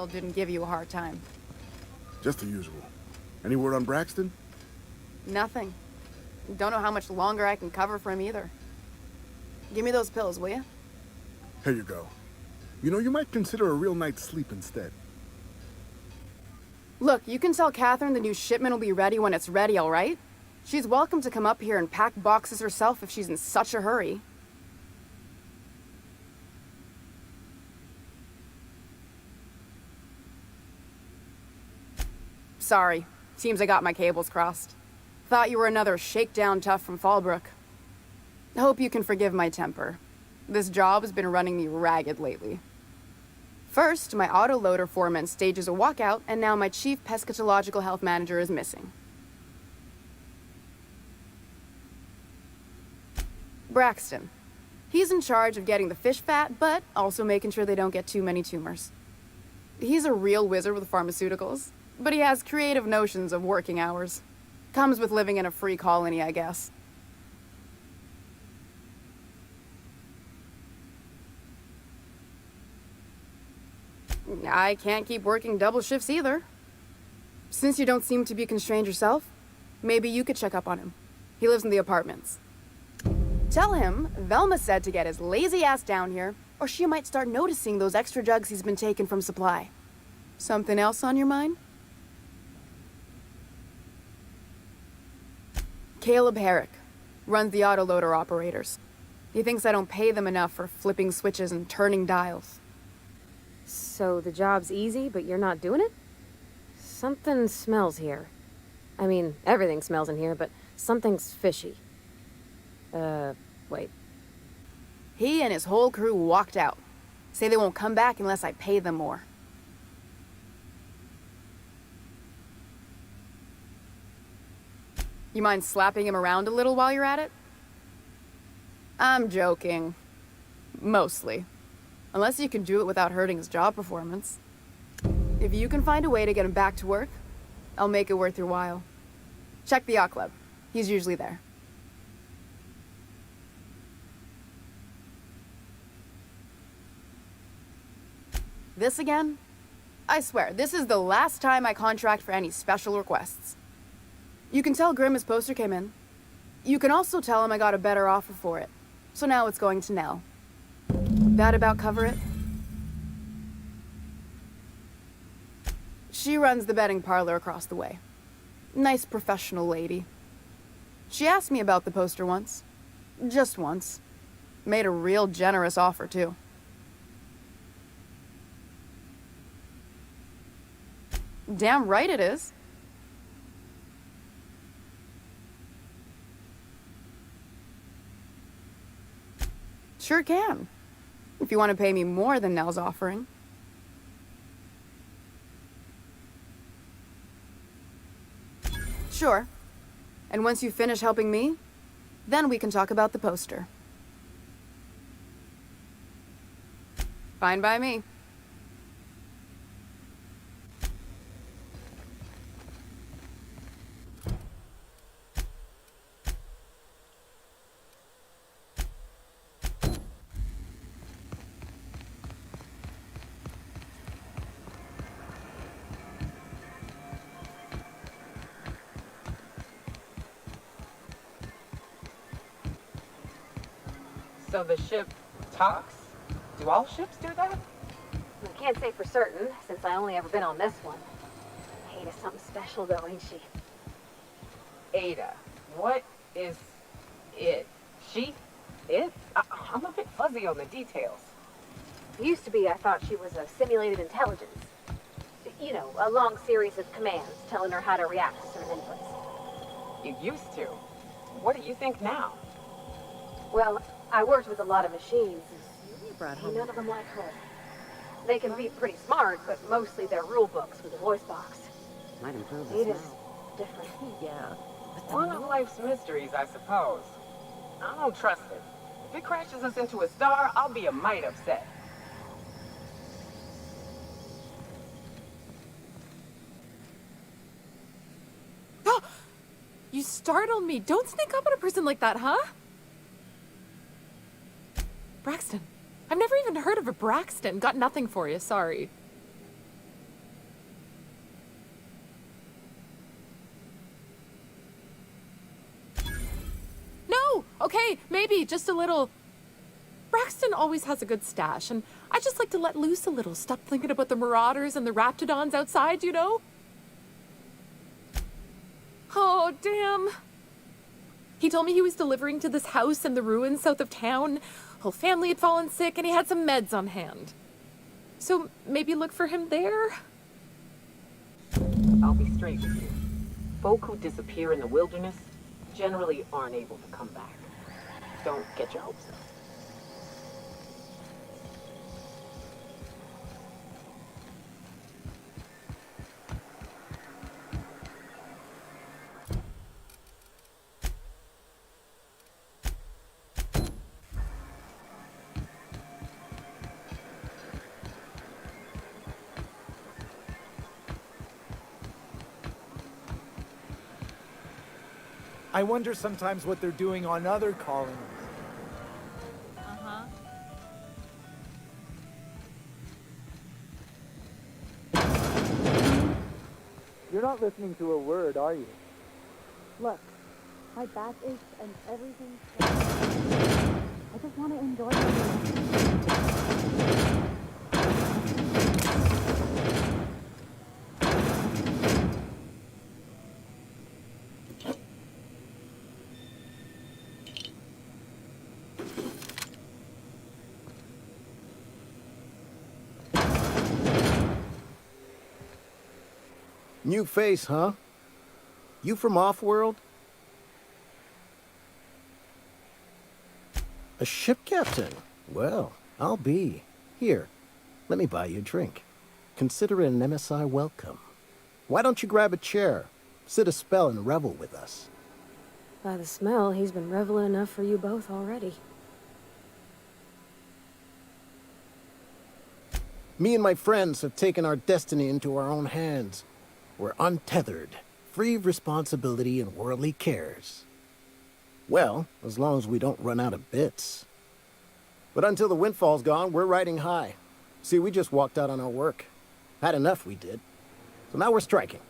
didn't give you a hard time.
Just the usual. Any word on Braxton?
Nothing. Don't know how much longer I can cover for him either. Give me those pills, will you?
Here you go. You know, you might consider a real night's sleep instead.
Look, you can tell Catherine the new shipment will be ready when it's ready, all right? She's welcome to come up here and pack boxes herself if she's in such a hurry. Sorry. Seems I got my cables crossed. Thought you were another shakedown tough from Fallbrook. Hope you can forgive my temper. This job has been running me ragged lately. First, my autoloader foreman stages a walkout, and now my chief pescatological health manager is missing. Braxton. He's in charge of getting the fish fat, but also making sure they don't get too many tumors. He's a real wizard with pharmaceuticals, but he has creative notions of working hours. Comes with living in a free colony, I guess. I can't keep working double shifts either. Since you don't seem to be constrained yourself, maybe you could check up on him. He lives in the apartments. Tell him Velma said to get his lazy ass down here, or she might start noticing those extra drugs he's been taking from supply. Something else on your mind? Caleb Herrick runs the autoloader operators.
He thinks I don't pay them enough for flipping switches and turning dials.
So the job's easy, but you're not doing it? Something smells here. I mean, everything smells in here, but something's fishy. Wait.
He and his whole crew walked out. Say they won't come back unless I pay them more. You mind slapping him around a little while you're at it? I'm joking. Mostly. Unless you can do it without hurting his job performance. If you can find a way to get him back to work, I'll make it worth your while. Check the yacht club. He's usually there. This again? I swear, this is the last time I contract for any special requests. You can tell Grimm his poster came in. You can also tell him I got a better offer for it. So now it's going to Nell. That about cover it? She runs the betting parlor across the way. Nice professional lady. She asked me about the poster once. Just once. Made a real generous offer, too. Damn right it is. Sure can. If you want to pay me more than Nell's offering. Sure. And once you finish helping me, then we can talk about the poster. Fine by me.
So the ship talks? Do all ships do that?
I can't say for certain, since I only ever been on this one. Ada's something special, though, ain't she?
Ada. What is it? She? It? I'm a bit fuzzy on the details.
Used to be I thought she was a simulated intelligence. You know, a long series of commands telling her how to react to certain inputs.
You used to. What do you think now?
Well, I worked with a lot of machines.
Brought
Ain't none of them like her. They can be pretty smart, but mostly they're rule books with a voice box.
Might improve
Ada's different.
Yeah. One of life's mysteries, I suppose. I don't trust it. If it crashes us into a star, I'll be a mite upset.
You startled me. Don't sneak up on a person like that, huh? Braxton. I've never even heard of a Braxton. Got nothing for you, sorry. No! Okay, maybe, just a little. Braxton always has a good stash, and I just like to let loose a little. Stop thinking about the Marauders and the Raptidons outside, you know? Oh, damn. He told me he was delivering to this house in the ruins south of town. Whole family had fallen sick, and he had some meds on hand. So maybe look for him there?
I'll be straight with you. Folk who disappear in the wilderness generally aren't able to come back. Don't get your hopes up.
I wonder sometimes what they're doing on other colonies.
Uh-huh.
You're not listening to a word, are you?
Look, my back aches and everything. I just want to enjoy my life.
New face, huh? You from off-world? A ship captain? Well, I'll be. Here, let me buy you a drink. Consider it an MSI welcome. Why don't you grab a chair? Sit a spell and revel with us.
By the smell, he's been reveling enough for you both already.
Me and my friends have taken our destiny into our own hands. We're untethered, free of responsibility and worldly cares. Well, as long as we don't run out of bits. But until the windfall's gone, we're riding high. See, we just walked out on our work. Had enough, we did. So now we're striking.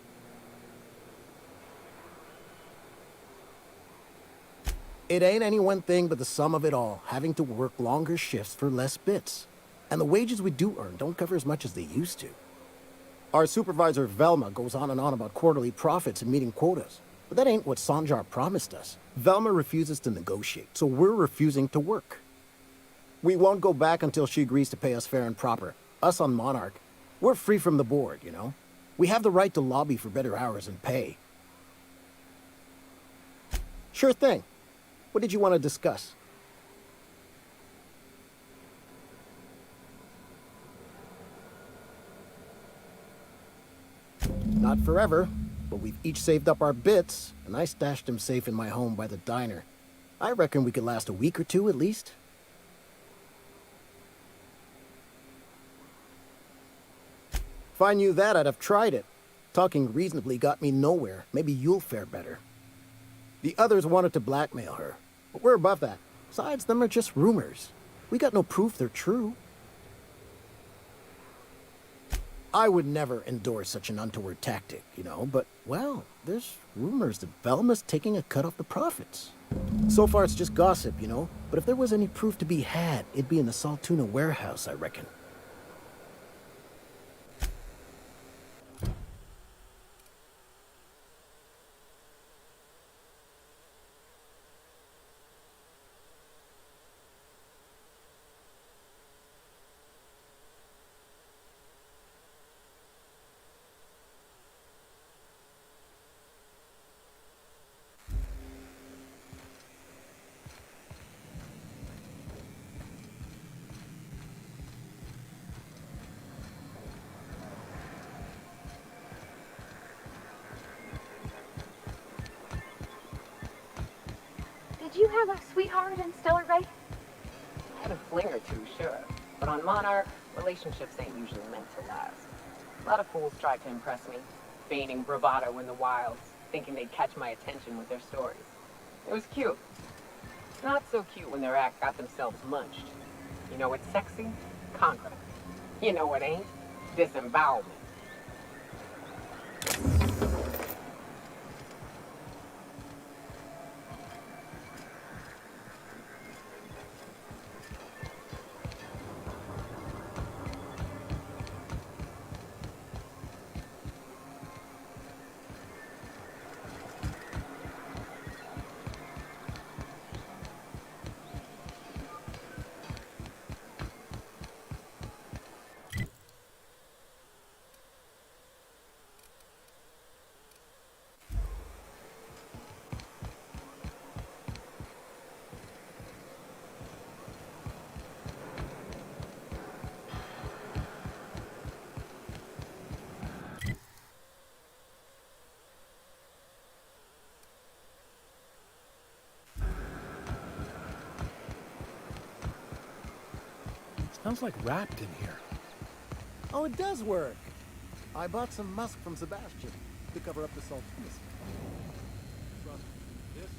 It ain't any one thing but the sum of it all, having to work longer shifts for less bits. And the wages we do earn don't cover as much as they used to. Our supervisor, Velma, goes on and on about quarterly profits and meeting quotas. But that ain't what Sanjar promised us. Velma refuses to negotiate, so we're refusing to work. We won't go back until she agrees to pay us fair and proper. Us on Monarch, we're free from the board, you know? We have the right to lobby for better hours and pay. Sure thing. What did you want to discuss? Not forever, but we've each saved up our bits, and I stashed them safe in my home by the diner. I reckon we could last a week or two at least. If I knew that, I'd have tried it. Talking reasonably got me nowhere. Maybe you'll fare better. The others wanted to blackmail her, but we're above that. Besides, them are just rumors. We got no proof they're true. I would never endorse such an untoward tactic, you know, but, well, there's rumors that Velma's taking a cut off the profits. So far it's just gossip, you know, but if there was any proof to be had, it'd be in the Saltuna warehouse, I reckon.
Did you have a sweetheart in Stellar Bay?
I had a fling or two, sure. But on Monarch, relationships ain't usually meant to last. A lot of fools tried to impress me, feigning bravado in the wilds, thinking they'd catch my attention with their stories. It was cute. Not so cute when their act got themselves munched. You know what's sexy? Conquest. You know what ain't? Disembowelment.
Sounds like wrapped in here.
Oh, it does work. I bought some musk from Sebastian to cover up the saltiness. Trust me, this.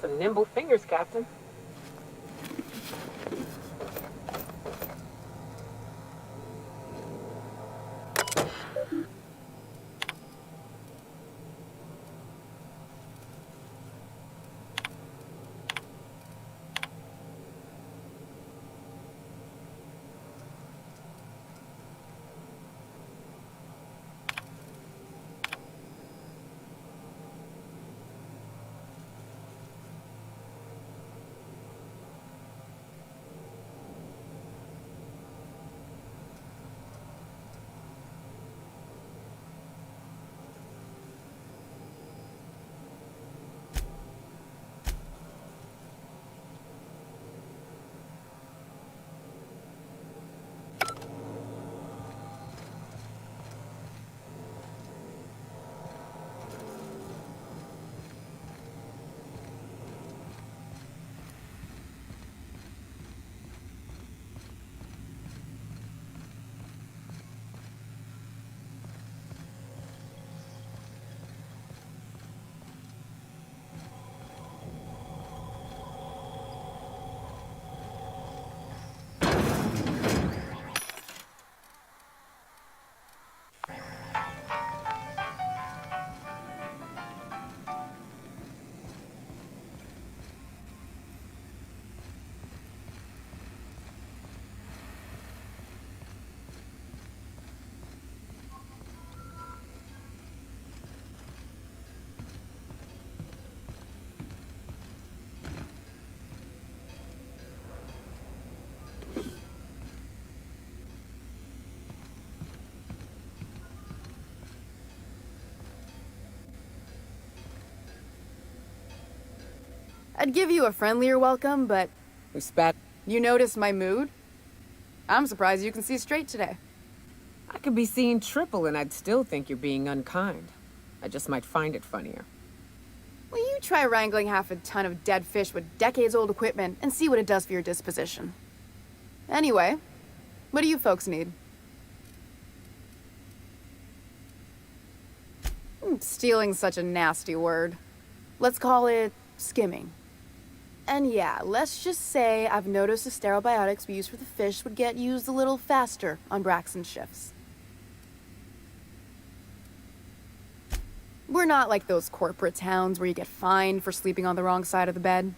Got some nimble fingers, Captain.
I'd give you a friendlier welcome, but...
Respect.
You noticed my mood? I'm surprised you can see straight today.
I could be seeing triple and I'd still think you're being unkind. I just might find it funnier.
Will you try wrangling half a ton of dead fish with decades-old equipment and see what it does for your disposition? Anyway, what do you folks need? Stealing's such a nasty word. Let's call it skimming. And yeah, let's just say I've noticed the sterile biotics we use for the fish would get used a little faster on Braxton's shifts. We're not like those corporate towns where you get fined for sleeping on the wrong side of the bed.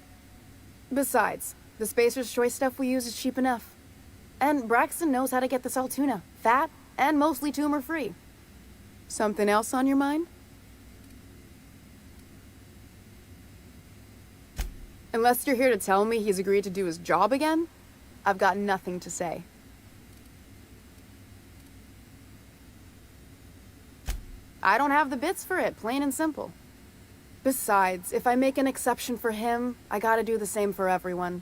Besides, the Spacer's Choice stuff we use is cheap enough. And Braxton knows how to get this all tuna, fat and mostly tumor-free. Something else on your mind? Unless you're here to tell me he's agreed to do his job again, I've got nothing to say. I don't have the bits for it, plain and simple. Besides, if I make an exception for him, I gotta do the same for everyone.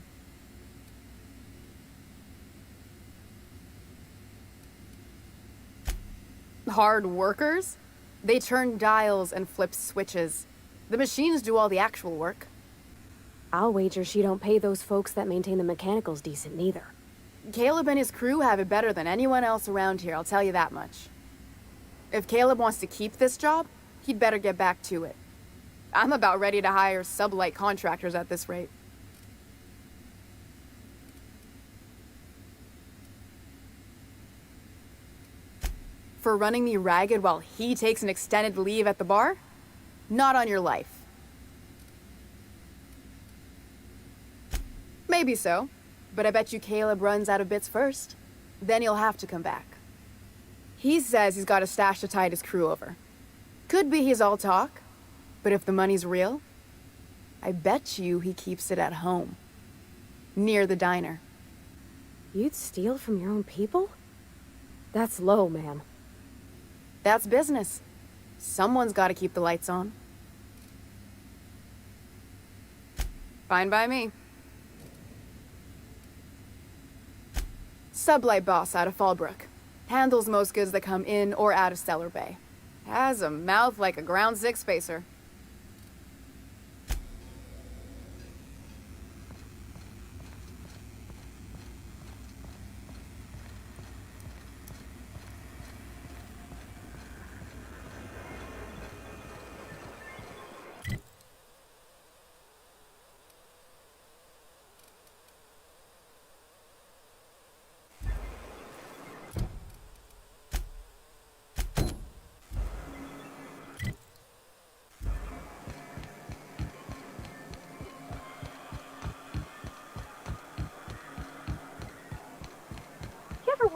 Hard workers? They turn dials and flip switches. The machines do all the actual work.
I'll wager she don't pay those folks that maintain the mechanicals decent neither.
Caleb and his crew have it better than anyone else around here, I'll tell you that much. If Caleb wants to keep this job, he'd better get back to it. I'm about ready to hire sublight contractors at this rate. For running me ragged while he takes an extended leave at the bar? Not on your life. Maybe so, but I bet you Caleb runs out of bits first. Then he'll have to come back. He says he's got a stash to tide his crew over. Could be he's all talk, but if the money's real, I bet you he keeps it at home. Near the diner.
You'd steal from your own people? That's low, ma'am.
That's business. Someone's got to keep the lights on. Fine by me. Sublight boss out of Fallbrook. Handles most goods that come in or out of Stellar Bay. Has a mouth like a Ground 6 spacer.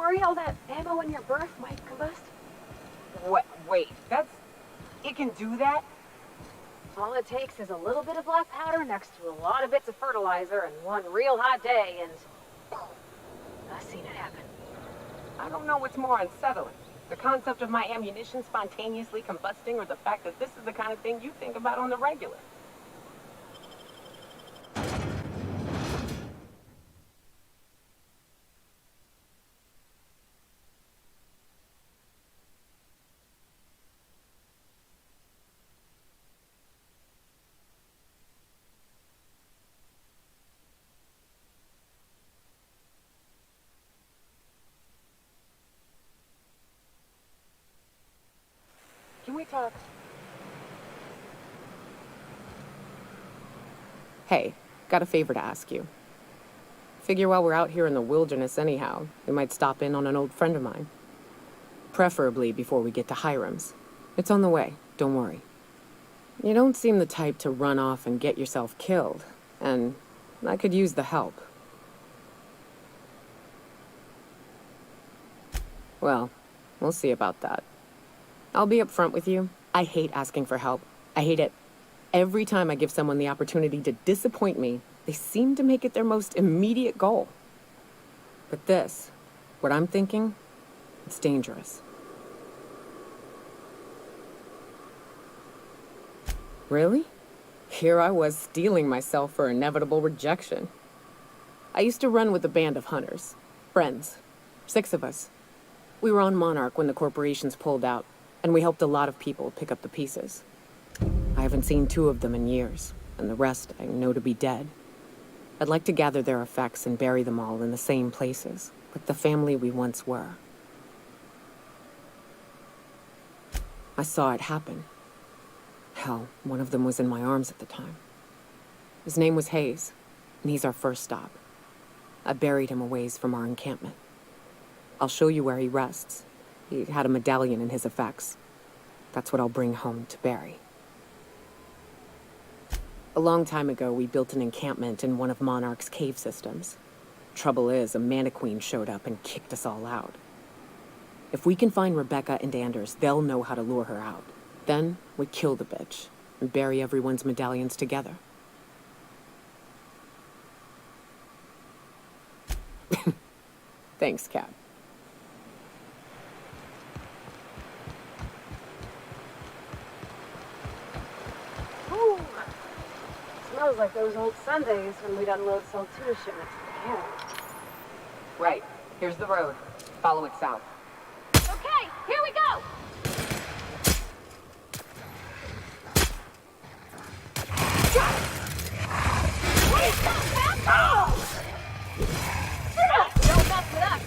worry all that ammo in your berth might combust?
Wait, it can do that?
All it takes is a little bit of black powder next to a lot of bits of fertilizer and one real hot day, and I've seen it happen.
I don't know what's more unsettling. The concept of my ammunition spontaneously combusting, or the fact that this is the kind of thing you think about on the regular. Can we talk? Hey, got a favor to ask you. Figure while we're out here in the wilderness anyhow, we might stop in on an old friend of mine. Preferably before we get to Hiram's. It's on the way, don't worry. You don't seem the type to run off and get yourself killed, and I could use the help. Well, we'll see about that. I'll be upfront with you. I hate asking for help. I hate it. Every time I give someone the opportunity to disappoint me, they seem to make it their most immediate goal. But this, what I'm thinking, it's dangerous. Really? Here I was steeling myself for inevitable rejection. I used to run with a band of hunters. Friends. 6 of us. We were on Monarch when the corporations pulled out, and we helped a lot of people pick up the pieces. I haven't seen 2 of them in years, and the rest I know to be dead. I'd like to gather their effects and bury them all in the same places, like the family we once were. I saw it happen. Hell, one of them was in my arms at the time. His name was Hayes, and he's our first stop. I buried him a ways from our encampment. I'll show you where he rests. He had a medallion in his effects. That's what I'll bring home to Barry. A long time ago, we built an encampment in one of Monarch's cave systems. Trouble is, a Mantiqueen showed up and kicked us all out. If we can find Rebecca and Anders, they'll know how to lure her out. Then, we kill the bitch and bury everyone's medallions together. Thanks, Cap.
Ooh, smells like those old Sundays when we'd unload Saltuna shipments to the camp.
Right. Here's the road. Follow it south.
Okay, here we go! Please stop, Pat! Don't mess with us!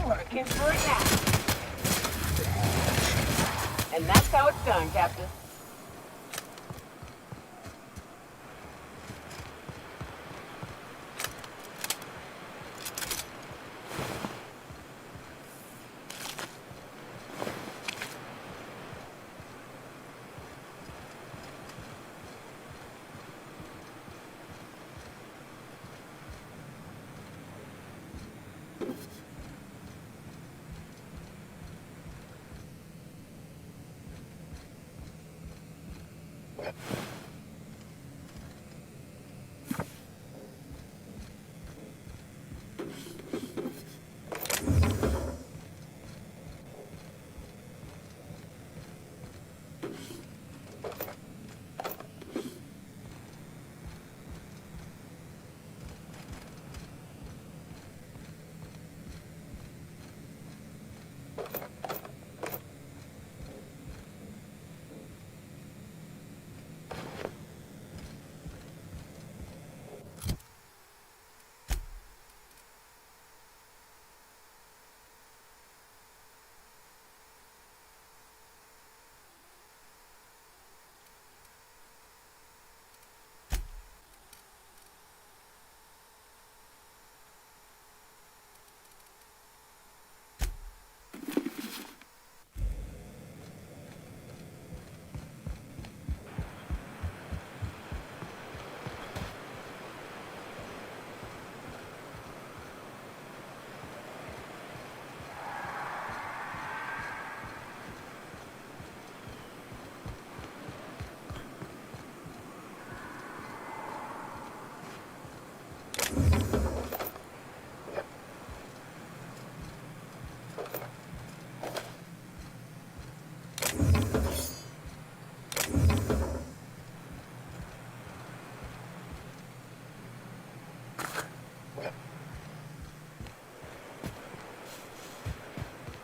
Working for it now. And that's how it's done, Captain.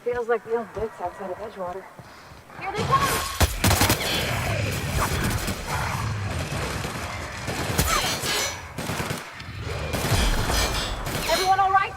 Feels like the old bits outside of Edgewater. Here they come! Everyone all right?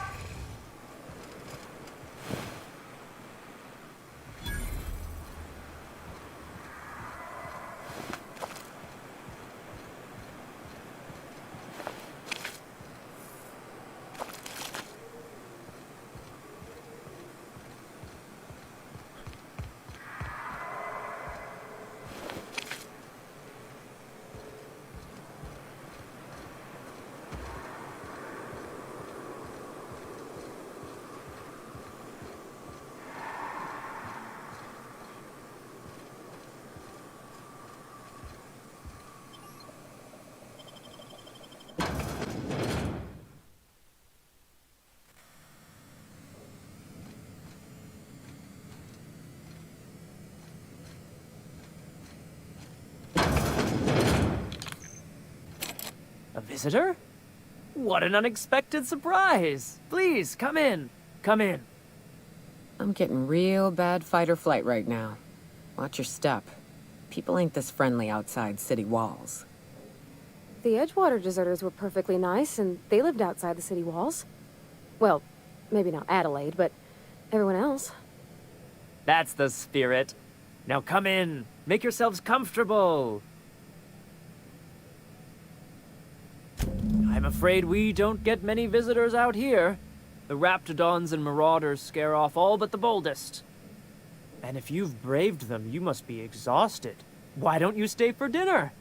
A visitor? What an unexpected surprise! Please, come in. Come in.
I'm getting real bad fight or flight right now. Watch your step. People ain't this friendly outside city walls.
The Edgewater deserters were perfectly nice, and they lived outside the city walls. Well, maybe not Adelaide, but everyone else.
That's the spirit. Now come in. Make yourselves comfortable. I'm afraid we don't get many visitors out here. The Raptidons and Marauders scare off all but the boldest. And if you've braved them, you must be exhausted. Why don't you stay for dinner?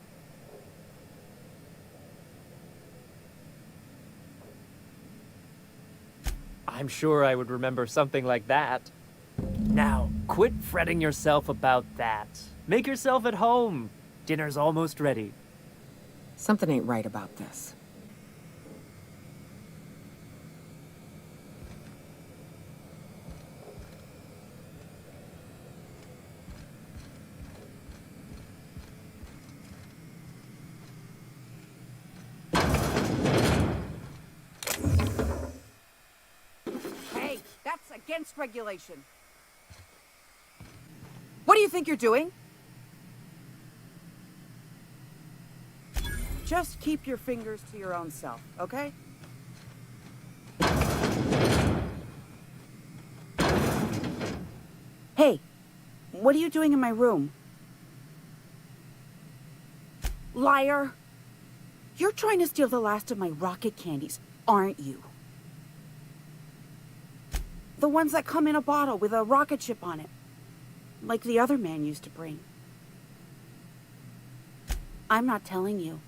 I'm sure I would remember something like that. Now, quit fretting yourself about that. Make yourself at home. Dinner's almost ready.
Something ain't right about this.
Hey, that's against regulation. What do you think you're doing? Just keep your fingers to your own self, okay? Hey, what are you doing in my room? Liar! You're trying to steal the last of my rocket candies, aren't you? The ones that come in a bottle with a rocket ship on it. Like the other man used to bring. I'm not telling you.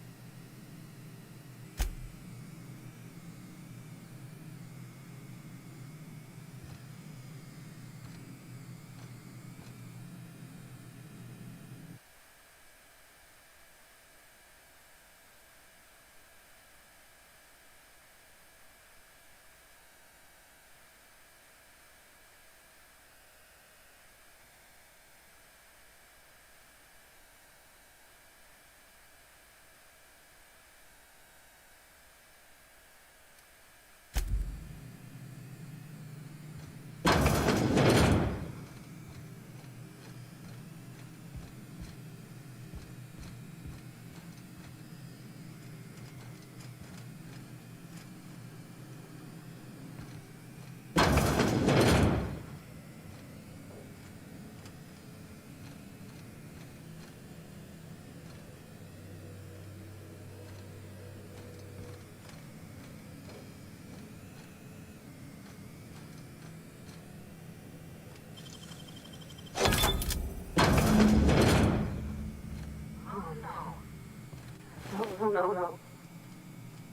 No.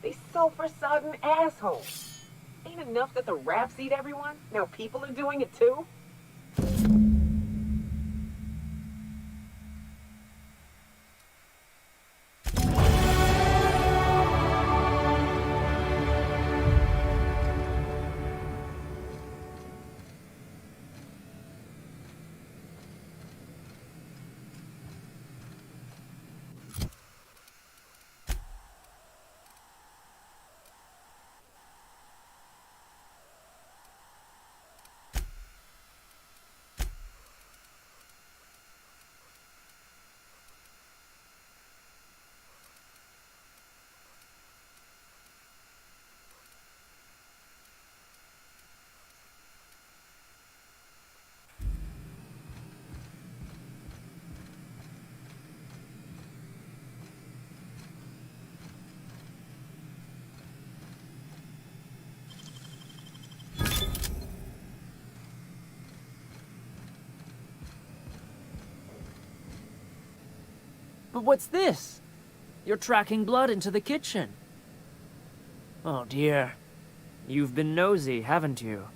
These sulfur-sodden assholes. Ain't enough that the rats eat everyone? Now people are doing it too?
But what's this? You're tracking blood into the kitchen. Oh dear. You've been nosy, haven't you?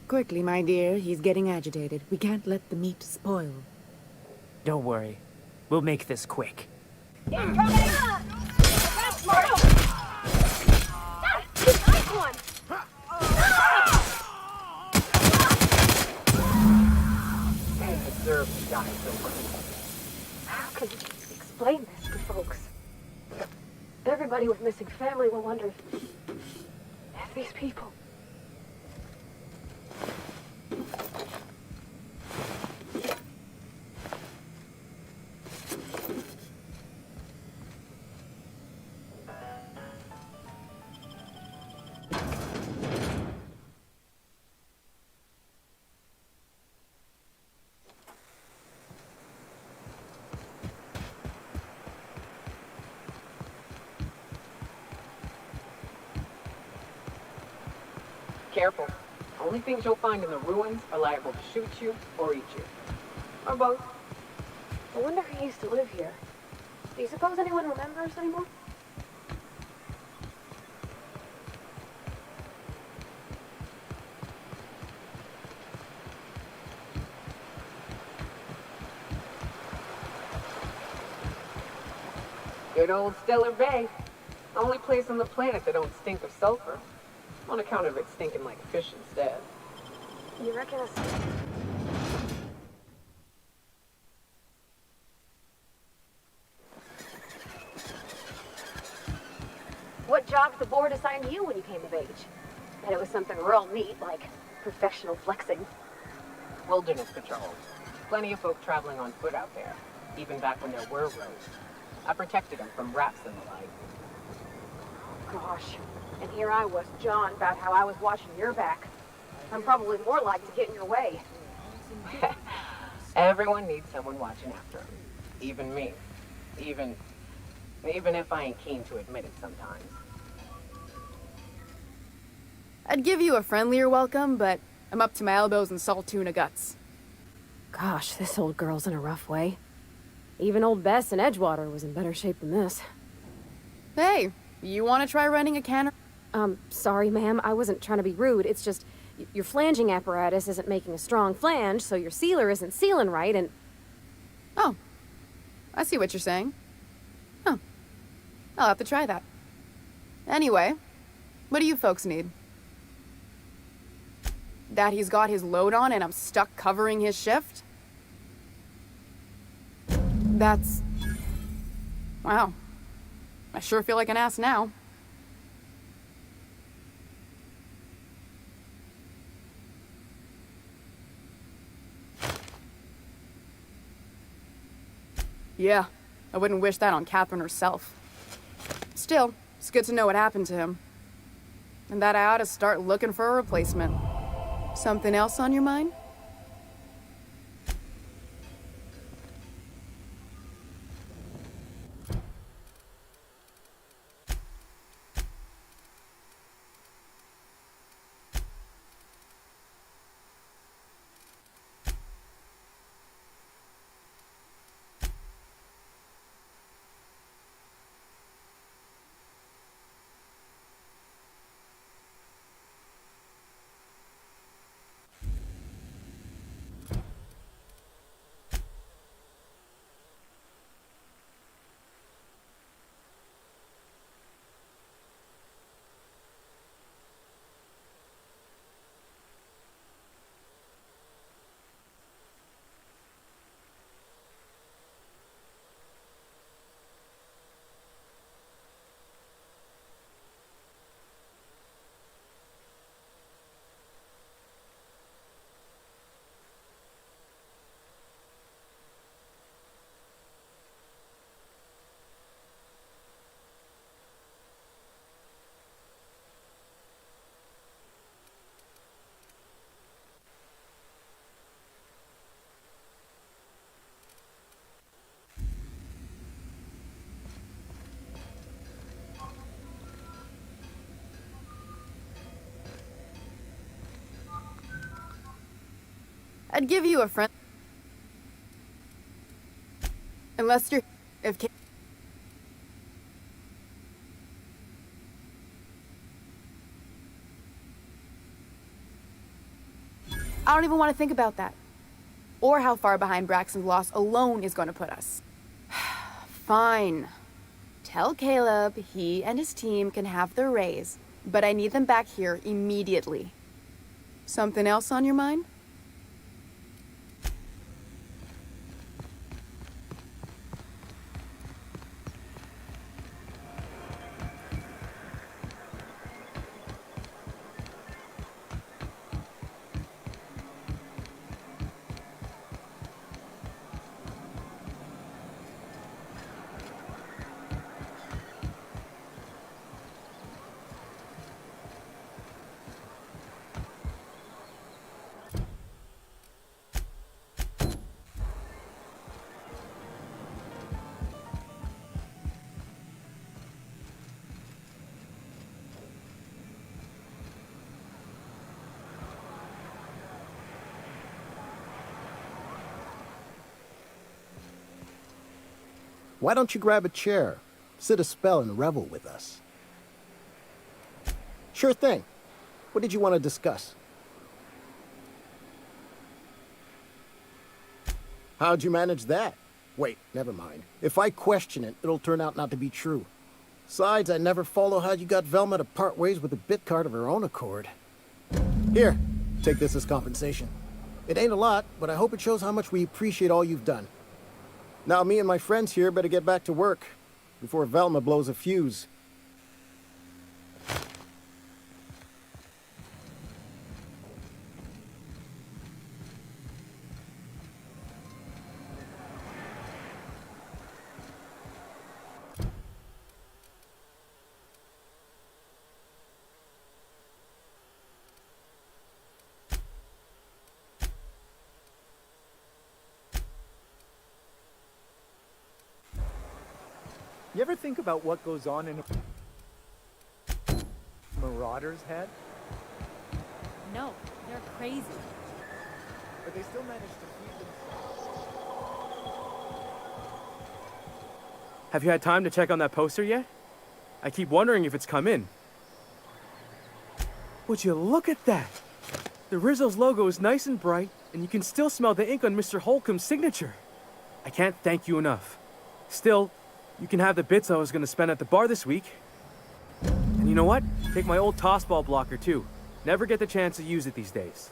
Quickly, my dear. He's getting agitated. We can't let the meat spoil.
Don't worry. We'll make this quick.
Incoming! That's Mark! Nice one!
They deserve to die so quick.
How can you explain this to folks? Everybody with missing family will wonder if these people...
Careful. Only things you'll find in the ruins are liable to shoot you or eat you. Or both.
I wonder who used to live here. Do you suppose anyone remembers anymore?
Good old Stellar Bay. Only place on the planet that don't stink of sulfur. On account of it stinking like fish instead.
You reckon it's... What job did the board assign you when you came of age? Bet it was something real neat, like professional flexing.
Wilderness patrol. Plenty of folk traveling on foot out there. Even back when there were roads. I protected them from rats and the like.
Gosh, And here I was jawing about how I was watching your back. I'm probably more like to get in your way.
Everyone needs someone watching after them. Even me. Even if I ain't keen to admit it sometimes.
I'd give you a friendlier welcome, but I'm up to my elbows in salt tuna guts.
Gosh, this old girl's in a rough way. Even old Bess in Edgewater was in better shape than this.
Hey, you want to try running a canner?
Sorry, ma'am. I wasn't trying to be rude. It's just, your flanging apparatus isn't making a strong flange, so your sealer isn't sealing right, and...
Oh, I see what you're saying. Huh. I'll have to try that. Anyway, what do you folks need? That he's got his load on and I'm stuck covering his shift? That's... Wow. I sure feel like an ass now. Yeah, I wouldn't wish that on Catherine herself. Still, it's good to know what happened to him. And that I ought to start looking for a replacement. Something else on your mind? I'd give you a friend. Unless you're... If... I don't even want to think about that. Or how far behind Braxton's loss alone is going to put us. Fine. Tell Caleb he and his team can have their raise, but I need them back here immediately. Something else on your mind?
Why don't you grab a chair, sit a spell, and revel with us? Sure thing. What did you want to discuss? How'd you manage that? Wait, never mind. If I question it, it'll turn out not to be true. Besides, I never follow how you got Velma to part ways with a bit card of her own accord. Here, take this as compensation. It ain't a lot, but I hope it shows how much we appreciate all you've done. Now, me and my friends here better get back to work before Velma blows a fuse.
You ever think about what goes on in a marauder's head?
No, they're crazy.
But they still manage to feed themselves.
Have you had time to check on that poster yet? I keep wondering if it's come in. Would you look at that? The Rizzo's logo is nice and bright, and you can still smell the ink on Mr. Holcomb's signature. I can't thank you enough. Still, you can have the bits I was going to spend at the bar this week. And you know what? Take my old tossball blocker, too. Never get the chance to use it these days.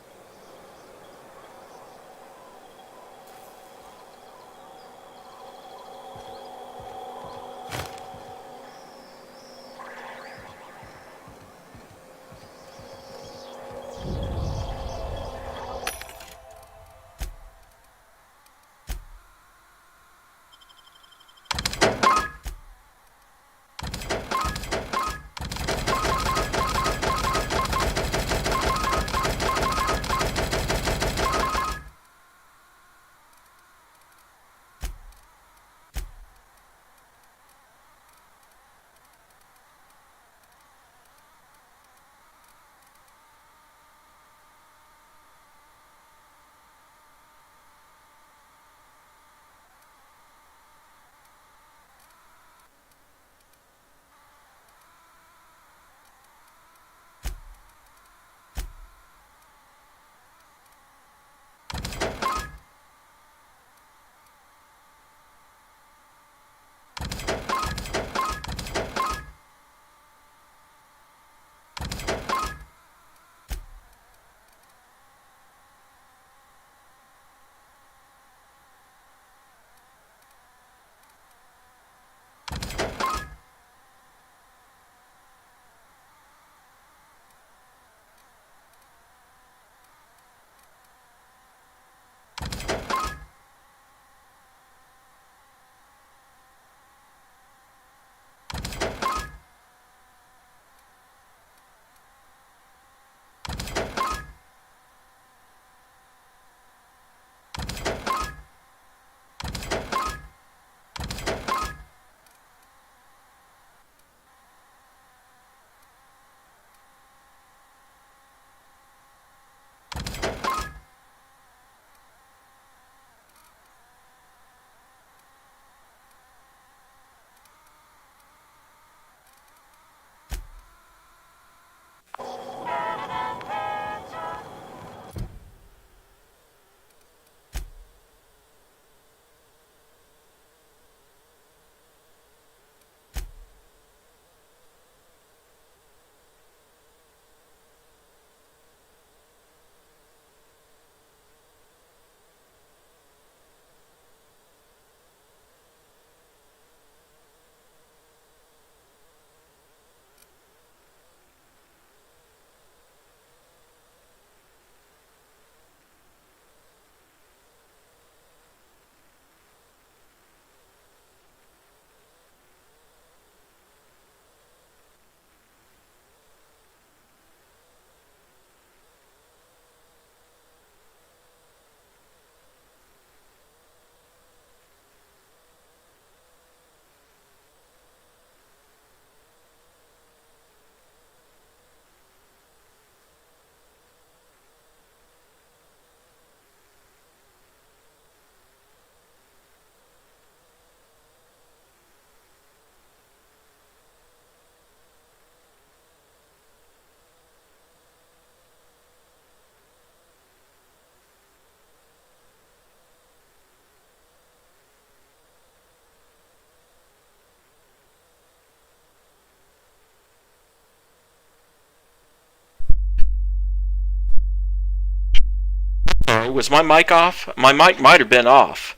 Was my mic off? My mic might have been off.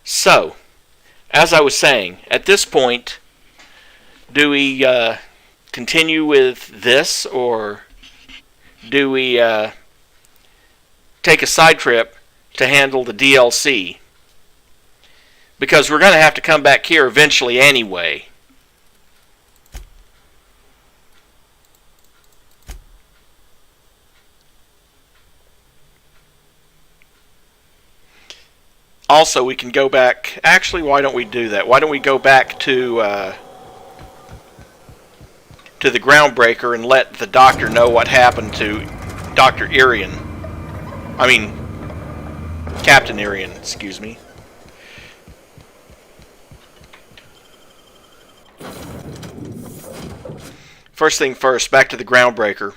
So, as I was saying, at this point, do we continue with this, or do we take a side trip to handle the DLC? Because we're going to have to come back here eventually anyway. Also, we can go back... Actually, why don't we do that? Why don't we go back to the Groundbreaker and let the Doctor know what happened to Dr. Irian. I mean, Captain Irian, excuse me. First thing first, back to the Groundbreaker.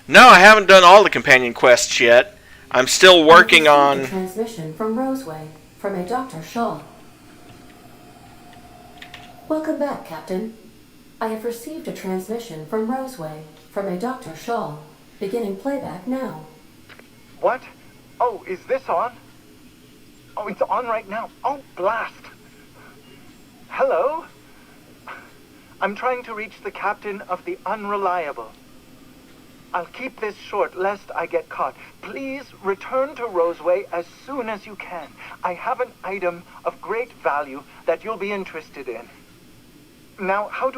No, I haven't done all the companion quests yet. I'm still working on...
A transmission from Roseway, from a Dr. Shaw. Welcome back, Captain. I have received a transmission from Roseway, from a Dr. Shaw. Beginning playback now.
What? Oh, is this on? Oh, it's on right now. Oh, blast. Hello? I'm trying to reach the captain of the Unreliable. I'll keep this short, lest I get caught. Please return to Roseway as soon as you can. I have an item of great value that you'll be interested in. Now, how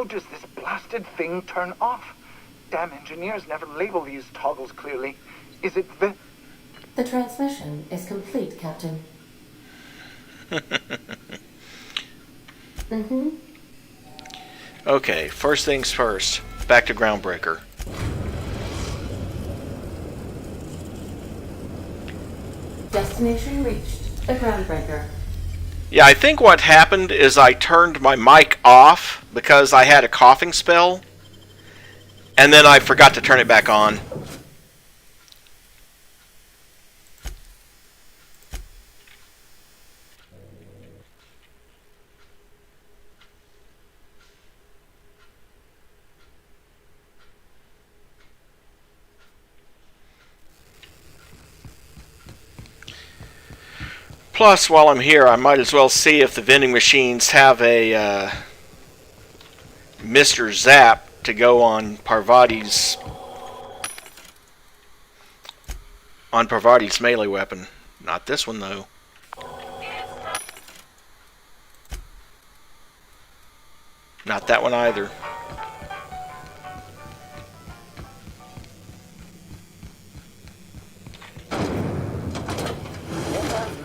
does this blasted thing turn off? Damn engineers never label these toggles clearly. Is it the...
The transmission is complete, Captain. Mm-hmm.
Okay, first things first. Back to Groundbreaker.
Destination reached. The Groundbreaker.
Yeah, I think what happened is I turned my mic off because I had a coughing spell. And then I forgot to turn it back on. Plus, while I'm here, I might as well see if the vending machines have a Mr. Zap to go on Parvati's melee weapon. Not this one, though. Not that one either.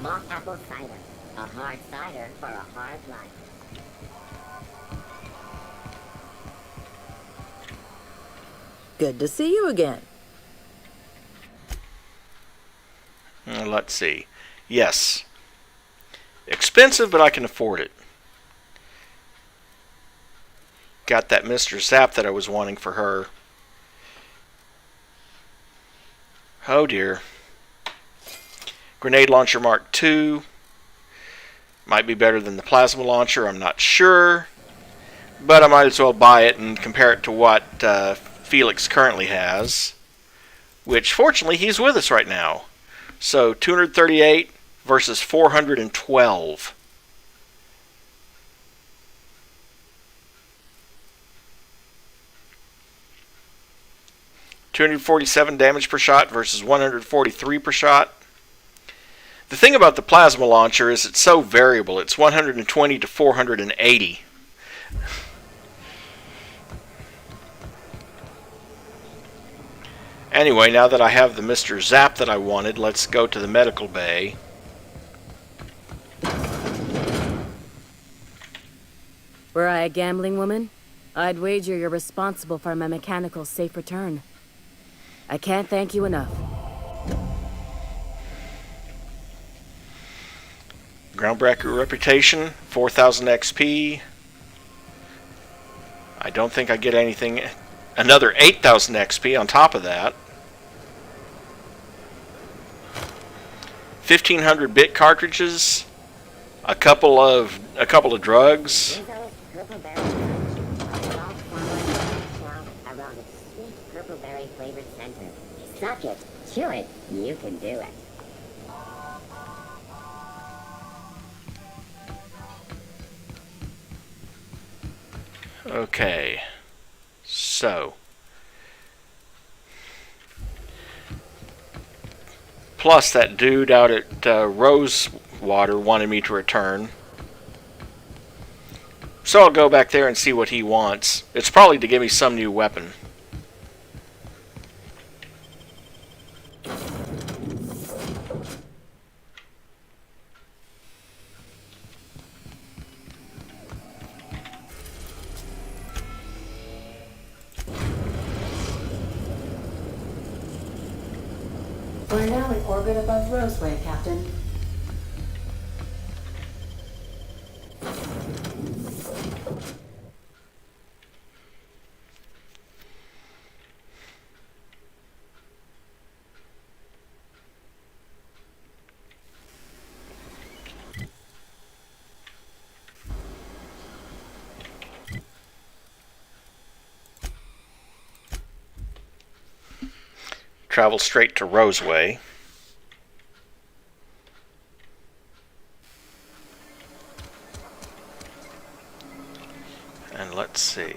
Mock apple cider. A hard cider for a hard life.
Good to see you again.
Let's see. Yes. Expensive, but I can afford it. Got that Mr. Zap that I was wanting for her. Oh dear. Grenade Launcher Mark II. Might be better than the Plasma Launcher, I'm not sure. But I might as well buy it and compare it to what Felix currently has. Which, fortunately, he's with us right now. So, 238 versus 412. $247 damage per shot versus 143 per shot. The thing about the plasma launcher is it's so variable. It's 120 to 480. Anyway, now that I have the Mr. Zap that I wanted, let's go to the medical bay.
Were I a gambling woman, I'd wager you're responsible for my mechanical safe return. I can't thank you enough.
Groundbreaker reputation, 4,000 XP. I don't think I get anything. Another 8,000 XP on top of that. 1,500 bit cartridges. A couple of drugs.
Suck it, chew it, you can do it.
Okay, so plus that dude out at Rosewater wanted me to return, so I'll go back there and see what he wants. It's probably to give me some new weapon.
We're now in orbit above Roseway, Captain.
Travel straight to Roseway. And let's see.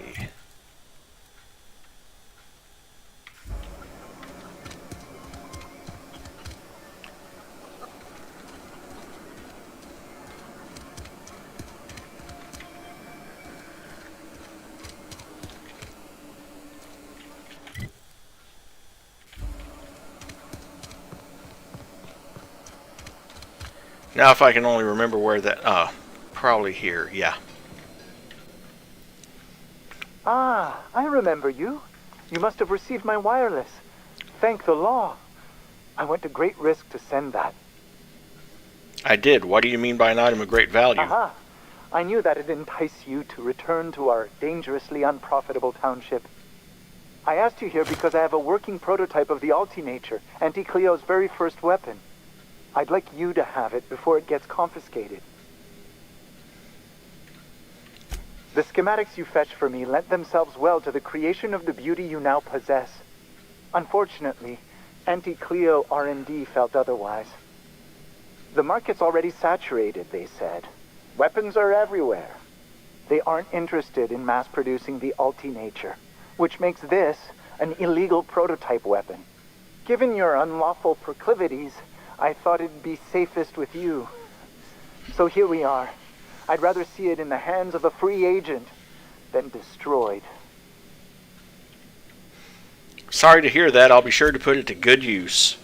Now if I can only remember where that, probably here, yeah.
Ah, I remember you. You must have received my wireless. Thank the law. I went to great risk to send that.
I did. What do you mean by an item of great value?
Aha. I knew that it'd entice you to return to our dangerously unprofitable township. I asked you here because I have a working prototype of the Altinature, Auntie Cleo's very first weapon. I'd like you to have it before it gets confiscated. The schematics you fetched for me lent themselves well to the creation of the beauty you now possess. Unfortunately, Auntie Cleo R&D felt otherwise. The market's already saturated, they said. Weapons are everywhere. They aren't interested in mass-producing the Altinature, which makes this an illegal prototype weapon. Given your unlawful proclivities, I thought it'd be safest with you. So here we are. I'd rather see it in the hands of a free agent than destroyed.
Sorry to hear that. I'll be sure to put it to good use.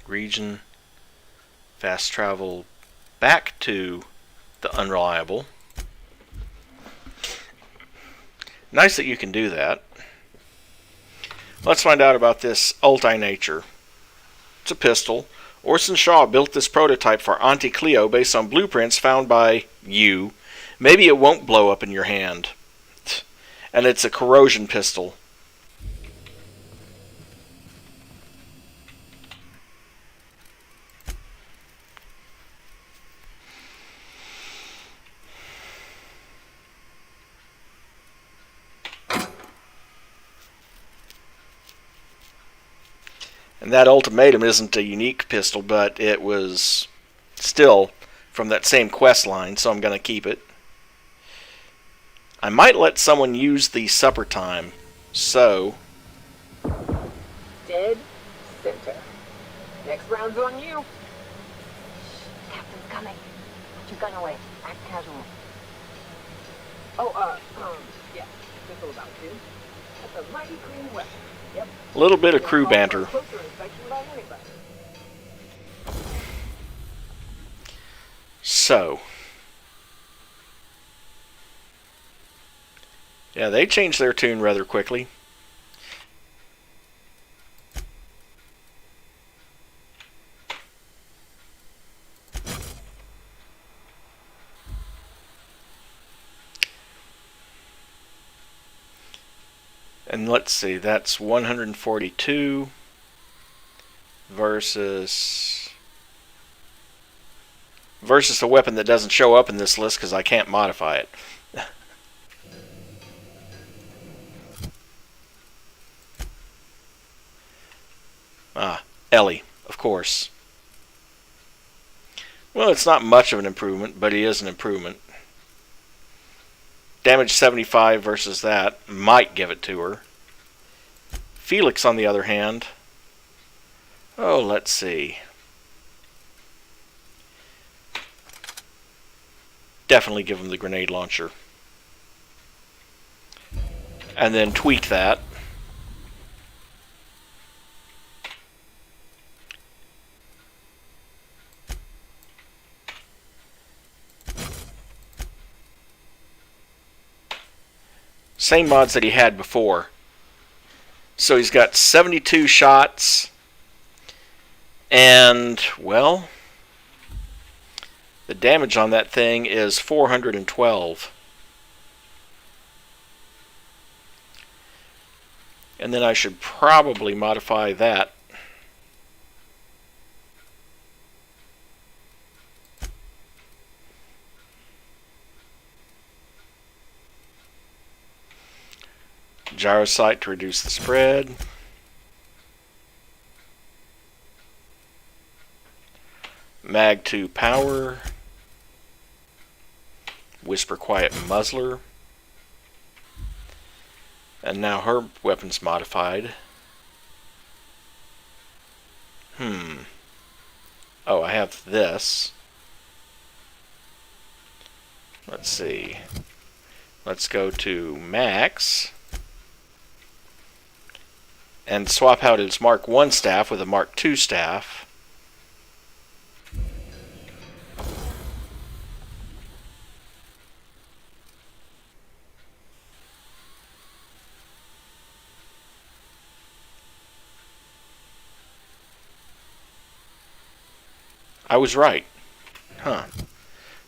Region. Fast travel back to the Unreliable. Nice that you can do that. Let's find out about this Altinature. It's a pistol. Orson Shaw built this prototype for Auntie Cleo based on blueprints found by you. Maybe it won't blow up in your hand. And it's a corrosion pistol. And that ultimatum isn't a unique pistol, but it was still from that same quest line, so I'm going to keep it. I might let someone use the supper time, so...
Dead center. Next round's on you.
Captain's coming. Put your gun away. Act casual.
Oh, yeah. Pistol about two. That's a mighty clean weapon. Yep.
A little bit of crew banter. So. Yeah, they changed their tune rather quickly. And let's see, that's 142 versus a weapon that doesn't show up in this list because I can't modify it. Ellie, of course. Well, it's not much of an improvement, but it is an improvement. Damage 75 versus that might give it to her. Felix, on the other hand, oh, let's see. Definitely give him the grenade launcher. And then tweak that. Same mods that he had before. So he's got 72 shots. And, well, the damage on that thing is 412. And then I should probably modify that. Gyro sight to reduce the spread. Mag 2 power. Whisper quiet muzzler. And now her weapon's modified. Oh, I have this. Let's see. Let's go to max. And swap out its Mark 1 staff with a Mark 2 staff. I was right. Huh.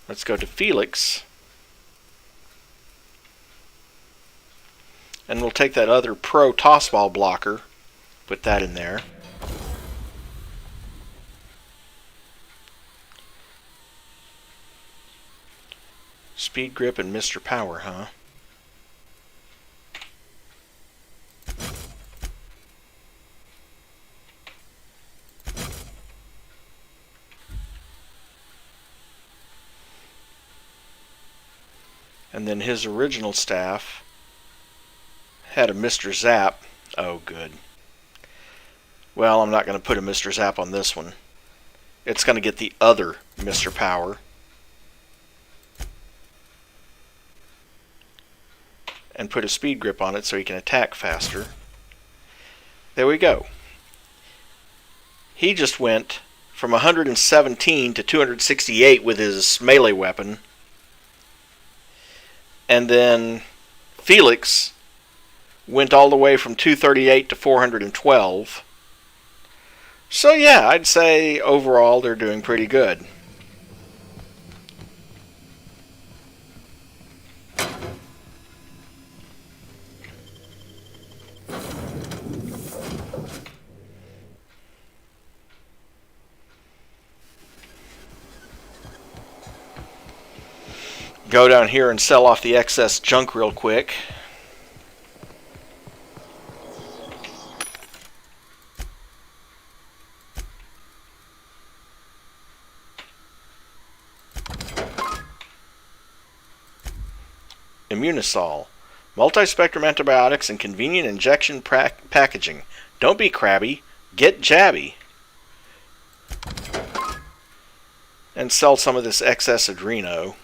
Let's go to Felix. And we'll take that other Pro Tossball blocker. Put that in there. Speed Grip and Mr. Power, huh? And then his original staff had a Mr. Zap. Oh, good. Well, I'm not going to put a Mr. Zap on this one. It's going to get the other Mr. Power. And put a speed grip on it so he can attack faster. There we go. He just went from 117 to 268 with his melee weapon. And then Felix went all the way from 238 to 412. So yeah, I'd say overall they're doing pretty good. Go down here and sell off the excess junk real quick. Immunosol. Multi-spectrum antibiotics and convenient injection packaging. Don't be crabby. Get jabby. And sell some of this excess Adreno.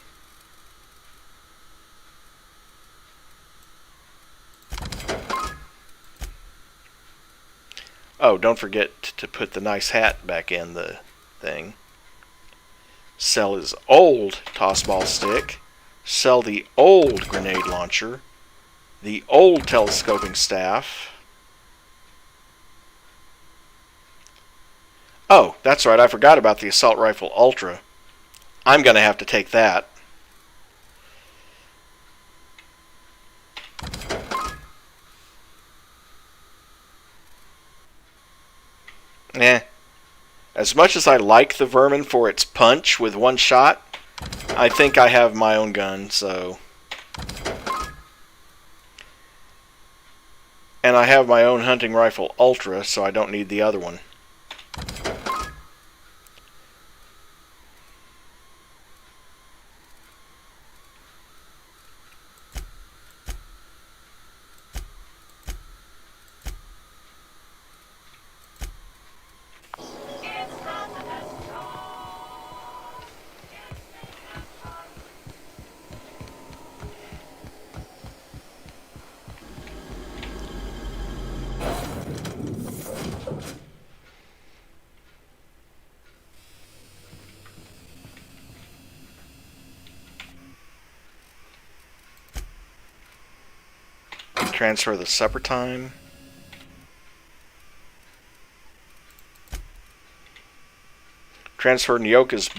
Oh, don't forget to put the nice hat back in the thing. Sell his old tossball stick. Sell the old grenade launcher. The old telescoping staff. Oh, that's right, I forgot about the assault rifle Ultra. I'm going to have to take that. As much as I like the Vermin for its punch with one shot, I think I have my own gun, so... And I have my own hunting rifle Ultra, so I don't need the other one. Transfer the supper time. Transfer Nyoka's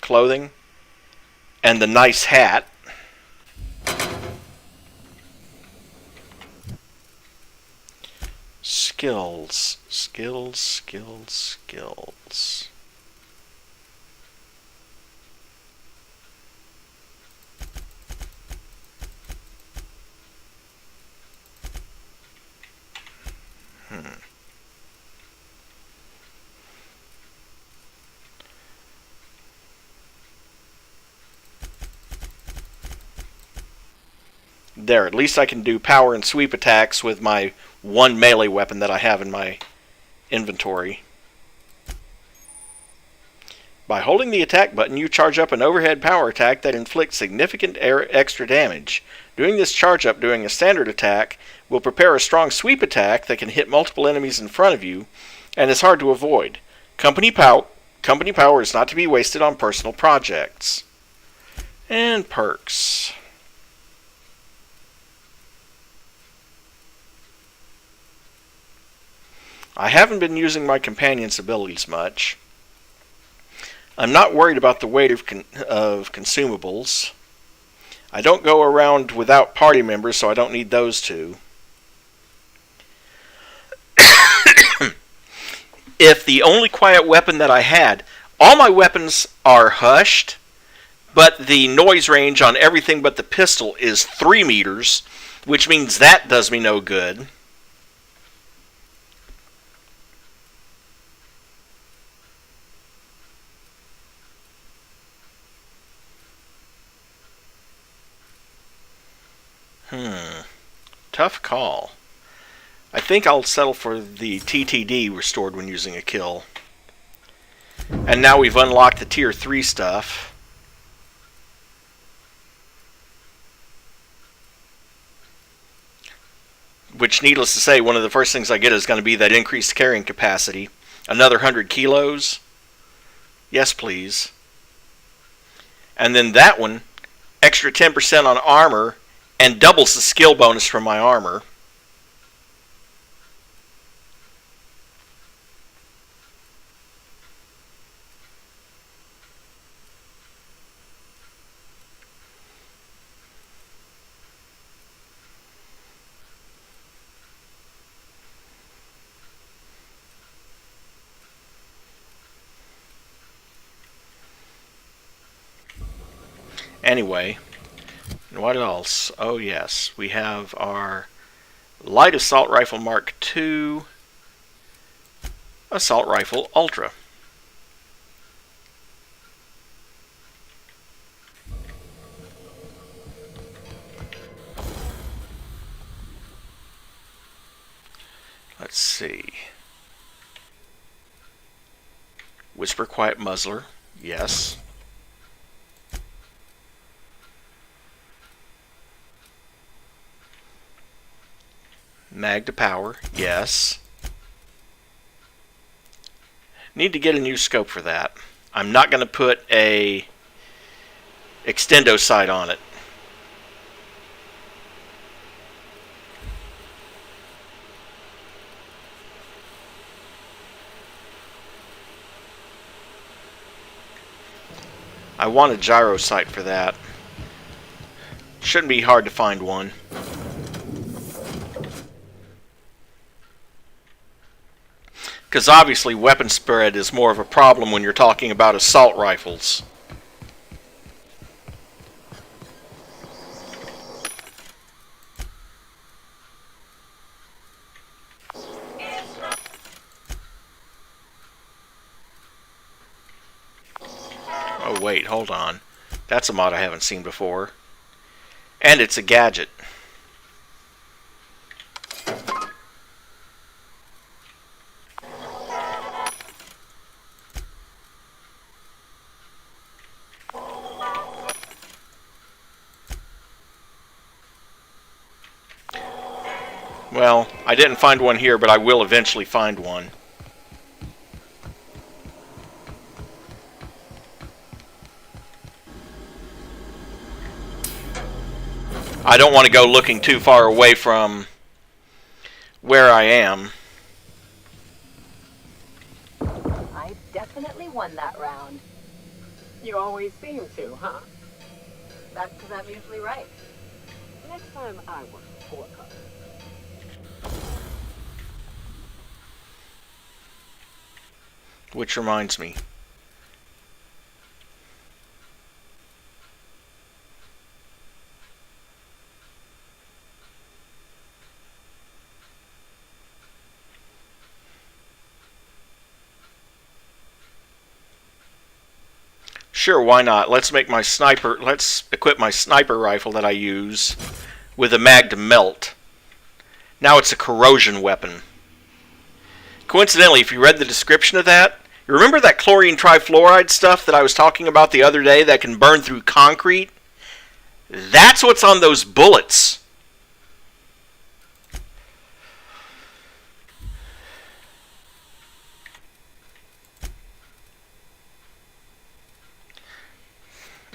clothing. And the nice hat. Skills. There, at least I can do power and sweep attacks with my one melee weapon that I have in my inventory. By holding the attack button, you charge up an overhead power attack that inflicts significant extra damage. Doing this charge up during a standard attack will prepare a strong sweep attack that can hit multiple enemies in front of you and is hard to avoid. Company power is not to be wasted on personal projects. And perks. I haven't been using my companion's abilities much. I'm not worried about the weight of consumables. I don't go around without party members, so I don't need those two. If the only quiet weapon that I had, all my weapons are hushed, but the noise range on everything but the pistol is 3 meters, which means that does me no good. Tough call. I think I'll settle for the TTD restored when using a kill. And now we've unlocked the tier 3 stuff. Which, needless to say, one of the first things I get is going to be that increased carrying capacity. Another 100 kilos. Yes, please. And then that one, extra 10% on armor, and doubles the skill bonus from my armor. Anyway, what else? Oh yes, we have our Light Assault Rifle Mark II Assault Rifle Ultra. Let's see. Whisper Quiet Muzzler, yes. Mag to power, yes. Need to get a new scope for that. I'm not going to put a extendo sight on it. I want a gyro sight for that. Shouldn't be hard to find one. Because obviously weapon spread is more of a problem when you're talking about assault rifles. Oh wait, hold on. That's a mod I haven't seen before. And it's a gadget. Well, I didn't find one here, but I will eventually find one. I don't want to go looking too far away from where I am.
I definitely won that round.
You always seem to, huh?
That's because I'm usually right. Next time I work for a cup.
Which reminds me. Sure, why not? Let's equip my sniper rifle that I use with a mag to melt. Now it's a corrosion weapon. Coincidentally, if you read the description of that, you remember that chlorine trifluoride stuff that I was talking about the other day that can burn through concrete? That's what's on those bullets.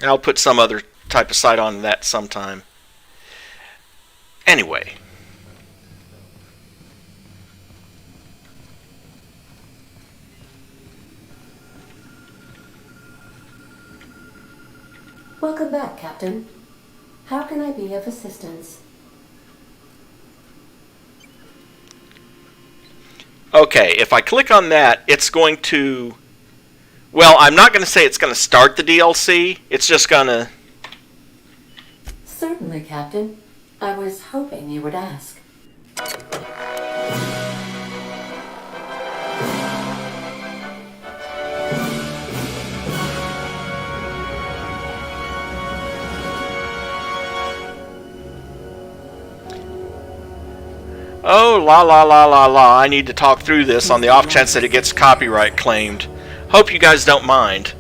I'll put some other type of sight on that sometime. Anyway.
Welcome back, Captain. How can I be of assistance?
Okay, if I click on that, it's going to... Well, I'm not going to say it's going to start the DLC. It's just going to...
Certainly, Captain. I was hoping you would ask.
Oh, la la la la la. I need to talk through this on the off chance that it gets copyright claimed. Hope you guys don't mind.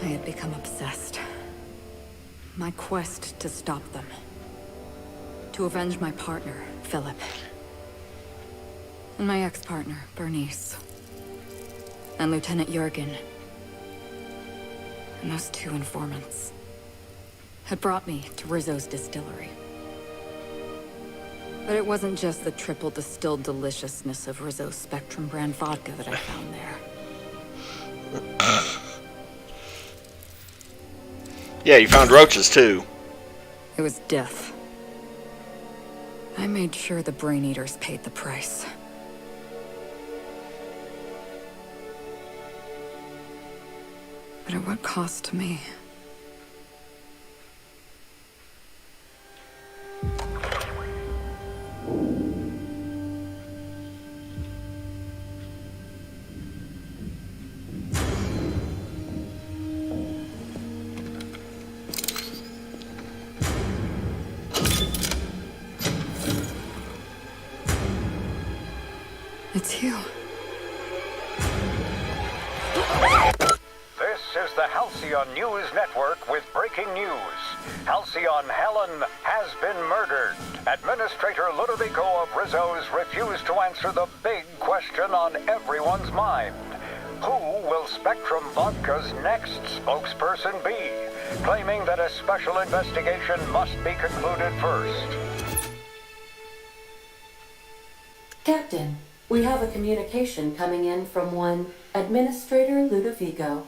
I had become obsessed. My quest to stop them. To avenge my partner, Philip. And my ex-partner, Bernice. And Lieutenant Jurgen. And those two informants had brought me to Rizzo's distillery. But it wasn't just the triple distilled deliciousness of Rizzo's Spectrum brand vodka that I found there.
Yeah, you found roaches too.
It was death. I made sure the Brain Eaters paid the price. But at what cost to me? It's you.
This is the Halcyon News Network with breaking news. Halcyon Helen has been murdered. Administrator Ludovico of Rizzo's refused to answer the big question on everyone's mind. Who will Spectrum Vodka's next spokesperson be? Claiming that a special investigation must be concluded first.
Captain, we have a communication coming in from one Administrator Ludovico.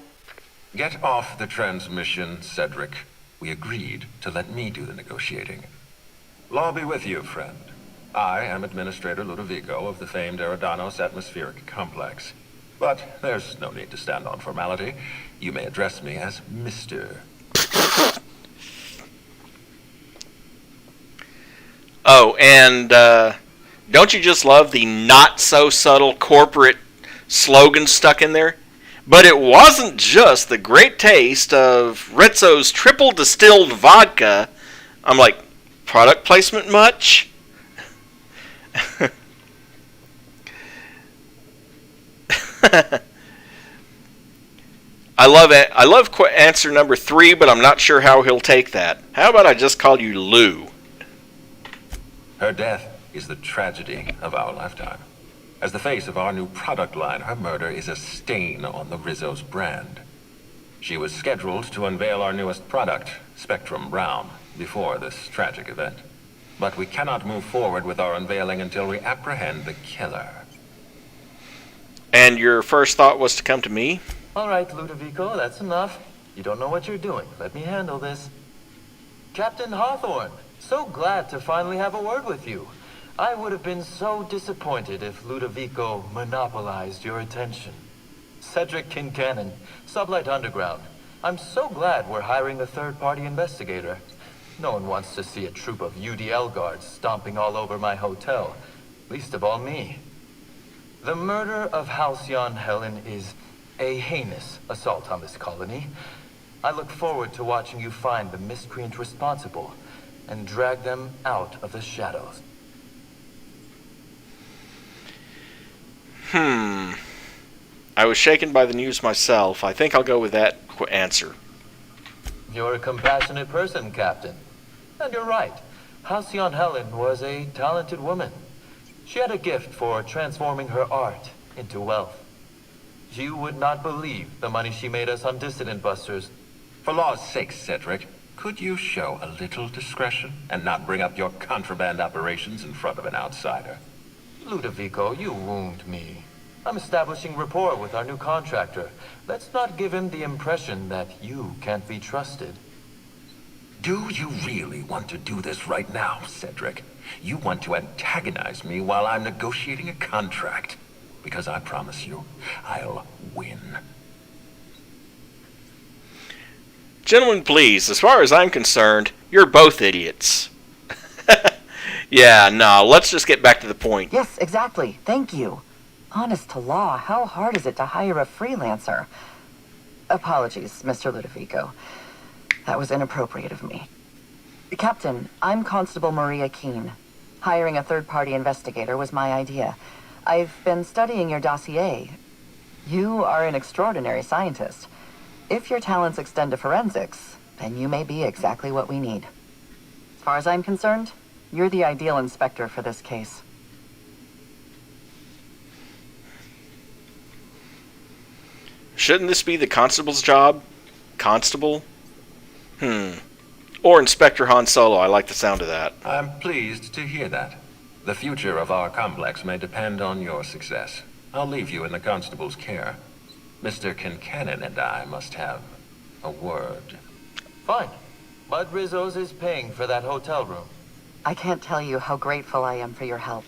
Get off the transmission, Cedric. We agreed to let me do the negotiating. Law be with you, friend. I am Administrator Ludovico of the famed Eridanos Atmospheric Complex. But there's no need to stand on formality. You may address me as Mr.
Oh, and don't you just love the not-so-subtle corporate slogan stuck in there? But it wasn't just the great taste of Rizzo's triple distilled vodka. I'm like, product placement much? I love it. I love answer number 3, but I'm not sure how he'll take that. How about I just call you Lou?
Her death is the tragedy of our lifetime. As the face of our new product line, her murder is a stain on the Rizzo's brand. She was scheduled to unveil our newest product, Spectrum Brown, before this tragic event. But we cannot move forward with our unveiling until we apprehend the killer.
And your first thought was to come to me?
All right, Ludovico, that's enough. You don't know what you're doing. Let me handle this. Captain Hawthorne, so glad to finally have a word with you. I would have been so disappointed if Ludovico monopolized your attention. Cedric Kincannon, Sublight Underground. I'm so glad we're hiring a third-party investigator. No one wants to see a troop of UDL guards stomping all over my hotel. Least of all me. The murder of Halcyon Helen is a heinous assault on this colony. I look forward to watching you find the miscreant responsible and drag them out of the shadows.
I was shaken by the news myself. I think I'll go with that answer.
You're a compassionate person, Captain. And you're right. Halcyon Helen was a talented woman. She had a gift for transforming her art into wealth. You would not believe the money she made us on Dissident Busters.
For law's sake, Cedric, could you show a little discretion and not bring up your contraband operations in front of an outsider?
Ludovico, you wound me. I'm establishing rapport with our new contractor. Let's not give him the impression that you can't be trusted.
Do you really want to do this right now, Cedric? You want to antagonize me while I'm negotiating a contract. Because I promise you, I'll win.
Gentlemen, please, as far as I'm concerned, you're both idiots. Yeah, no, let's just get back to the point.
Yes, exactly. Thank you. Honest to law, how hard is it to hire a freelancer? Apologies, Mr. Ludovico. That was inappropriate of me. Captain, I'm Constable Maria Keene. Hiring a third-party investigator was my idea. I've been studying your dossier. You are an extraordinary scientist. If your talents extend to forensics, then you may be exactly what we need. As far as I'm concerned, you're the ideal inspector for this case.
Shouldn't this be the constable's job? Constable? Or Inspector Han Solo. I like the sound of that.
I'm pleased to hear that. The future of our complex may depend on your success. I'll leave you in the constable's care. Mr. Kincannon and I must have a word.
Fine. Bud Rizzo's is paying for that hotel room.
I can't tell you how grateful I am for your help.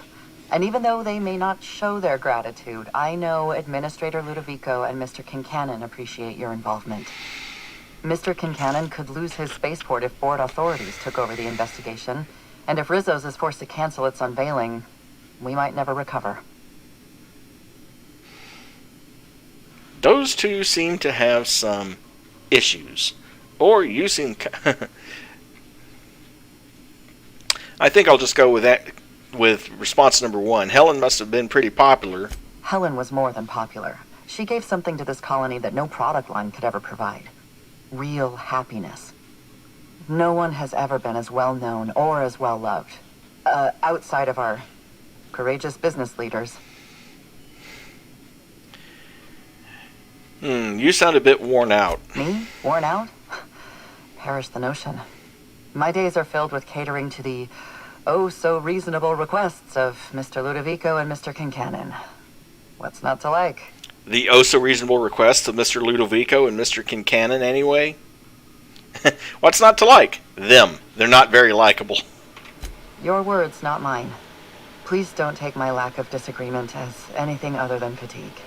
And even though they may not show their gratitude, I know Administrator Ludovico and Mr. Kincannon appreciate your involvement. Mr. Kincannon could lose his spaceport if board authorities took over the investigation. And if Rizzo's is forced to cancel its unveiling, we might never recover.
Those two seem to have some issues. Or you seem... I think I'll just go with that, with response number one. Helen must have been pretty popular.
Helen was more than popular. She gave something to this colony that no product line could ever provide. Real happiness. No one has ever been as well known or as well loved. Outside of our courageous business leaders.
You sound a bit worn out.
Me? Worn out? Perish the notion. My days are filled with catering to the oh-so-reasonable requests of Mr. Ludovico and Mr. Kincannon. What's not to like?
The oh-so-reasonable requests of Mr. Ludovico and Mr. Kincannon, anyway? What's not to like? Them. They're not very likable.
Your words, not mine. Please don't take my lack of disagreement as anything other than fatigue.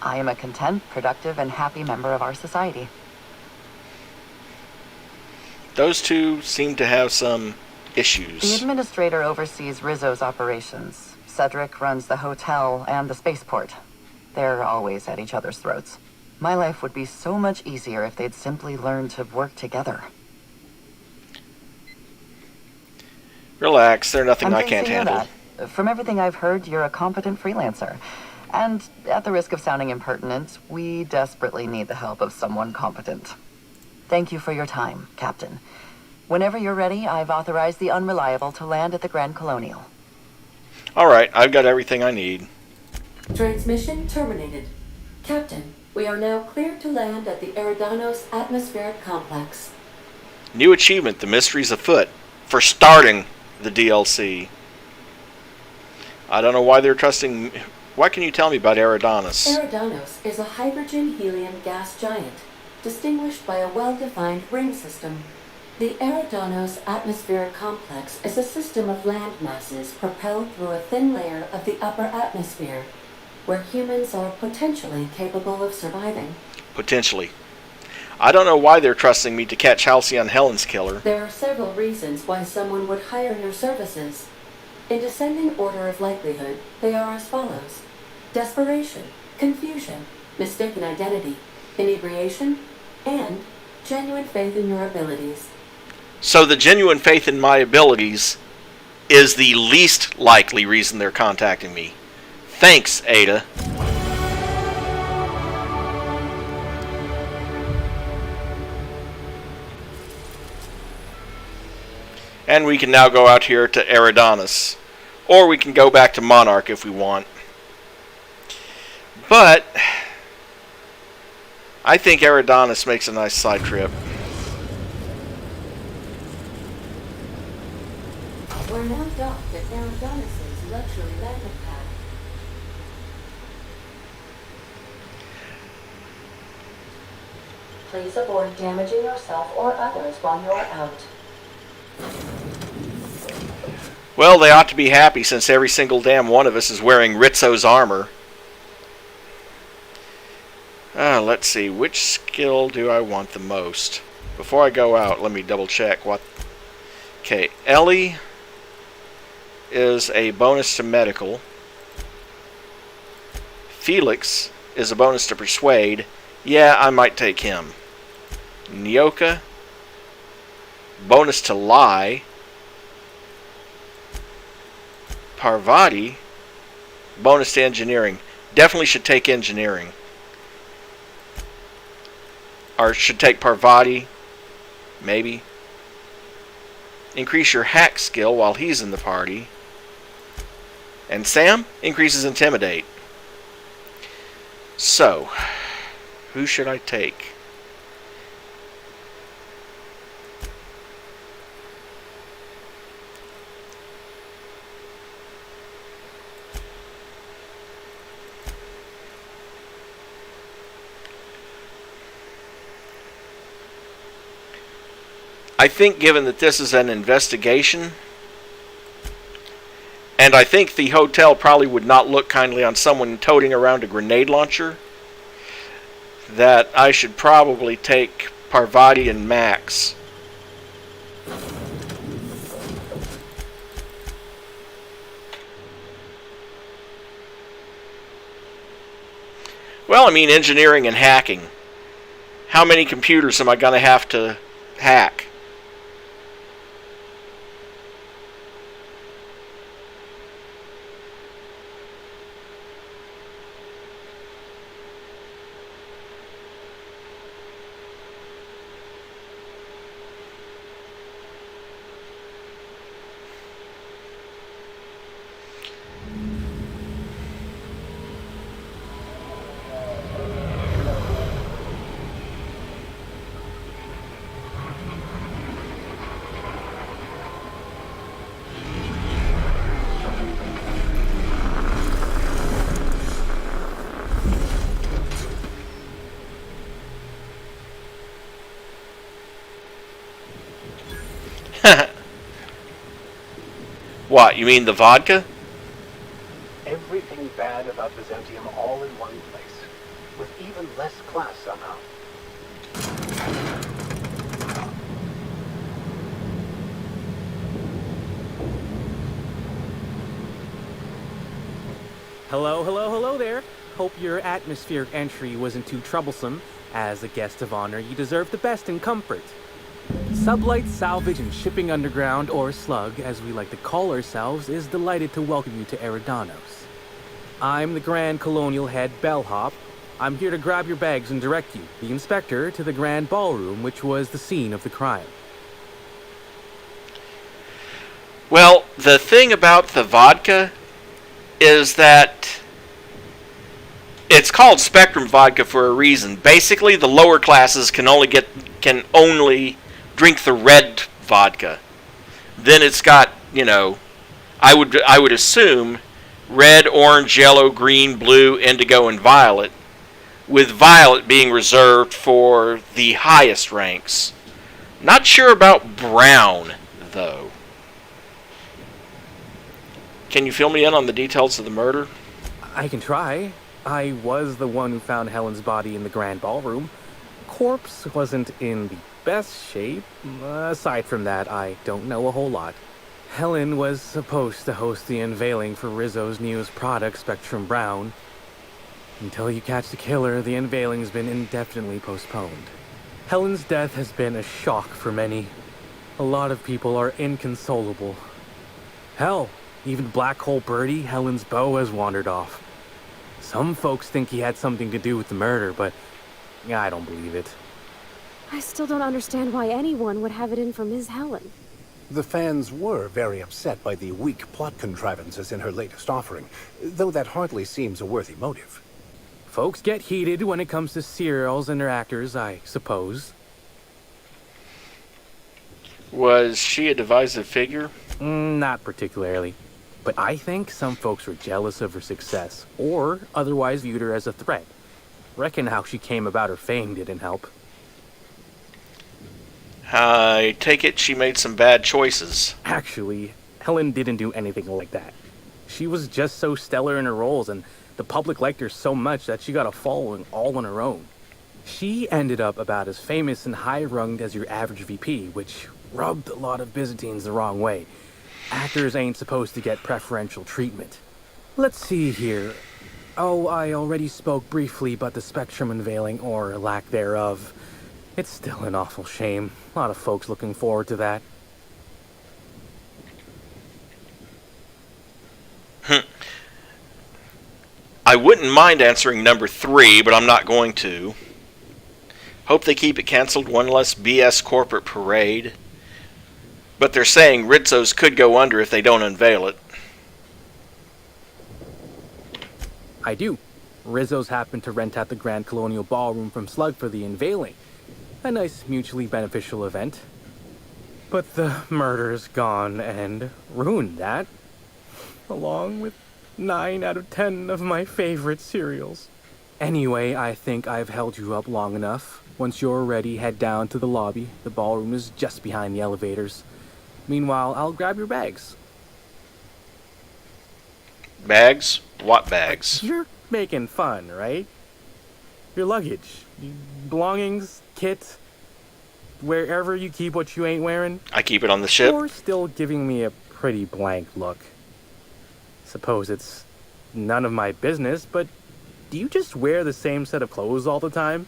I am a content, productive, and happy member of our society.
Those two seem to have some issues.
The administrator oversees Rizzo's operations. Cedric runs the hotel and the spaceport. They're always at each other's throats. My life would be so much easier if they'd simply learned to work together.
Relax, there's nothing I can't handle.
From everything I've heard, you're a competent freelancer. And at the risk of sounding impertinent, we desperately need the help of someone competent. Thank you for your time, Captain. Whenever you're ready, I've authorized the Unreliable to land at the Grand Colonial.
Alright, I've got everything I need.
Transmission terminated. Captain, We are now cleared to land at the Eridanos atmospheric complex.
New achievement, The Mysteries Afoot, for starting the DLC. I don't know why they're trusting... What can you tell me about Eridanos?
Eridanos is a hydrogen-helium gas giant, distinguished by a well-defined ring system. The Eridanos atmospheric complex is a system of land masses propelled through a thin layer of the upper atmosphere, where humans are potentially capable of surviving.
Potentially. I don't know why they're trusting me to catch Halcyon Helen's killer.
There are several reasons why someone would hire your services. In descending order of likelihood, they are as follows: desperation, confusion, mistaken identity, inebriation, and genuine faith in your abilities.
So the genuine faith in my abilities is the least likely reason they're contacting me. Thanks, Ada. And we can now go out here to Eridanos. Or we can go back to Monarch if we want. But I think Eridanos makes a nice side trip.
We're now docked at Eridanos' luxury landing pad. Please avoid damaging yourself or others while you're out.
Well, they ought to be happy since every single damn one of us is wearing Rizzo's armor. Let's see, which skill do I want the most? Before I go out, let me double check what... Okay, Ellie is a bonus to medical. Felix is a bonus to persuade. Yeah, I might take him. Nyoka, bonus to lie. Parvati, bonus to engineering. Definitely should take engineering. Or should take Parvati. Maybe. Increase your hack skill while he's in the party. And Sam increases intimidate. So, who should I take? I think given that this is an investigation, and I think the hotel probably would not look kindly on someone toting around a grenade launcher, that I should probably take Parvati and Max. Well, I mean engineering and hacking. How many computers am I going to have to hack? What, you mean the vodka?
Everything bad about Byzantium all in one place, with even less class somehow.
Hello there. Hope your atmospheric entry wasn't too troublesome. As a guest of honor, you deserve the best in comfort. Sublight Salvage and Shipping Underground, or Slug, as we like to call ourselves, is delighted to welcome you to Eridanos. I'm the Grand Colonial Head Bellhop. I'm here to grab your bags and direct you, the Inspector, to the Grand Ballroom, which was the scene of the crime.
Well, the thing about the vodka is that It's called Spectrum vodka for a reason. Basically, the lower classes can only drink the red vodka. Then it's got, I would assume red, orange, yellow, green, blue, indigo, and violet, with violet being reserved for the highest ranks. Not sure about brown, though. Can you fill me in on the details of the murder?
I can try. I was the one who found Helen's body in the grand ballroom. Corpse wasn't in the best shape. Aside from that, I don't know a whole lot. Helen was supposed to host the unveiling for Rizzo's newest product, Spectrum Brown. Until you catch the killer, the unveiling's been indefinitely postponed. Helen's death has been a shock for many. A lot of people are inconsolable. Hell, even Black Hole Birdie, Helen's beau, has wandered off. Some folks think he had something to do with the murder, but I don't believe it.
I still don't understand why anyone would have it in for Ms. Helen.
The fans were very upset by the weak plot contrivances in her latest offering, though that hardly seems a worthy motive.
Folks get heated when it comes to serials and their actors, I suppose.
Was she a divisive figure?
Not particularly. But I think some folks were jealous of her success, or otherwise viewed her as a threat. Reckon how she came about her fame didn't help.
I take it she made some bad choices.
Actually, Helen didn't do anything like that. She was just so stellar in her roles, and the public liked her so much that she got a following all on her own. She ended up about as famous and high-runged as your average VP, which rubbed a lot of Byzantines the wrong way. Actors ain't supposed to get preferential treatment. Let's see here. Oh, I already spoke briefly about the Spectrum unveiling, or lack thereof. It's still an awful shame. A lot of folks looking forward to that.
I wouldn't mind answering number 3, but I'm not going to. Hope they keep it canceled, one less BS corporate parade. But they're saying Rizzo's could go under if they don't unveil it.
I do. Rizzo's happened to rent out the Grand Colonial Ballroom from Slug for the unveiling. A nice mutually beneficial event. But the murder's gone and ruined that. Along with 9 out of 10 of my favorite cereals. Anyway, I think I've held you up long enough. Once you're ready, head down to the lobby. The ballroom is just behind the elevators. Meanwhile, I'll grab your bags.
Bags? What bags?
You're making fun, right? Your luggage, belongings, kit, wherever you keep what you ain't wearing.
I keep it on the ship.
You're still giving me a pretty blank look. Suppose it's none of my business, but do you just wear the same set of clothes all the time?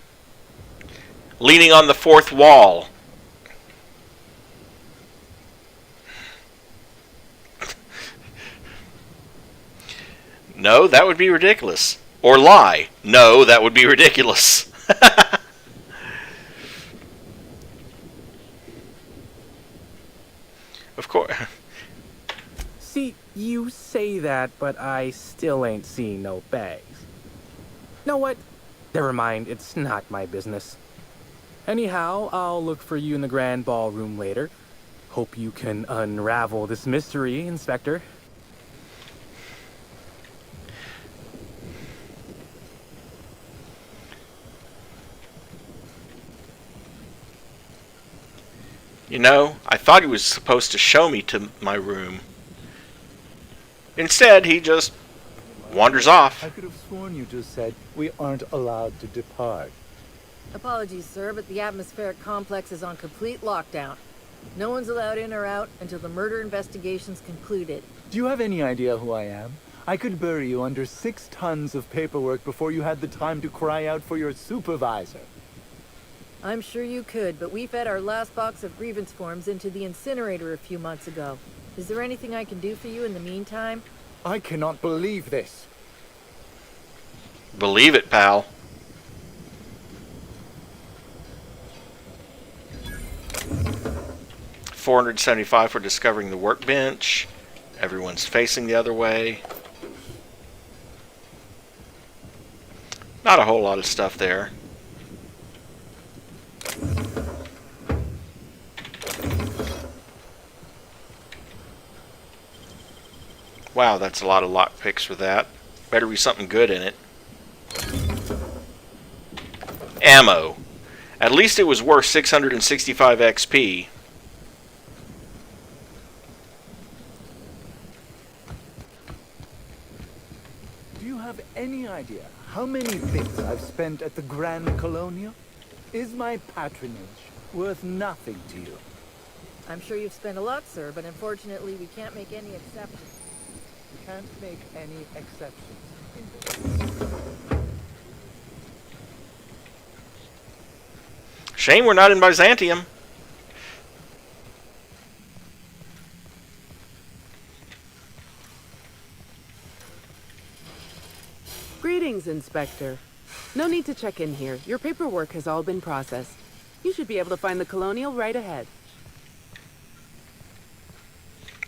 Leaning on the fourth wall. No, that would be ridiculous. Or lie. No, that would be ridiculous. Of course.
See, you say that, but I still ain't seen no bags. Know what? Never mind, it's not my business. Anyhow, I'll look for you in the grand ballroom later. Hope you can unravel this mystery, Inspector.
You know, I thought he was supposed to show me to my room. Instead, he just wanders off.
I could have sworn you just said we aren't allowed to depart.
Apologies, sir, but the atmospheric complex is on complete lockdown. No one's allowed in or out until the murder investigation's concluded.
Do you have any idea who I am? I could bury you under 6 tons of paperwork before you had the time to cry out for your supervisor.
I'm sure you could, but we fed our last box of grievance forms into the incinerator a few months ago. Is there anything I can do for you in the meantime?
I cannot believe this.
Believe it, pal. $475 for discovering the workbench. Everyone's facing the other way. Not a whole lot of stuff there. Wow, that's a lot of lockpicks for that. Better be something good in it. Ammo. At least it was worth 665 XP.
Do you have any idea how many bits I've spent at the Grand Colonial? Is my patronage worth nothing to you?
I'm sure you've spent a lot, sir, but unfortunately we can't make any exceptions.
We can't make any exceptions.
Shame we're not in Byzantium.
Greetings, Inspector. No need to check in here. Your paperwork has all been processed. You should be able to find the Colonial right ahead.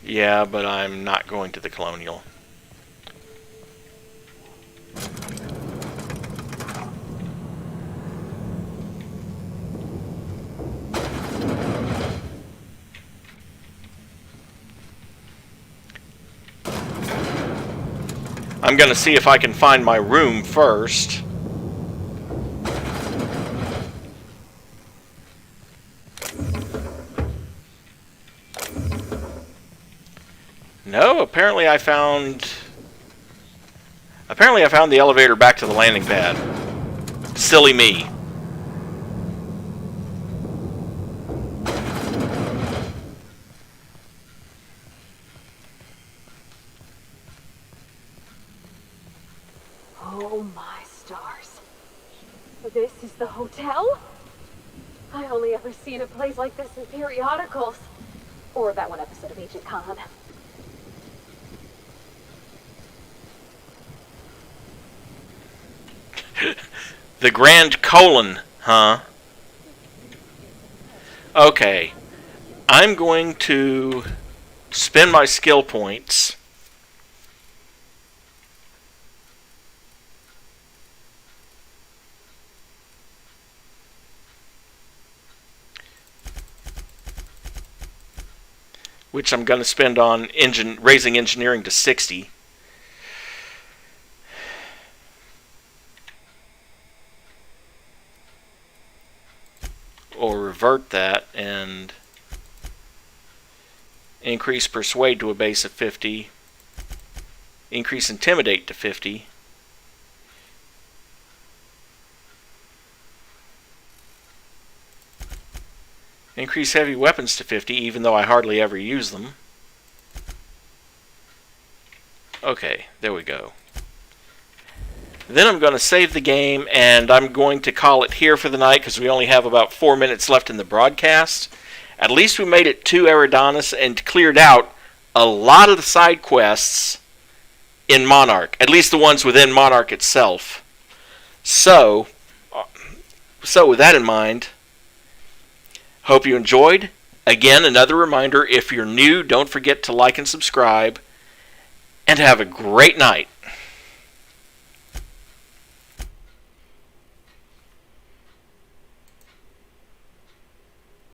Yeah, but I'm not going to the Colonial. I'm going to see if I can find my room first. No, apparently I found the elevator back to the landing pad. Silly me.
Oh my stars. This is the hotel? I only ever seen a place like this in periodicals. Or that one episode of Agent Khan.
The Grand Colon, huh? Okay. I'm going to spend my skill points. Which I'm going to spend on raising engineering to 60. Or revert that and increase persuade to a base of 50. Increase intimidate to 50. Increase heavy weapons to 50, even though I hardly ever use them. Okay, there we go. Then I'm going to save the game, and I'm going to call it here for the night, because we only have about 4 minutes left in the broadcast. At least we made it to Eridanos and cleared out a lot of the side quests in Monarch, at least the ones within Monarch itself. So with that in mind, hope you enjoyed. Again, another reminder, if you're new, don't forget to like and subscribe, and have a great night.